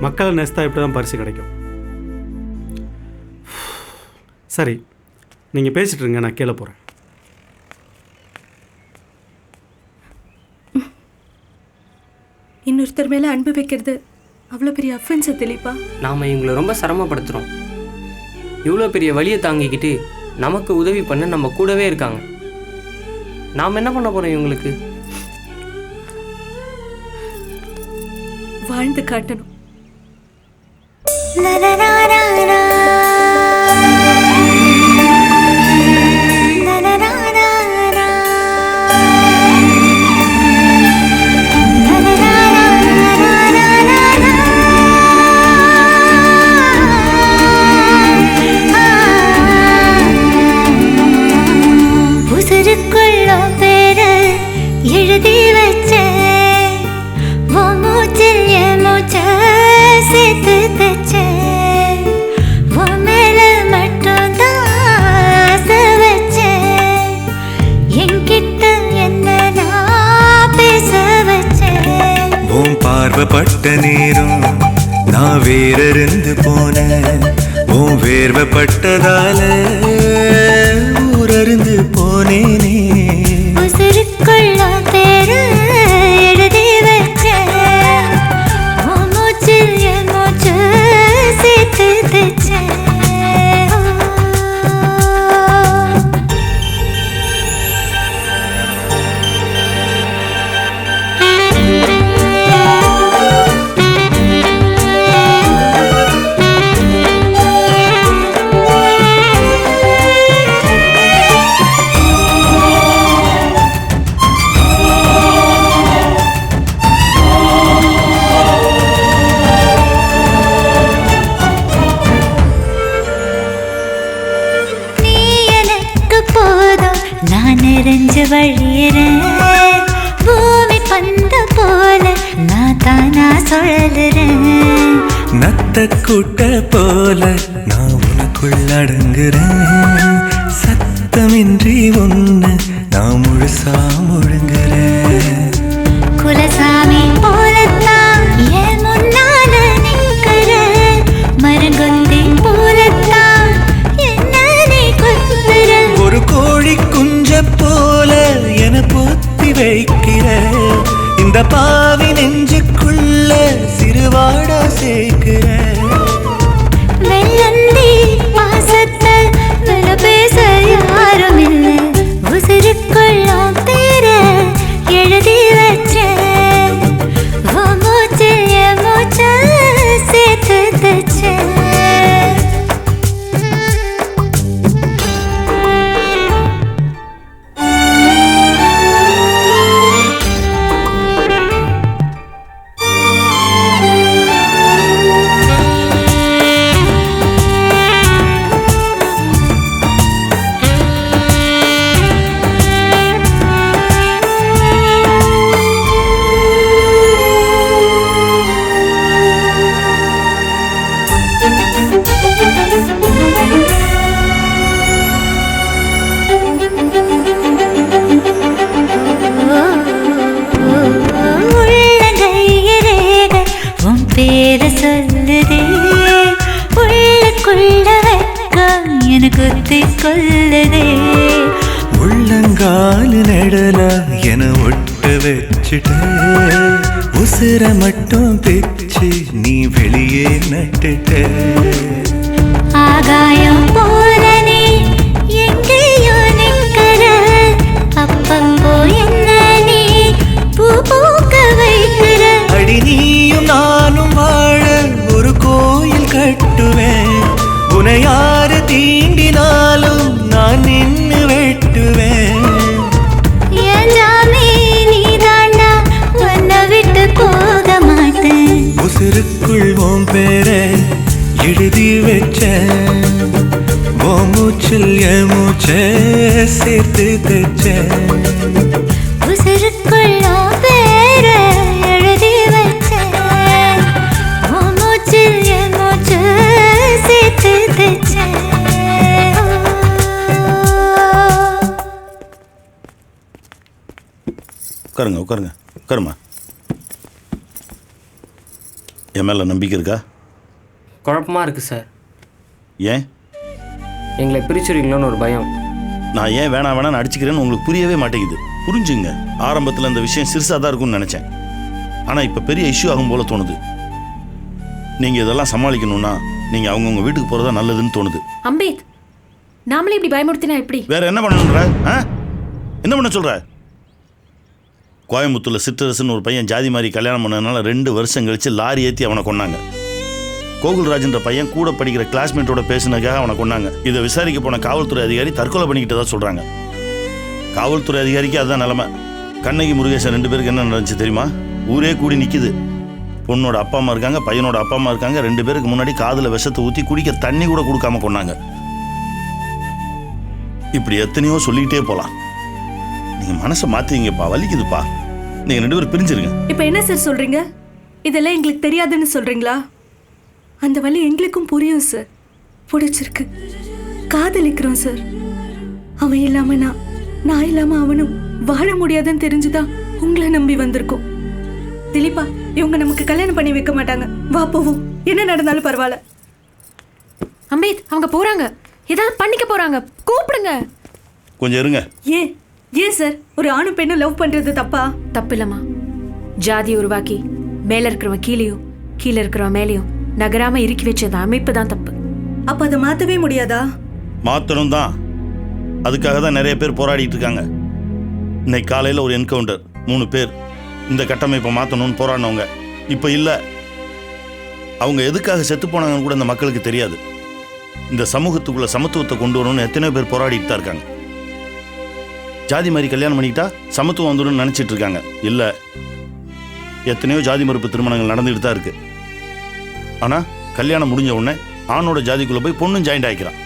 மக்களை நேசித்தா இப்படி தான் பரிசு கிடைக்கும். சரி, நீங்கள் பேசிட்டு இருங்க, நான் கீழே போகிறேன். இன்னொருத்தர் மேல அன்பு வைக்கிறது அவ்வளோ பெரிய அஃபென்ஸ் திலீப்பா. நாம் இவங்களை ரொம்ப சிரமப்படுத்துகிறோம். இவ்வளோ பெரிய வலியை தாங்கிக்கிட்டு நமக்கு உதவி பண்ண நம்ம கூடவே இருக்காங்க. நாம் என்ன பண்ண போகிறோம் இவங்களுக்கு? வாழ்ந்து காட்டணும். எழுதி வச்ச மூச்சில் என் மூச்ச சேர்த்து தச்ச மேல மட்டும் தான் ஆசை வச்ச என்கிட்ட என்ன நான் பேச வச்ச உன் பார்வைப்பட்ட நேரம் நான் வேறிருந்து போனேன். உன் வேர்வைப்பட்டதால ஊரறிந்து போனேனே. உசுருக்குள்ள பேரு எழுதி வச்ச மூச்சில் என் மூச்சு சேர்த்து தச்ச நிறைஞ்சு வழியிறேன் பூமி பந்த போல நான் தானா சுழலுறேன். நத்த கூட்ட போல நான் உனக்குள் அடங்குறேன். சத்தமின்றி ஒன்று நான் முழுசா முழுங்குறேன். குலசாமி போலத்தான் என் முன்னால நிற்கிற மரங்கொந்தி போலத்தான் என்ன நீ கொத்துற. ஒரு கோழி குஞ்ச போல என பொத்தி வைக்கிற இந்த பாவி நெஞ்சுக்குள்ள சிறுவாடா சேர்க்கிற. வெள்ளந்தி பாசத்தை வில பேச யாரும் இல்லை. உசுருக்குள்ளும் பேர எழுதி வச்ச மூச்சில் என் மூச்ச சேர்த்து தச்ச பேர சொல்லுதே உள்ளுக்குள்ள வெக்கம் எனக்கு கொல்லுதே. உள்ளங்கால் நடல என ஒட்டு வச்சுட்ட உசுர மட்டும் பிச்சு நீ வெளியே நட்டுட்ட. ஆகாயம் போல நீ எங்கேயோ நிற்கிற அப்பப்போ என்ன நீ பூ பூக்க வைக்கிற. அடி நீயும் நானும் சேர்த்து தைச்சேன். உசுருக்குள்ள பேர எழுதி வச்சேன். உன் மூச்சில் என் மூச்சு சேர்த்து தைச்சேன். உட்காருங்க உட்காருங்க உட்காருமா. என் மேலே நம்பிக்கை இருக்கா? குழப்பமாக இருக்குது சார். ஏன்? எங்களை பிரிச்சுருவீங்களோன்னு ஒரு பயம். நான் ஏன் வேணான்னு அடிச்சுக்கிறேன்னு உங்களுக்கு புரியவே மாட்டேங்குது. புரிஞ்சுங்க. ஆரம்பத்தில் இந்த விஷயம் சிறுசாக தான் இருக்கும்னு நினச்சேன். ஆனால் இப்போ பெரிய இஷ்யூ ஆகும் போல தோணுது. நீங்கள் இதெல்லாம் சமாளிக்கணும்னா நீங்கள் அவங்கவுங்க வீட்டுக்கு போகிறதா நல்லதுன்னு தோணுது. அம்பேத், நாமளே இப்படி பயமுறுத்தினா எப்படி? வேற என்ன பண்ணணுன்ற? என்ன பண்ண சொல்கிற? கோயம்புத்தூரில் சிற்றரசுன்னு ஒரு பையன் ஜாதி மாதிரி கல்யாணம் பண்ணதுனால 2 வருஷம் கழித்து லாரி ஏற்றி அவனை கொன்னாங்க. கோகுல்ராஜ்ன்ற பையன் கூட படிக்கிற கிளாஸ்மேட்டோட பேசினதுக்காக அவனை கொன்னாங்க. இதை விசாரிக்க போன காவல்துறை அதிகாரி தற்கொலை பண்ணிக்கிட்டதா சொல்கிறாங்க. காவல்துறை அதிகாரிக்கு அதுதான் நிலைமை. கண்ணகி முருகேசன் 2 பேருக்கு என்ன நடந்துச்சு தெரியுமா? ஊரே கூடி நிற்கிது. பொண்ணோட அப்பா அம்மா இருக்காங்க, பையனோட அப்பா அம்மா இருக்காங்க. 2 பேருக்கு முன்னாடி காதில் விஷத்தை ஊற்றி குடிக்க தண்ணி கூட கொடுக்காம கொன்னாங்க. இப்படி எத்தனையோ சொல்லிக்கிட்டே போகலாம். நீங்கள் மனசை மாற்றிங்கப்பா, வலிக்குதுப்பா. நீங்கள் 2 பேரும் பிரிஞ்சிருங்க. இப்போ என்ன சார் சொல்கிறீங்க? இதெல்லாம் எங்களுக்கு தெரியாதுன்னு சொல்கிறீங்களா? அந்த வழி எங்களுக்கும் புரியும் சார். பிடிச்சிருக்கு, காதலிக்கிறோம் சார். அவன் இல்லாமல் நான் இல்லாமல் அவனும் வாழ முடியாதுன்னு தெரிஞ்சுதான் உங்களை நம்பி வந்திருக்கோம். திலீப்பா, இவங்க நமக்கு கல்யாணம் பண்ணி வைக்க மாட்டாங்க. வா போவோம், என்ன நடந்தாலும் பரவாயில்ல. அம்பேத், அவங்க போறாங்க, ஏதாவது பண்ணிக்க போறாங்க, கூப்பிடுங்க. கொஞ்சம் இருங்க. ஏன் சார் ஒரு ஆணும் பெண்ணும் லவ் பண்றது தப்பா? தப்பு இல்லம்மா. ஜாதி உருவாக்கி மேல இருக்கிறவன் கீழேயும் கீழே இருக்கிறவன் மேலேயும் நகராம இறுக்கி வச்சது அமைப்பு தான் தப்பு. அப்ப அதை மாத்தவே முடியாதா? மாத்தணும் தான். அதுக்காக தான் நிறைய பேர் போராடிட்டு இருக்காங்க. இன்னைக்கு காலையில் ஒரு என்கவுண்டர், 3 பேர் இந்த கட்டமைப்பை மாற்றணும்னு போராடினவங்க இப்போ இல்லை. அவங்க எதுக்காக செத்து போனாங்கன்னு கூட இந்த மக்களுக்கு தெரியாது. இந்த சமூகத்துக்குள்ள சமத்துவத்தை கொண்டு வரணும்னு எத்தனையோ பேர் போராடிட்டு தான் இருக்காங்க. ஜாதி மாதிரி கல்யாணம் பண்ணிக்கிட்டா சமத்துவம் வந்துடும் நினச்சிட்டு இருக்காங்க. இல்லை, எத்தனையோ ஜாதி மறுப்பு திருமணங்கள் நடந்துகிட்டு தான் இருக்கு. ஆனால் கல்யாணம் முடிஞ்ச உடனே ஆணோட ஜாதிக்குள்ளே போய் பொண்ணும் ஜாயிண்ட் ஆகிக்கிறான்.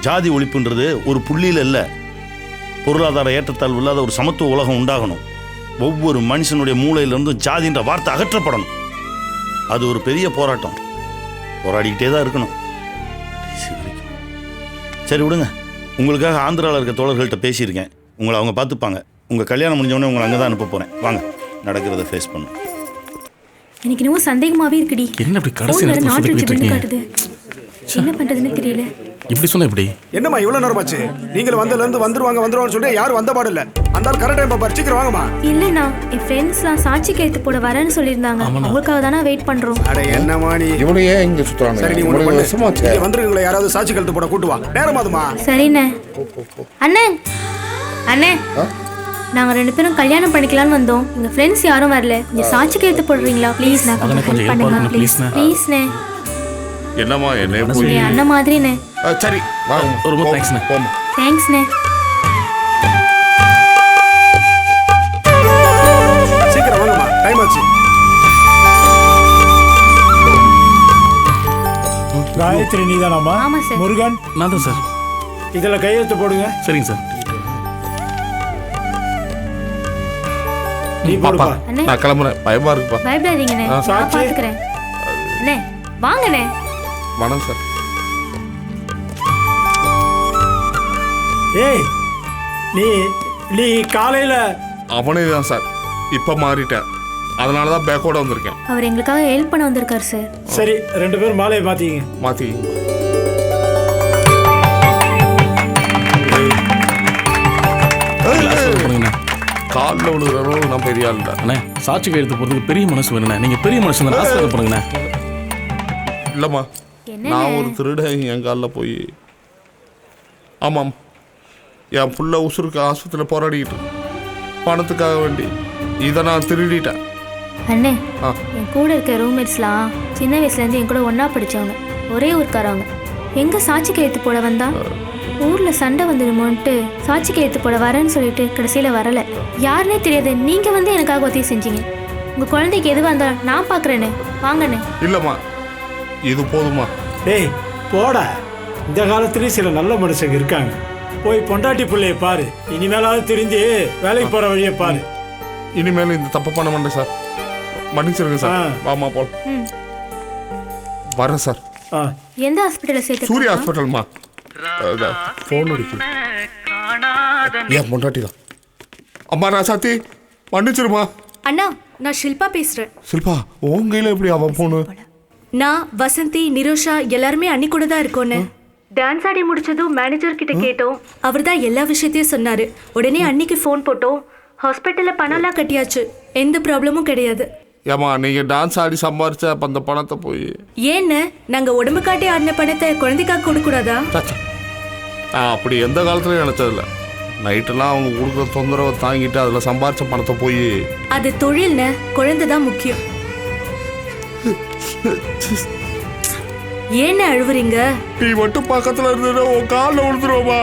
ஜாதி ஒழிப்புன்றது ஒரு புள்ளியில் இல்லை, பொருளாதார ஏற்றத்தாழ்வு இல்லாத ஒரு சமத்துவ உலகம் உண்டாகணும். ஒவ்வொரு மனுஷனுடைய மூளையிலிருந்தும் ஜாதின்ற வார்த்தை அகற்றப்படணும். அது ஒரு பெரிய போராட்டம். போராடிக்கிட்டே தான் இருக்கணும். சரி விடுங்க, உங்களுக்காக ஆந்திராவில் இருக்க தோழர்கள்ட்ட பேசியிருக்கேன். உங்களை அவங்க பார்த்துப்பாங்க. உங்கள் கல்யாணம் முடிஞ்சவொடனே உங்களை அங்கே தான் அனுப்ப போகிறேன். வாங்க, நடக்கிறத ஃபேஸ் பண்ணும். எனக்கு இன்னும் சந்தேகமாகவே இருக்குடி. என்ன இப்படி கடைசி நேரத்துல சொல்லிட்டு இருக்கீங்க? காட்டுது. என்ன பண்ணுறதுன்னு தெரியல. இப்படி சொன்ன இப்படி என்னம்மா இவ்வளவு நேரமாச்சு? நீங்கள் வந்ததுலேருந்து வந்துருவாங்கன்னு சொல்லி யாரும் வந்த பாடு இல்லை. அந்த ஆள் கரெக்ட் டைம் பாரு, சீக்கிரம் வாங்கம்மா. இல்லைண்ணா, என் ஃப்ரெண்ட்ஸ்லாம் சாட்சி கைத்து போட வரேன்னு சொல்லியிருந்தாங்க. உங்களுக்காக தானே வெயிட் பண்ணுறோம். அட என்னம்மா நீ இவனையே இங்கே சுற்றுறாங்க. சரி, நீ ஒன்று வந்துருங்களா, யாராவது சாட்சி கழுத்து போட கூட்டு வா. நேரமாதுமா. சரிண்ணே. அண்ணே அண்ணே, நாங்கள் 2 பேரும் கல்யாணம் பண்ணிக்கலாம்னு வந்தோம். எங்கள் ஃப்ரெண்ட்ஸ் யாரும் வரல. நீங்கள் சாட்சி கைத்து போடுறீங்களா ப்ளீஸ்? நான் கொஞ்சம் ஹெல்ப் பண்ணுங்க ப்ளீஸ். ப்ளீஸ்ண்ணே. என்னம்மா என்ன போய் அண்ணன் மாதிரிண்ணே. சரி, ரொம்ப தேங்க்ஸ்ண்ணே. தேங்க்ஸ்ண்ணே. சீக்கிரம் வாங்கம்மா, டைம் ஆச்சு. காயத்ரி நீதானாமா? ஆமா சார். முருகன் நான் தான் சார். இதில் கையெழுத்து போடுங்க. சரிங்க சார். நீ போடுப்பா. நான் கிளம்புறேன், பயமா இருக்குப்பா. பயப்படாதீங்கண்ணே, நான் பார்த்துக்கிறேன். அண்ணே வாங்கண்ணே. வணக்கம் சார். ஏய், நீ காலையில் அவனே தான் சார். இப்போ மாறிட்டேன், அதனால தான் பேக்கோட வந்திருக்கேன். அவர் எங்களுக்காக ஹெல்ப் பண்ண வந்திருக்கார் சார். சரி, 2 பேரும் மாலையை மாற்றிங்க. காலில் விழுகிறவங்க நான் பெரிய ஆள் இல்லை. அண்ணே, சாட்சி கையெழுத்து போகிறதுக்கு பெரிய மனசு வேணுண்ணே. நீங்கள் பெரிய மனசு தான், ஆசீர்வாதம் பண்ணுங்கண்ணே. இல்லைம்மா, நான் ஒரு திருடன் என் காலில் போய், ஆமாம், என் புள்ள உசுருக்கு ஆஸ்பத்திரியில் போராடிக்கிட்டு பணத்துக்காக வேண்டி இதை நான் திருடிட்டேன். அண்ணே, என் கூட இருக்க ரூம்மேட்ஸ்லாம் சின்ன வயசுலேருந்து என் கூட ஒன்றா படித்தவங்க, ஒரே ஊருக்காரவங்க. எங்கே சாட்சி கையெழுத்து போட வந்தா ஊரில் சண்டை வந்துடுமோன்ட்டு சாட்சி கையெழுத்து போட வரேன்னு சொல்லிட்டு கடைசியில் வரலை. யாருன்னே தெரியாது, நீங்கள் வந்து எனக்காக உதவி செஞ்சீங்க. உங்கள் குழந்தைக்கு எதுவாக இருந்தாலும் நான் பார்க்குறேண்ணே, வாங்கண்ணே. இல்லைம்மா, இது போதுமா? டேய் போடா, இந்த காலத்துலேயும் சில நல்ல மனுஷங்க இருக்காங்க. போய் பொண்டாட்டி பிள்ளைய பாரு. இனிமேலாவது திருந்தி வேலைக்கு போற வழியை பாரு. இனிமேல் இந்த தப்பு பண்ண மாட்டேன் சார். மன்னிச்சிருங்க சார். வாமா போல் வரேன் சார். எந்த ஹாஸ்பிட்டலில் சேர்த்து? சூர்யா ஹாஸ்பிட்டல்மா. ஃபோன் அடிக்கு. ஏன் பொண்டாட்டி தான். அம்மா ராசாத்தி மன்னிச்சிருமா. அண்ணா நான் ஷில்பா பேசுறேன். ஷில்பா உன் கையில் எப்படி அவன் போனு? நான் வசந்தி நிரோஷா எல்லாருமே அன்னி கூட தான் இருக்கோன்னு. டான்ஸ் ஆடி முடிச்சதும் மேனேஜர் கிட்ட கேட்டோம். அவர் தான் எல்லா விஷயத்தையும் சொன்னாரு. உடனே அன்னிக்கு ஃபோன் போட்டோம். ஹாஸ்பிட்டலில் பணம்லாம் கட்டியாச்சு. எந்த ப்ராப்ளமும் கிடையாது. ஏமா நீங்கள் டான்ஸ் ஆடி சம்பாரிச்ச அப்போ அந்த பணத்தை போய் ஏன்னு நாங்கள் உடம்பு காட்டி ஆடின பணத்தை குழந்தைக்காக கொடுக்கூடாதா? அப்படி எந்த காலத்துலையும் நினச்சதில்ல. நைட்டெல்லாம் அவங்க கொடுக்குற தொந்தரவை தாங்கிட்டு அதில் சம்பாரிச்ச பணத்தை போய் அது தொழில்னு குழந்தை தான் முக்கியம். ஏன்னு அழுவுறீங்க? நீ மட்டும் பக்கத்தில் இருந்ததுன்னா உன் காலில் விழுந்துருவோமா?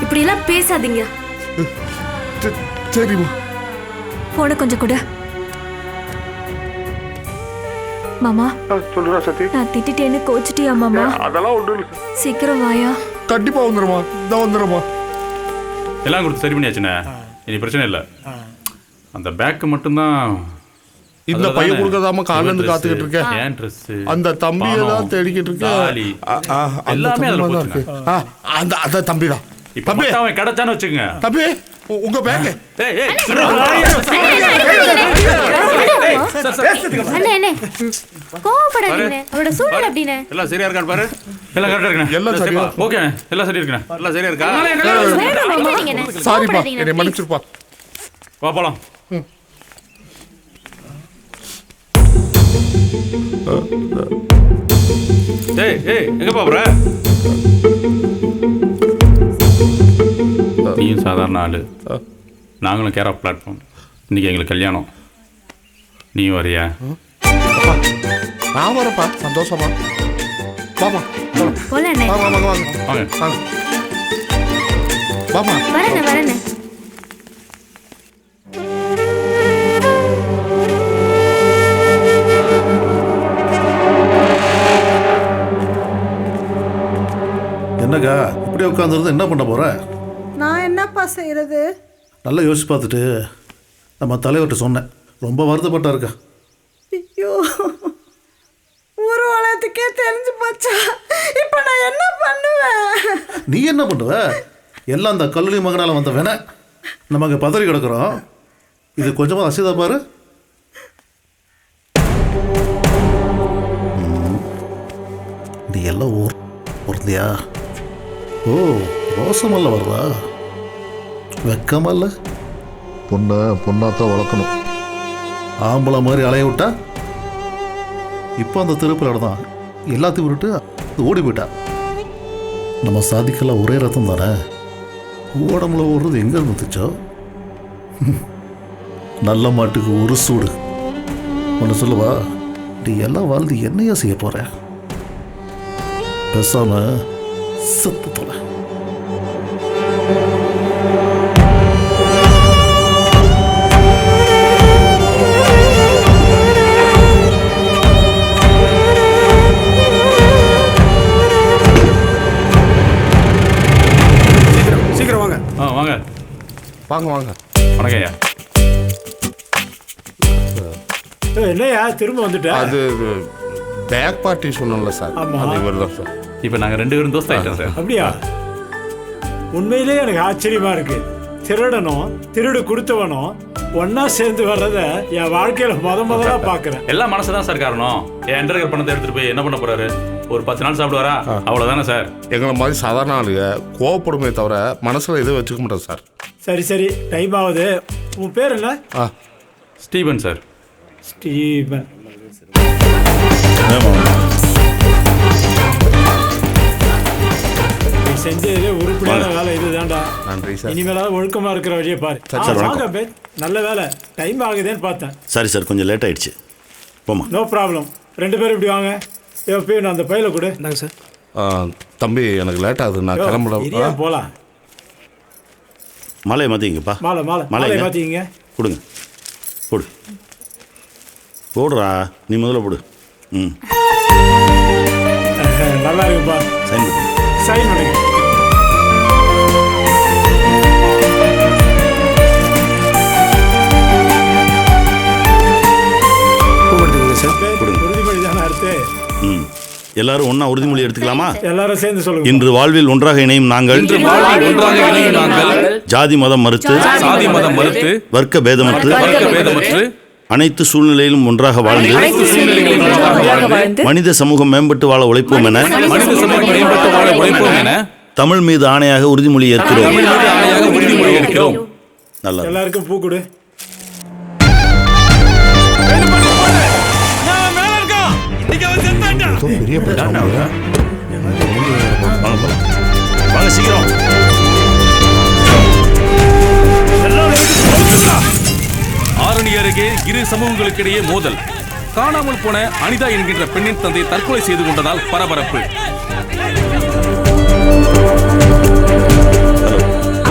இப்படிலாம் பேசாதீங்க. சரிம்மா. போன கொஞ்சம் கூட மாமா. சொல்லுறா சத்தி. நான் திட்டிட்டேன்னு கோச்சிட்டியா மாமா? அதெல்லாம் ஒன்றும் இல்லை. சீக்கிரம் வாயா. கண்டிப்பா வந்துடுமா. இதான் வந்துடுமா. எல்லாம் கொடுத்து சரி பண்ணியாச்சுண்ணே. இனி பிரச்சனை இல்லை. அந்த பேக்கு மட்டும்தான் இந்த பையன் கொடுக்கறதாம காலைல இருந்து காத்துக்கிட்டு இருக்கேன். அந்த தம்பியை தான் தேடிக்கிட்டு இருக்கேன். எல்லாமே அதுல போச்சுங்க. அந்த தம்பி தான். தம்பி அவன் கிடைச்சான்னு வச்சுக்கோங்க. தம்பி உங்க பேங்க். கோவப்படாதீங்க. அவரோட சூழ்நிலை அப்படின்னு எல்லாம் சரியா இருக்கான்னு பாரு. எல்லாம் கரெக்டா இருக்கா? எல்லாம் சரியா. ஓகே எல்லாம் சரியா இருக்கா? எல்லாம் சரியா இருக்கா? சாரிப்பா என்னை மன்னிச்சிருப்பா. வா போலாம். ஏய் ஏய் எங்கப்பா போற? நீயும் சாதாரண ஆளு, நாங்களும் கேர் ஆஃப் பிளாட்ஃபார்ம். இன்னைக்கு எங்களுக்கு கல்யாணம். நீயும் வரியா? நான் வரப்பா. சந்தோஷமா. வாமா போலாம். வாங்க வாங்க வாங்க வாங்க வாங்க. வாமா. வரேன் வரேன். என்னக்கா இப்படி உட்காந்துருந்து என்ன பண்ண போற? நான் என்னப்பா செய்யறது? நல்லா யோசிச்சு பார்த்துட்டு நம்ம தலைவர்கிட்ட சொன்னேன். ரொம்ப வருத்தப்பட்டா இருக்கா. ஐயோ ஒரு வளத்துக்கே தெரிஞ்சு போச்சா? இப்போ நான் என்ன பண்ணுவேன்? நீ என்ன பண்ணுவ? எல்லாம் அந்த கல்லூரி மகனால வந்த வேணா நமக்கு பதறி கிடக்குறோம். இது கொஞ்சமாக அசைதா பாரு. நீ எல்லாம் ஊர்ந்தியா? ஓ ரோசமல்ல வருதா? வெக்கமல்ல? பொண்ணை பொண்ணாத்தான் வளர்க்கணும். ஆம்பளை மாதிரி அலைய விட்டா இப்போ அந்த திருப்பில் தான் எல்லாத்தையும் விட்டு ஓடி போயிட்டா. நம்ம சாதிக்கெல்லாம் ஒரே ரத்தம் தானே. ஓடம்புல ஓடுறது எங்கே இருந்துச்சோ? நல்ல மாட்டுக்கு ஒரு சூடு. ஒன்று சொல்லுவா, நீ எல்லாம் வாழ்ந்து என்னையா செய்ய போற? பேசாம செத்து தொலை. சீக்கிரம் வாங்க. வாங்க வாங்க வாங்க. வணக்கம் ஐயா. என்னையா திரும்ப வந்துட்டேன்? அது பேக் பார்ட்டி சொன்னோம்ல சார். அது இவர் தான் சார். இப்போ நாங்கள் 2 பேரும் தோஸ்த் ஆகிட்டோம் சார். அப்படியா? உண்மையிலே எனக்கு ஆச்சரியமா இருக்கு. திருடனும் திருடு கொடுத்தவனும் ஒன்னா சேர்ந்து வர்றத என் வாழ்க்கையில முதலா பாக்குறேன். எல்லாம் மனசு தான் சார் காரணம். என் என்டர்கர் பணத்தை எடுத்துட்டு போய் என்ன பண்ண போறாரு? ஒரு 10 நாள் சாப்பிடுவாரா? அவ்வளவுதானே சார். எங்களை மாதிரி சாதாரண ஆளுங்க கோவப்படுமே தவிர மனசுல எதுவும் வச்சுக்க மாட்டோம் சார். சரி சரி டைம் ஆகுது. உன் பேர் என்ன? Stephen sir. ஸ்டீபன். செஞ்சதுலே உருப்படியான வேலை இதுதான்டா. நன்றி சார். இனிமேலாவது ஒழுக்கமா இருக்கிற வழியை பாரு. வாங்க பே. நல்ல வேலை டைம் ஆகுதுன்னு பார்த்தேன். சரி சார் கொஞ்சம் லேட் ஆயிடுச்சு. போமா. No problem. 2 பேரும் இப்படி வாங்க. போய் நான் அந்த பையில கொடு. இந்தாங்க சார். தம்பி எனக்கு லேட் ஆகுது. நான் கிளம்புறேன். போலாம். மாலையை மாற்றிங்கப்பா. மாலை மாற்றிங்க. கொடுங்க. போடு போடுறா. நீ முதல்ல போடு. நல்லா இருக்குப்பா. சைன் பண்ணு. சைன் பண்ணுங்க. எல்லாரும் ஒண்ணா உறுதிமொழி எடுத்துக்கலாமா? எல்லாரும் சேர்ந்து சொல்லுங்க. இன்று வாழ்வில் ஒன்றாக இணையும் நாங்கள் ஜாதி மதம் மறுத்து வர்க்க பேதமற்று அனைத்து சூழ்நிலையிலும் ஒன்றாக வாழ்ந்து மனித சமூகம் மேம்பட்டு வாழ உழைப்போம் என தமிழ் மீது ஆணையாக உறுதிமொழி ஏற்கிறோம். நல்லது. எல்லாருக்கும் பூ கொடு. பெரிய பிரச்சனை. வாங்க சீக்கிரம். ஆரணி அருகே இரு சமூகங்களுக்கிடையே மோதல். காணாமல் போன அனிதா என்கின்ற பெண்ணின் தந்தை தற்கொலை செய்து கொண்டதால் பரபரப்பு.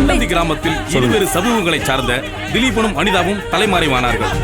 அம்பந்தி கிராமத்தில் இருவேறு சமூகங்களை சார்ந்த திலீபனும் அனிதாவும் தலைமறைவானார்கள்.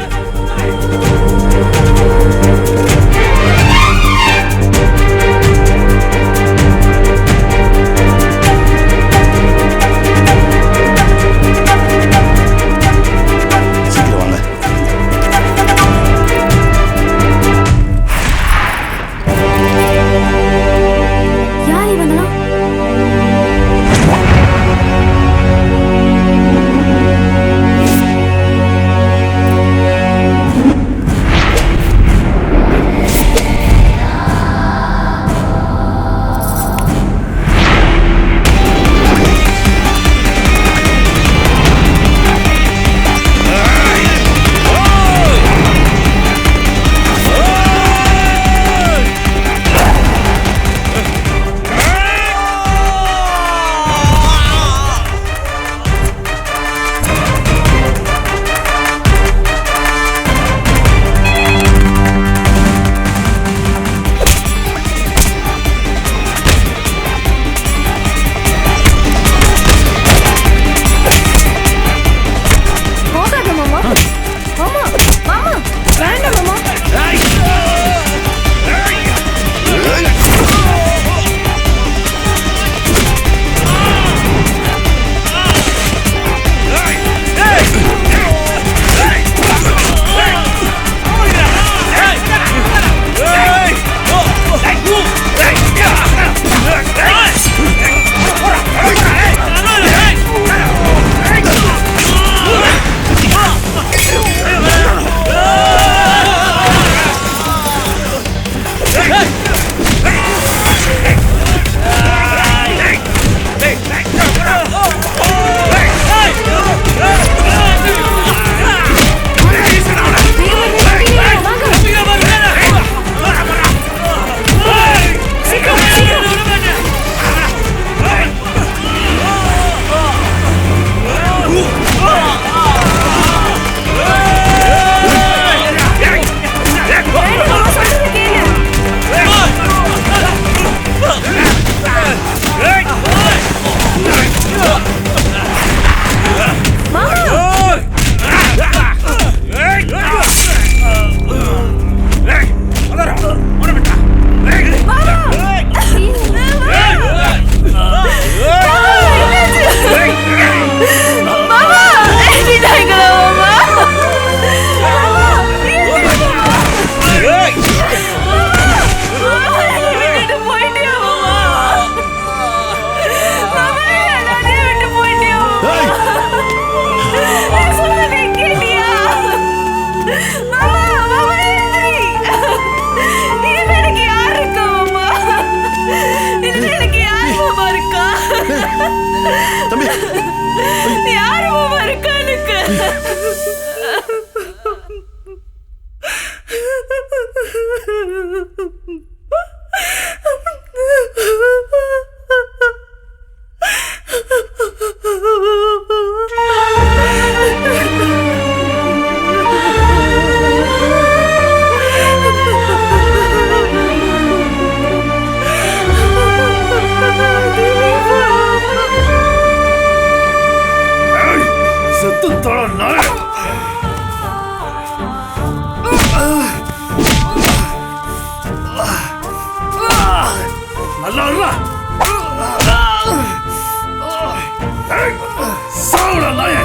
சாவுடா நாயே.